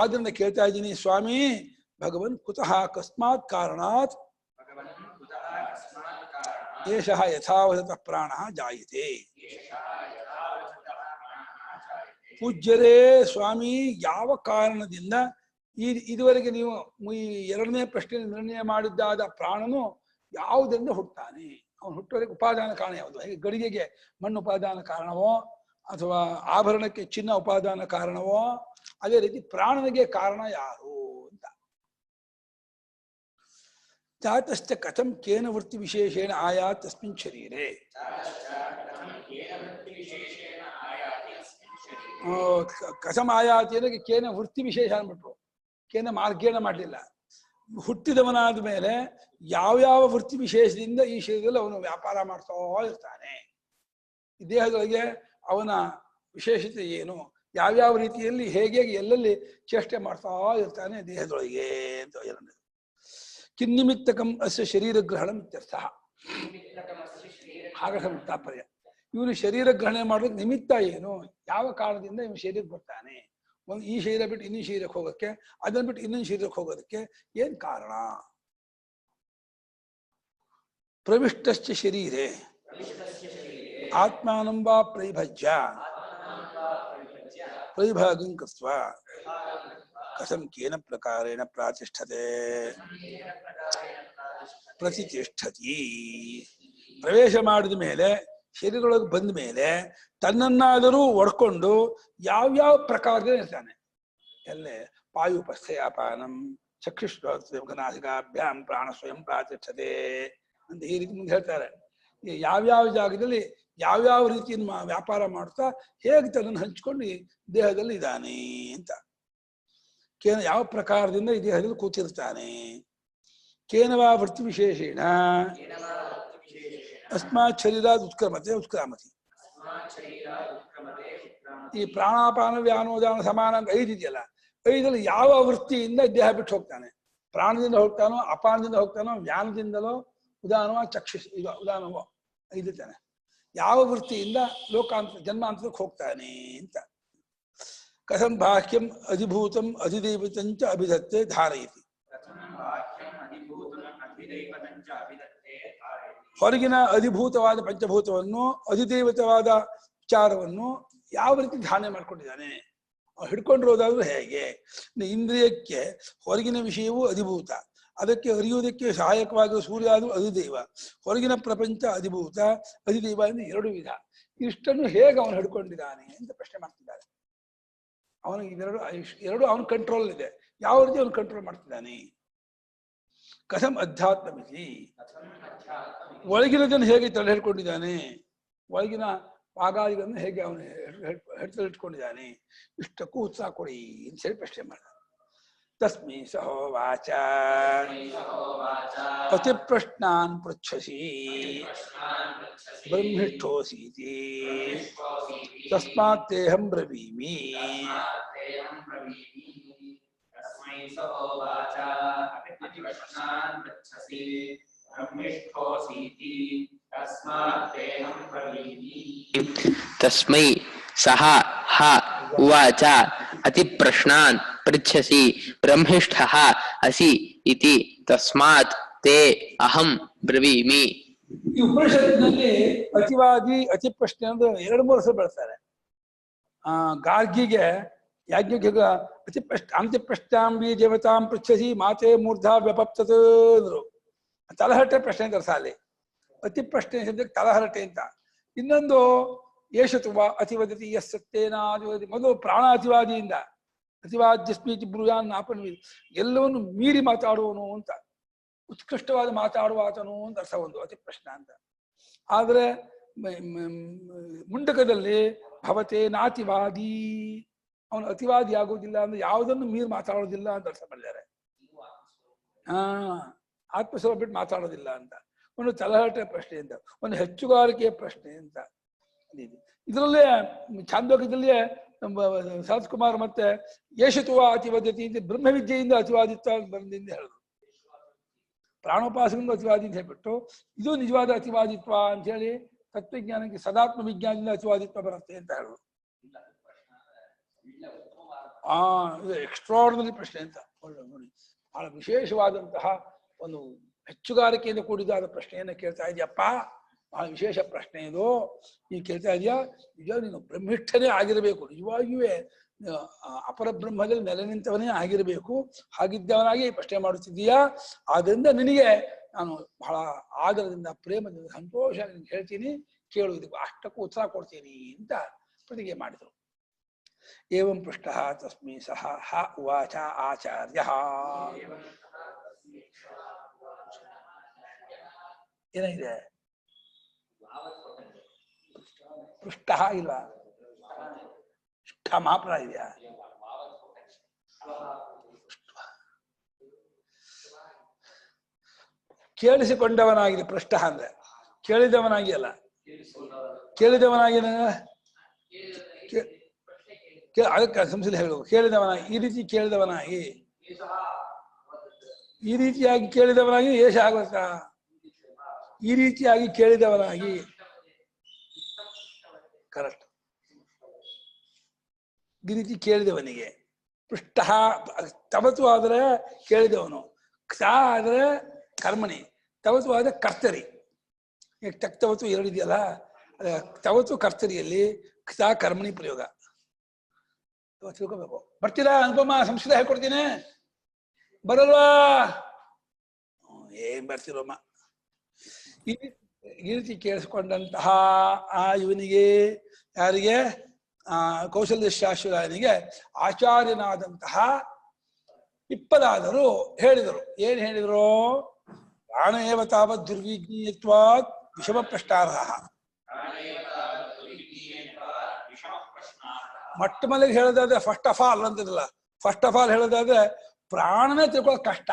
ಆದ್ರಿಂದ ಕೇಳ್ತಾ ಇದ್ದೀನಿ ಸ್ವಾಮಿ, ಭಗವನ್ ಕುತಃ ಕಸ್ಮಾತ್ ಕಾರಣಾತ್ ಏಷಃ ಯಥಾವತಃ ಪ್ರಾಣಃ ಜಾಯತೆ. ಪೂಜ್ಯರೇ ಸ್ವಾಮಿ, ಯಾವ ಕಾರಣದಿಂದ ಇದುವರೆಗೆ ನೀವು ಈ ಎರಡನೇ ಪ್ರಶ್ನೆ ನಿರ್ಣಯ ಮಾಡಿದ್ದಾದ ಪ್ರಾಣನು ಯಾವುದರಿಂದ ಹುಟ್ಟುತ್ತಾನೆ, ಅವನು ಹುಟ್ಟೋದಕ್ಕೆ ಉಪಾದಾನ ಕಾರಣ ಯಾವುದು? ಹಾಗೆ ಗಡಿಗೆಗೆ ಮಣ್ಣು ಉಪಾದಾನ ಕಾರಣವೋ, ಅಥವಾ ಆಭರಣಕ್ಕೆ ಚಿನ್ನ ಉಪಾದಾನ ಕಾರಣವೋ, ಅದೇ ರೀತಿ ಪ್ರಾಣನಿಗೆ ಕಾರಣ ಯಾರು ಅಂತ. ಜಾತಶ್ಚ ಕಥಂ ಕೇನ ವೃತ್ತಿ ವಿಶೇಷೇಣ ಆಯಾತ್ ತಸ್ಮಿನ್ ಶರೀರೆ. ಕಥಂ ಆಯಾತ್ ಏನಕ್ಕೆ ಕೇನ ವೃತ್ತಿ ವಿಶೇಷ ಅಂದ್ಬಿಟ್ರು, ಕೇನ ಮಾರ್ಗೇಣ ಮಾಡಲಿಲ್ಲ. ಹುಟ್ಟಿದವನಾದ ಮೇಲೆ ಯಾವ್ಯಾವ ವೃತ್ತಿ ವಿಶೇಷದಿಂದ ಈ ಶರೀರದಲ್ಲಿ ಅವನು ವ್ಯಾಪಾರ ಮಾಡ್ತಾ ಇರ್ತಾನೆ, ಈ ದೇಹದೊಳಗೆ ಅವನ ವಿಶೇಷತೆ ಏನು, ಯಾವ್ಯಾವ ರೀತಿಯಲ್ಲಿ ಹೇಗೆ ಎಲ್ಲೆಲ್ಲಿ ಚೇಷ್ಟೆ ಮಾಡ್ತಾ ಇರ್ತಾನೆ ದೇಹದೊಳಗೆ ಅಂತ ಏನಂದ್ರೆ ಕಿನ್ನಿಮಿತ್ತಕಂ ಅಸ್ಯ ಶರೀರ ಗ್ರಹಣ ಇತ್ಯರ್ಥ. ಹಾಗೆ ತಾತ್ಪರ್ಯ, ಇವನು ಶರೀರ ಗ್ರಹಣೆ ಮಾಡೋದಕ್ಕೆ ನಿಮಿತ್ತ ಏನು, ಯಾವ ಕಾರಣದಿಂದ ಇವನು ಶರೀರಕ್ಕೆ ಬರ್ತಾನೆ, ಒಂದು ಈ ಶರೀರ ಬಿಟ್ಟು ಇನ್ನೊಂದು ಶರೀರಕ್ಕೆ ಹೋಗೋಕ್ಕೆ, ಅದನ್ನ ಬಿಟ್ಟು ಇನ್ನೊಂದು ಶರೀರಕ್ಕೆ ಹೋಗೋದಕ್ಕೆ ಏನ್ ಕಾರಣ? ಪ್ರವಿಷ್ಟಶ್ಚ ಶರೀರೆ ಆತ್ಮಾನಂ ವಾ ಪ್ರವಿಭಜ್ಯ ಪ್ರವಿಭಾಗಂ ಕೃತ್ವಾ ಕಥಂ ಕೇನ ಪ್ರಕಾರೇಣ ಪ್ರಾತಿಷ್ಠತೆ ಪ್ರತಿಷ್ಠತಿ. ಪ್ರವೇಶ ಮಾಡಿದ ಮೇಲೆ, ಶರೀರದೊಳಗೆ ಬಂದ ಮೇಲೆ ತನ್ನನ್ನಾದರೂ ಒಡ್ಕೊಂಡು ಯಾವ್ಯಾವ ಪ್ರಕಾರದಲ್ಲಿ ಇರ್ತಾನೆ. ಎಲ್ಲೇ ಪಾಯುಪಸ್ಥಯಾಪಾನಂ ಚಕ್ಷುಶ್ವಾಸನಾಸಿಕಾಭ್ಯಾಂ ಪ್ರಾಣ ಸ್ವಯಂ ಪ್ರಾತಿಷ್ಠತೆ ಅಂತ ಈ ರೀತಿ ಮುಂದೆ ಹೇಳ್ತಾರೆ. ಯಾವ್ಯಾವ ಜಾಗದಲ್ಲಿ ಯಾವ್ಯಾವ ರೀತಿಯನ್ನು ವ್ಯಾಪಾರ ಮಾಡ್ತಾ ಹೇಗೆ ತನ್ನನ್ನು ಹಂಚ್ಕೊಂಡು ದೇಹದಲ್ಲಿ ಇದ್ದಾನೆ ಅಂತ. ಕೇನ ಯಾವ ಪ್ರಕಾರದಿಂದ ಈ ದೇಹದಲ್ಲಿ ಕೂತಿರ್ತಾನೆ. ಕೇನವಾ ವೃತ್ತಿ ವಿಶೇಷೇಣ ಅಸ್ಮಾತ್ ಶರೀರಾದ್ ಉತ್ಕ್ರಾಮತಿ. ಈ ಪ್ರಾಣಾಪಾನ ವ್ಯಾನೋದಾನ ಸಮಾನ ಅಂತ 5 ಇದೆಯಲ್ಲ, 5ರಲ್ಲಿ ಯಾವ ವೃತ್ತಿಯಿಂದ ದೇಹ ಬಿಟ್ಟು ಹೋಗ್ತಾನೆ? ಪ್ರಾಣದಿಂದ ಹೋಗ್ತಾನೋ, ಅಪಾನದಿಂದ ಹೋಗ್ತಾನೋ, ವ್ಯಾನದಿಂದಲೋ, ಉದಾನವೋ, ಚಕ್ಷುಷ್ ಈಗ ಉದಾನವೋ 5 ತಾನೆ. ಯಾವ ವೃತ್ತಿಯಿಂದ ಲೋಕಾಂತರ ಜನ್ಮಾಂತರಕ್ಕೆ ಹೋಗ್ತಾನೆ ಅಂತ. ಕಥಂ ಬಾಹ್ಯಂ ಅಧಿಭೂತಂ ಅಧಿದೈವತಂಚ ಅಭಿಧತ್ತೆ ಧಾರಯತಿ. ಹೊರಗಿನ ಅಧಿಭೂತವಾದ ಪಂಚಭೂತವನ್ನು, ಅಧಿದೈವತವಾದ ವಿಚಾರವನ್ನು ಯಾವ ರೀತಿ ಧಾರಣೆ ಮಾಡ್ಕೊಂಡಿದ್ದಾನೆ, ಹಿಡ್ಕೊಂಡಿರೋದಾದ್ರೂ ಹೇಗೆ? ಇಂದ್ರಿಯಕ್ಕೆ ಹೊರಗಿನ ವಿಷಯವೂ ಅಧಿಭೂತ, ಅದಕ್ಕೆ ಅರಿಯುವುದಕ್ಕೆ ಸಹಾಯಕವಾಗಿರುವ ಸೂರ್ಯ ಅದು ಅಧಿದೈವ, ಹೊರಗಿನ ಪ್ರಪಂಚ ಅಧಿಭೂತ, ಅಧಿದೈವ ಎಂದು ಎರಡು ವಿಧ. ಇಷ್ಟನ್ನು ಹೇಗೆ ಅವನು ಹಿಡ್ಕೊಂಡಿದ್ದಾನೆ ಅಂತ ಪ್ರಶ್ನೆ ಮಾಡ್ತಿದ್ದಾರೆ. ಅವನಿಗೆ ಎರಡು ಅವನ ಕಂಟ್ರೋಲ್ ಇದೆ. ಯಾವ ರೀತಿ ಅವನು ಕಂಟ್ರೋಲ್ ಮಾಡ್ತಿದ್ದಾನೆ? ಕಥಂ ಅಧ್ಯಾತ್ಮವಿಧಿ, ಒಳಗಿನದನ್ನು ಹೇಗೆ ತಲೆ ಹಿಡ್ಕೊಂಡಿದ್ದಾನೆ, ಒಳಗಿನ ವಾಗಾದಿಗಳನ್ನು ಹೇಗೆ ಅವನು ಹಿಡ್ಕೊಂಡಿದ್ದಾನೆ, ಇಷ್ಟಕ್ಕೂ ಉತ್ಸಾಹ ಕೊಡಿ ಅಂತ ಹೇಳಿ ಪ್ರಶ್ನೆ ಮಾಡ. ತಸ್ಮೈ ಸಹೋವಾಚ ಅತಿ ಪ್ರಶ್ನಾನ್ ಪೃಚ್ಛಸಿ ಬ್ರಹ್ಮಿಷ್ಠೋಸೀತಿ ತಸ್ಮಾತ್ ತೇಹಂ ಬ್ರವೀಮಿ. ತಸ್ಮೈ ಸಹ ಹ ಉವಾಚ ಅತಿ ಪ್ರಶ್ನಾನ್ ಪೃಚ್ಛಸಿ ಬ್ರಹ್ಮಿಷ್ಠಃ ಅಸಿ ಇತಿ ತಸ್ಮಾತ್ ತೇ ಅಹಂ ಬ್ರವೀಮಿ. ಈ ಉಪನಿಷತ್ತಿನಲ್ಲಿ ಅತಿವಾದಿ ಅತಿ ಪ್ರಶ್ನೆ ಅಂದ್ರೆ 2-3 ಸಲ ಬೆಳೆಸ್ತಾರೆ. ಗಾರ್ಗಿಗೆ ಯಾಜ್ಞಿಕ ಅಂತ್ಯ ಪ್ರಶ್ನಾಂಬಿ ದೇವತಾಂ ಪೃಚ್ಛಸಿ ಮಾತೆ ಮೂರ್ಧಾ ವ್ಯಪಪ್ತತ್ ಅಂದ್ರು. ತಲಹರಟೆ ಪ್ರಶ್ನೆ ಅಂತ ಅಲ್ಲಿ ಅತಿ ಪ್ರಶ್ನೆ ಶಬ್ದಕ್ಕೆ ತಲಹರಟೆ ಅಂತ. ಇನ್ನೊಂದು ಯೇಷತುವ ಅತಿವದತಿ ಯಸ್ ಸತ್ಯೇನ ಅತಿವದತಿ. ಮೊದಲು ಪ್ರಾಣ ಅತಿವಾದಿಯಿಂದ ಅತಿವಾದ್ಯಸ್ಮೀತಿ ಬ್ರೂಯಾನ್ ನಾಪನ್ವಿ, ಎಲ್ಲವನ್ನು ಮೀರಿ ಮಾತಾಡುವನು ಅಂತ, ಉತ್ಕೃಷ್ಟವಾದ ಮಾತಾಡುವ ಆತನು ಅಂತ ಅರ್ಥ ಒಂದು ಅತಿ ಪ್ರಶ್ನ ಅಂತ. ಆದರೆ ಮುಂಡಕದಲ್ಲಿ ಭವತೆ ನಾತಿವಾದಿ, ಅವನು ಅತಿವಾದಿ ಆಗುವುದಿಲ್ಲ ಅಂದ್ರೆ ಯಾವುದನ್ನು ಮೀರಿ ಮಾತಾಡೋದಿಲ್ಲ ಅಂತ ಅರ್ಥ ಮಾಡಿದ್ದಾರೆ. ಆತ್ಮಸ್ವರೂಪ ಬಿಟ್ಟು ಮಾತಾಡೋದಿಲ್ಲ ಅಂತ. ಒಂದು ತಲಹರಟೆ ಪ್ರಶ್ನೆ ಅಂತ, ಒಂದು ಹೆಚ್ಚುಗಾರಿಕೆಯ ಪ್ರಶ್ನೆ ಅಂತ. ಇದರಲ್ಲೇ ಛಾಂದೋಗ್ಯದಲ್ಲಿಯೇ ಸರತ್ ಕುಮಾರ್ ಮತ್ತೆ ಯೇಷತ್ವ ಅತಿವದ್ಯತಿ ಅಂತ ಬ್ರಹ್ಮವಿದ್ಯೆಯಿಂದ ಅತಿವಾದಿತ್ವ ಬಂದಿಂದ ಹೇಳಿದ್ರು. ಪ್ರಾಣೋಪಾಸಕದಿಂದ ಅತಿವಾದಿ ಅಂತ ಹೇಳ್ಬಿಟ್ಟು ಇದು ನಿಜವಾದ ಅತಿವಾದಿತ್ವ ಅಂತ ಹೇಳಿ ತತ್ವಜ್ಞಾನಕ್ಕೆ ಸದಾತ್ಮ ವಿಜ್ಞಾನದಿಂದ ಅತಿವಾದಿತ್ವ ಬರುತ್ತೆ ಅಂತ ಹೇಳಿದ್ರು. ಇದು ಎಕ್ಸ್ಟ್ರಾರ್ಡಿನರಿ ಪ್ರಶ್ನೆ ಅಂತ ನೋಡಿ, ಬಹಳ ವಿಶೇಷವಾದಂತಹ ಒಂದು ಹೆಚ್ಚುಗಾರಿಕೆಯಿಂದ ಕೂಡಿದಾದ ಪ್ರಶ್ನೆಯನ್ನ ಕೇಳ್ತಾ ಇದೆಯಪ್ಪ. ಬಹಳ ವಿಶೇಷ ಪ್ರಶ್ನೆ ಇದು. ನೀನು ಕೇಳ್ತಾ ಇದೆಯಾ, ನಿಜ ನೀನು ಬ್ರಹ್ಮಿಷ್ಠನೇ ಆಗಿರಬೇಕು, ನಿಜವಾಗಿಯೇ ಅಪರ ಬ್ರಹ್ಮದಲ್ಲಿ ನೆಲೆ ನಿಂತವನೇ ಆಗಿರಬೇಕು. ಹಾಗಿದ್ದವನಾಗಿ ಪ್ರಶ್ನೆ ಮಾಡುತ್ತಿದ್ದೀಯಾ. ಆದ್ದರಿಂದ ನಿನಗೆ ನಾನು ಬಹಳ ಆದರದಿಂದ ಪ್ರೇಮದಿಂದ ಸಂತೋಷ ಹೇಳ್ತೀನಿ, ಕೇಳುವುದಕ್ಕೆ ಅಷ್ಟಕ್ಕೂ ಉತ್ಸಾಹ ಕೊಡ್ತೀನಿ ಅಂತ ಪ್ರತಿಜ್ಞೆ ಮಾಡಿದರು. ಏವಂ ಪೃಷ್ಟ ತಸ್ಮೈ ಸಹ ಹ ಉವಾಚ ಆಚಾರ್ಯ. ಏನಿದೆ ಪೃಷ್ಟ ಇಲ್ಲ, ಷ್ಠ ಮಾತ್ರ ಇದೆಯಾ? ಕೇಳಿಸಿಕೊಂಡವನಾಗಿದೆ ಪೃಷ್ಟ ಅಂದ್ರೆ, ಕೇಳಿದವನಾಗಿ ಅಲ್ಲ. ಕೇಳಿದವನಾಗಿ ಅದಕ್ಕೆ ಸಂಸದ ಹೇಳು, ಕೇಳಿದವನಾಗಿ, ಈ ರೀತಿ ಕೇಳಿದವನಾಗಿ, ಈ ರೀತಿಯಾಗಿ ಕೇಳಿದವನಾಗಿ ಏಷ ಆಗುತ್ತಾ? ಈ ರೀತಿಯಾಗಿ ಕೇಳಿದವನಾಗಿ, ಕರೆಕ್ಟ್. ಈ ರೀತಿ ಕೇಳಿದವನಿಗೆ ಪೃಷ್ಟ. ತವತು ಆದ್ರೆ ಕೇಳಿದವನು, ಕ್ಷ ಆದ್ರೆ ಕರ್ಮಣಿ, ತವತು ಆದ್ರೆ ಕರ್ತರಿ. ತಕ್ತವತು ಎರಡಿದೆಯಲ್ಲ, ತವತು ಕರ್ತರಿಯಲ್ಲಿ ಕ್ಷ ಕರ್ಮಣಿ ಪ್ರಯೋಗ ತಿಳ್ಕೋಬೇಕು. ಬರ್ತೀರಾ ಅನುಪಮ? ಸಂಸ್ಕೃತ ಹೇಳ್ಕೊಡ್ತೀನಿ, ಬರಲ್ವಾ? ಏನ್ ಬರ್ತಿರೋಮ್ಮ. ಈ ರೀತಿ ಕೇಳಿಸ್ಕೊಂಡಂತಹ ಆ ಇವನಿಗೆ, ಯಾರಿಗೆ? ಕೌಸಲ್ಯ ಶಾಶ್ವತನಿಗೆ ಆಚಾರ್ಯನಾದಂತಹ ಇಪ್ಪದಾದರು ಹೇಳಿದರು. ಏನ್ ಹೇಳಿದ್ರು? ಪ್ರಾಣ ಏವ ತಾವತ್ ದುರ್ವಿಜ್ಞೇಯತ್ವಾತ್ ವಿಷಮ ಪ್ರಶ್ನಾರ್ಹ. ಮೊಟ್ಟ ಮೊದಲಿಗೆ ಹೇಳೋದಾದ್ರೆ ಫಸ್ಟ್ ಆಫ್ ಆಲ್ ಅಂತಿರಲ್ಲ, ಫಸ್ಟ್ ಆಫ್ ಆಲ್ ಹೇಳೋದಾದ್ರೆ ಪ್ರಾಣನೇ ತಿಳ್ಕೊಳ್ಳೋದು ಕಷ್ಟ.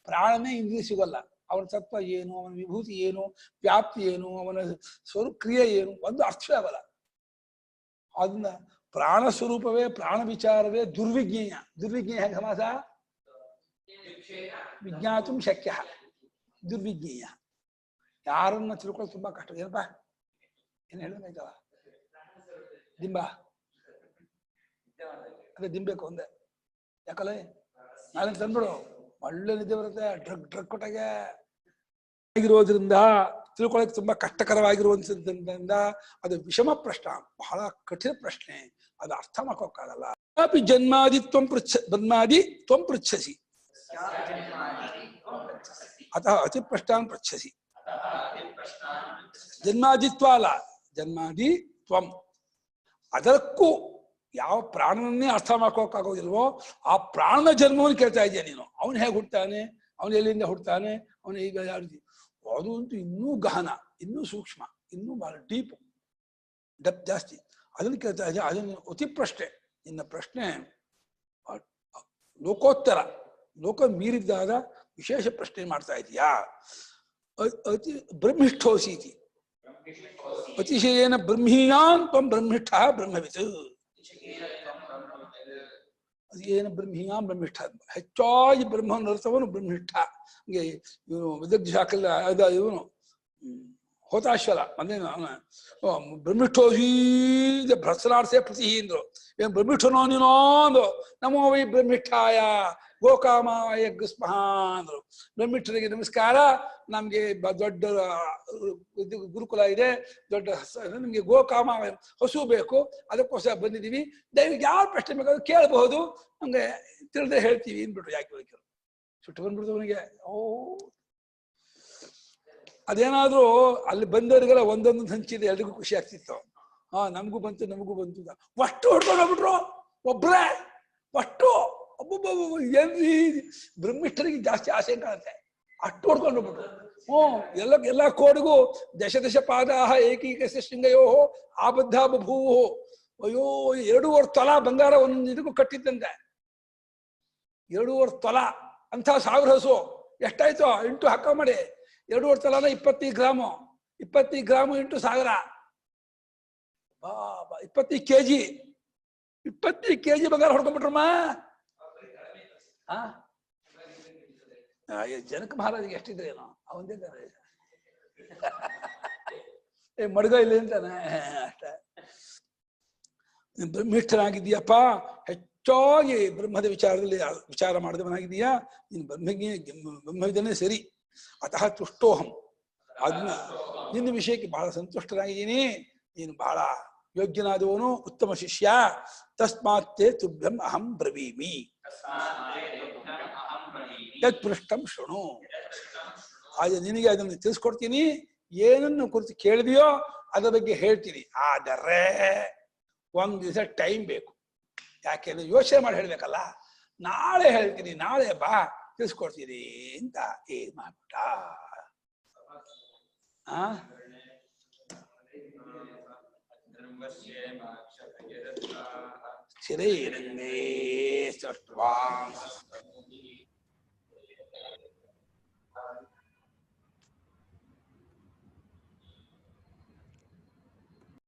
ಪ್ರಾಣನೇ ಇಂದ್ರಿಯ ಸಿಗಲ್ಲ. ಅವನ ತತ್ವ ಏನು, ಅವನ ವಿಭೂತಿ ಏನು, ವ್ಯಾಪ್ತಿ ಏನು, ಅವನ ಸ್ವರೂಪ ಕ್ರಿಯೆ ಏನು, ಒಂದು ಅರ್ಥ ಆಗಲ್ಲ. ಅದನ್ನ ಪ್ರಾಣ ಸ್ವರೂಪವೇ, ಪ್ರಾಣ ವಿಚಾರವೇ ದುರ್ವಿಜ್ಞೇಯ. ದುರ್ವಿಜ್ಞೇಯ ಸಮಾಸ ವಿಜ್ಞಾತು ಶಕ್ಯ, ದುರ್ವಿಜ್ಞೇಯ. ಯಾರನ್ನ ತಿಳ್ಕೊಳ್ಳೋದು ತುಂಬಾ ಕಷ್ಟ. ಏನಪ್ಪ ಏನ್ ಹೇಳಿದಾಯ್ತವ? ದಿಂಬ ಅದೇ ದಿಂಬೇಕು ಒಂದೇ. ಯಾಕಲ್ಲ ನಾಳೆ ತಂದ್ಬಿಡು, ಒಳ್ಳೆ ನಿದ್ದೆ ಬರುತ್ತೆ. ಡ್ರಗ್ ಕೊಟ್ಟಾಗೆ ಆಗಿರೋದ್ರಿಂದ ತಿಳ್ಕೊಳಕ್ಕೆ ತುಂಬಾ ಕಷ್ಟಕರವಾಗಿರುವಂತದ್ರಿಂದ ಅದು ವಿಷಮ ಪ್ರಶ್ನೆ, ಬಹಳ ಕಠಿಣ ಪ್ರಶ್ನೆ. ಅದು ಅರ್ಥ ಮಾಡ್ಕೋಕ್ಕಾಗಲ್ಲ. ಜನ್ಮಾದಿ ತ್ವಂ ಪೃಚ್ಛ, ಜನ್ಮಾದಿ ತ್ವಂ ಪೃಚ್ಛಸಿ, ಅತಃ ಅತಿ ಪ್ರಶ್ನಾನ್ ಪೃಚ್ಛಸಿ. ಜನ್ಮಾದಿತ್ವ ಅಲ್ಲ, ಜನ್ಮಾದಿ ತ್ವಂ. ಅದಕ್ಕೂ ಯಾವ ಪ್ರಾಣನನ್ನೇ ಅರ್ಥ ಮಾಡ್ಕೋಕ್ಕಾಗೋದಿಲ್ವೋ ಆ ಪ್ರಾಣನ ಜನ್ಮವನ್ನು ಕೇಳ್ತಾ ಇದೆಯಾ ನೀನು. ಅವನು ಹೇಗೆ ಹುಡ್ತಾನೆ, ಅವನು ಎಲ್ಲಿಂದ ಹುಡ್ತಾನೆ, ಅವನು ಈಗ ಯಾರು. ಅದು ಅಂತೂ ಇನ್ನೂ ಗಹನ, ಇನ್ನೂ ಸೂಕ್ಷ್ಮ, ಇನ್ನೂ ಬಹಳ ಡೀಪ್, ಡೆಪ್ ಜಾಸ್ತಿ. ಅದನ್ನು ಕೇಳ್ತಾ ಇದೆಯಾ. ಅದನ್ನು ಅತಿ ಪ್ರಶ್ನೆ. ನಿನ್ನ ಪ್ರಶ್ನೆ ಲೋಕೋತ್ತರ, ಲೋಕ ಮೀರಿದ್ದಾದ ವಿಶೇಷ ಪ್ರಶ್ನೆ ಮಾಡ್ತಾ ಇದೀಯಾ. ಅತಿ ಬ್ರಹ್ಮಿಷ್ಠೋಸೀತಿ. ಅತಿಶಯೇನ ಬ್ರಹ್ಮೀಯಾನ್ ತ್ವಂ ಬ್ರಹ್ಮಿಷ್ಠ ಬ್ರಹ್ಮವಿತ್. ಏನು ಬ್ರಹ್ಮೀಯಾನ್ ಬ್ರಹ್ಮಿಷ್ಠ, ಹೆಚ್ಚಾಗಿ ಬ್ರಹ್ಮವನ್ನು ಅರ್ಥವನು ಬ್ರಹ್ಮಿಷ್ಠ. ಹಂಗೆ ಇವನು ವಿದಗ್ಧ ಶಾಖಲ್ಲ ಅದ ಇವನು ಹೋತಾಶ್ವರ ಮನೇನು ಬ್ರಹ್ಮಿಷ್ಠೋಹಿ ಭ್ರಸನಾರ್ಸೆ ಪ್ರತಿ ಅಂದ್ರು. ಏನು ಬ್ರಹ್ಮಿಷ್ಠನೋ ನೀನೋ ಅಂದ್ರು. ನಮೋ ವೈ ಬ್ರಹ್ಮಿಷ್ಠಾಯ ಗೋಕಾಮಾಯ ಗುಸ್ಮಃ ಅಂದ್ರು. ಬ್ರಹ್ಮಿಷ್ಠರಿಗೆ ನಮಸ್ಕಾರ, ನಮ್ಗೆ ದೊಡ್ಡ ಗುರುಕುಲ ಇದೆ, ದೊಡ್ಡ ನಮ್ಗೆ ಗೋಕಾಮ ಹಸು ಬೇಕು, ಅದಕ್ಕೋಸ್ಕರ ಬಂದಿದ್ದೀವಿ, ದಯವಿಟ್ಟು ಯಾವ ಪ್ರಶ್ನೆ ಬೇಕಾದ್ರೂ ಕೇಳಬಹುದು, ನಮ್ಗೆ ತಿಳಿದ್ರೆ ಹೇಳ್ತೀವಿ ಅಂದ್ಬಿಟ್ರು. ಯಾಕೆ ಬೇಕು ಸುಟ್ಟು ಬಂದ್ಬಿಡ್ತು ಅವನಿಗೆ. ಅದೇನಾದ್ರೂ ಅಲ್ಲಿ ಬಂದವರಿಗೆಲ್ಲ ಒಂದೊಂದು ಹಂಚಿದೆ, ಎಲ್ರಿಗೂ ಖುಷಿ ಆಗ್ತಿತ್ತು. ನಮಗೂ ಬಂತು ನಮಗೂ ಬಂತು. ಅಷ್ಟು ಹೊಡ್ಕೊಂಡು ಹೋಗ್ಬಿಟ್ರು ಒಬ್ರೇ, ಅಷ್ಟು ಒಬ್ಬೊಬ್ಬ. ಏನ್ರಿ ಬ್ರಹ್ಮಿಷ್ಠರಿಗೆ ಜಾಸ್ತಿ ಆಸೆ ಕಾಣುತ್ತೆ, ಅಷ್ಟು ಹೊಡ್ಕೊಂಡು ಹೋಗ್ಬಿಟ್ರು. ಎಲ್ಲ ಕೋಡಿಗೂ ದಶ ದಶ ಪಾದಾಹ ಏಕೈಕಸ್ಯ ಶೃಂಗಯೋ ಆಬದ್ಧ ಬಭೂವು. ಅಯ್ಯೋ 2.5 ತೊಲ ಬಂಗಾರ ಒಂದೊಂದು ಇದಕ್ಕೂ ಕಟ್ಟಿದ್ದಂತೆ. 2.5 ತೊಲ ಅಂಥ 1000 ಹಸು ಎಷ್ಟಾಯ್ತು ಇಂಟು ಹಾಕ ಮಾಡಿ. 2.5 ತೊಲನ 25 gram, 25 gram into 1000, 25 KG, 25 KG ಬಂಗಾರ ಹೊಡ್ಕೊಂಡ್ಬಿಟ್ರಮ್ಮ. ಜನಕ ಮಹಾರಾಜಿಗೆ ಎಷ್ಟಿದ್ರೆ ಏನೋ ಅವಂದೇ ಮಡ್ಗ ಇಲ್ಲ ಅಂತಾನೆ ಅಷ್ಟೇ. ಬ್ರಹ್ಮಿಷ್ಠನಾಗಿದ್ದೀಯಪ್ಪ, ಹೆಚ್ಚಾಗಿ ಬ್ರಹ್ಮದ ವಿಚಾರದಲ್ಲಿ ವಿಚಾರ ಮಾಡಿದವನಾಗಿದ್ದೀಯಾ, ನೀನು ಬ್ರಹ್ಮವಿದನೇ ಸರಿ. ಅತಃ ತುಷ್ಟೋಹಂ, ಅದನ್ನ ನಿನ್ನ ವಿಷಯಕ್ಕೆ ಬಹಳ ಸಂತುಷ್ಟನಾಗಿದ್ದೀನಿ. ನೀನು ಬಹಳ ಯೋಗ್ಯನಾದವನು, ಉತ್ತಮ ಶಿಷ್ಯ. ತಸ್ಮಾತ್ತೇ ತುಭ್ಯಂ ಅಹಂ ಬ್ರವೀಮಿ ಯತ್ ಪೃಷ್ಟಂ ಶೃಣು. ಹಾಗೆ ನಿನಗೆ ಅದನ್ನು ತಿಳಿಸ್ಕೊಡ್ತೀನಿ. ಏನನ್ನು ಕುರಿತು ಕೇಳಿದೆಯೋ ಅದರ ಬಗ್ಗೆ ಹೇಳ್ತೀನಿ. ಆದರೆ ಒಂದು ದಿವಸ ಟೈಮ್ ಬೇಕು. ಯಾಕೆಂದ್ರೆ ಯೋಚನೆ ಮಾಡಿ ಹೇಳ್ಬೇಕಲ್ಲ. ನಾಳೆ ಹೇಳ್ತೀನಿ, ನಾಳೆ ಬಾ ತಿಳಿಸ್ಕೊಡ್ತೀನಿ ಅಂತ ಏನ್ ಮಾಡ್ಬಿಟ್ಟ. ಸ್ಥಿರೈರಂಗೇ ಸೃಷ್ಟ್ವಾ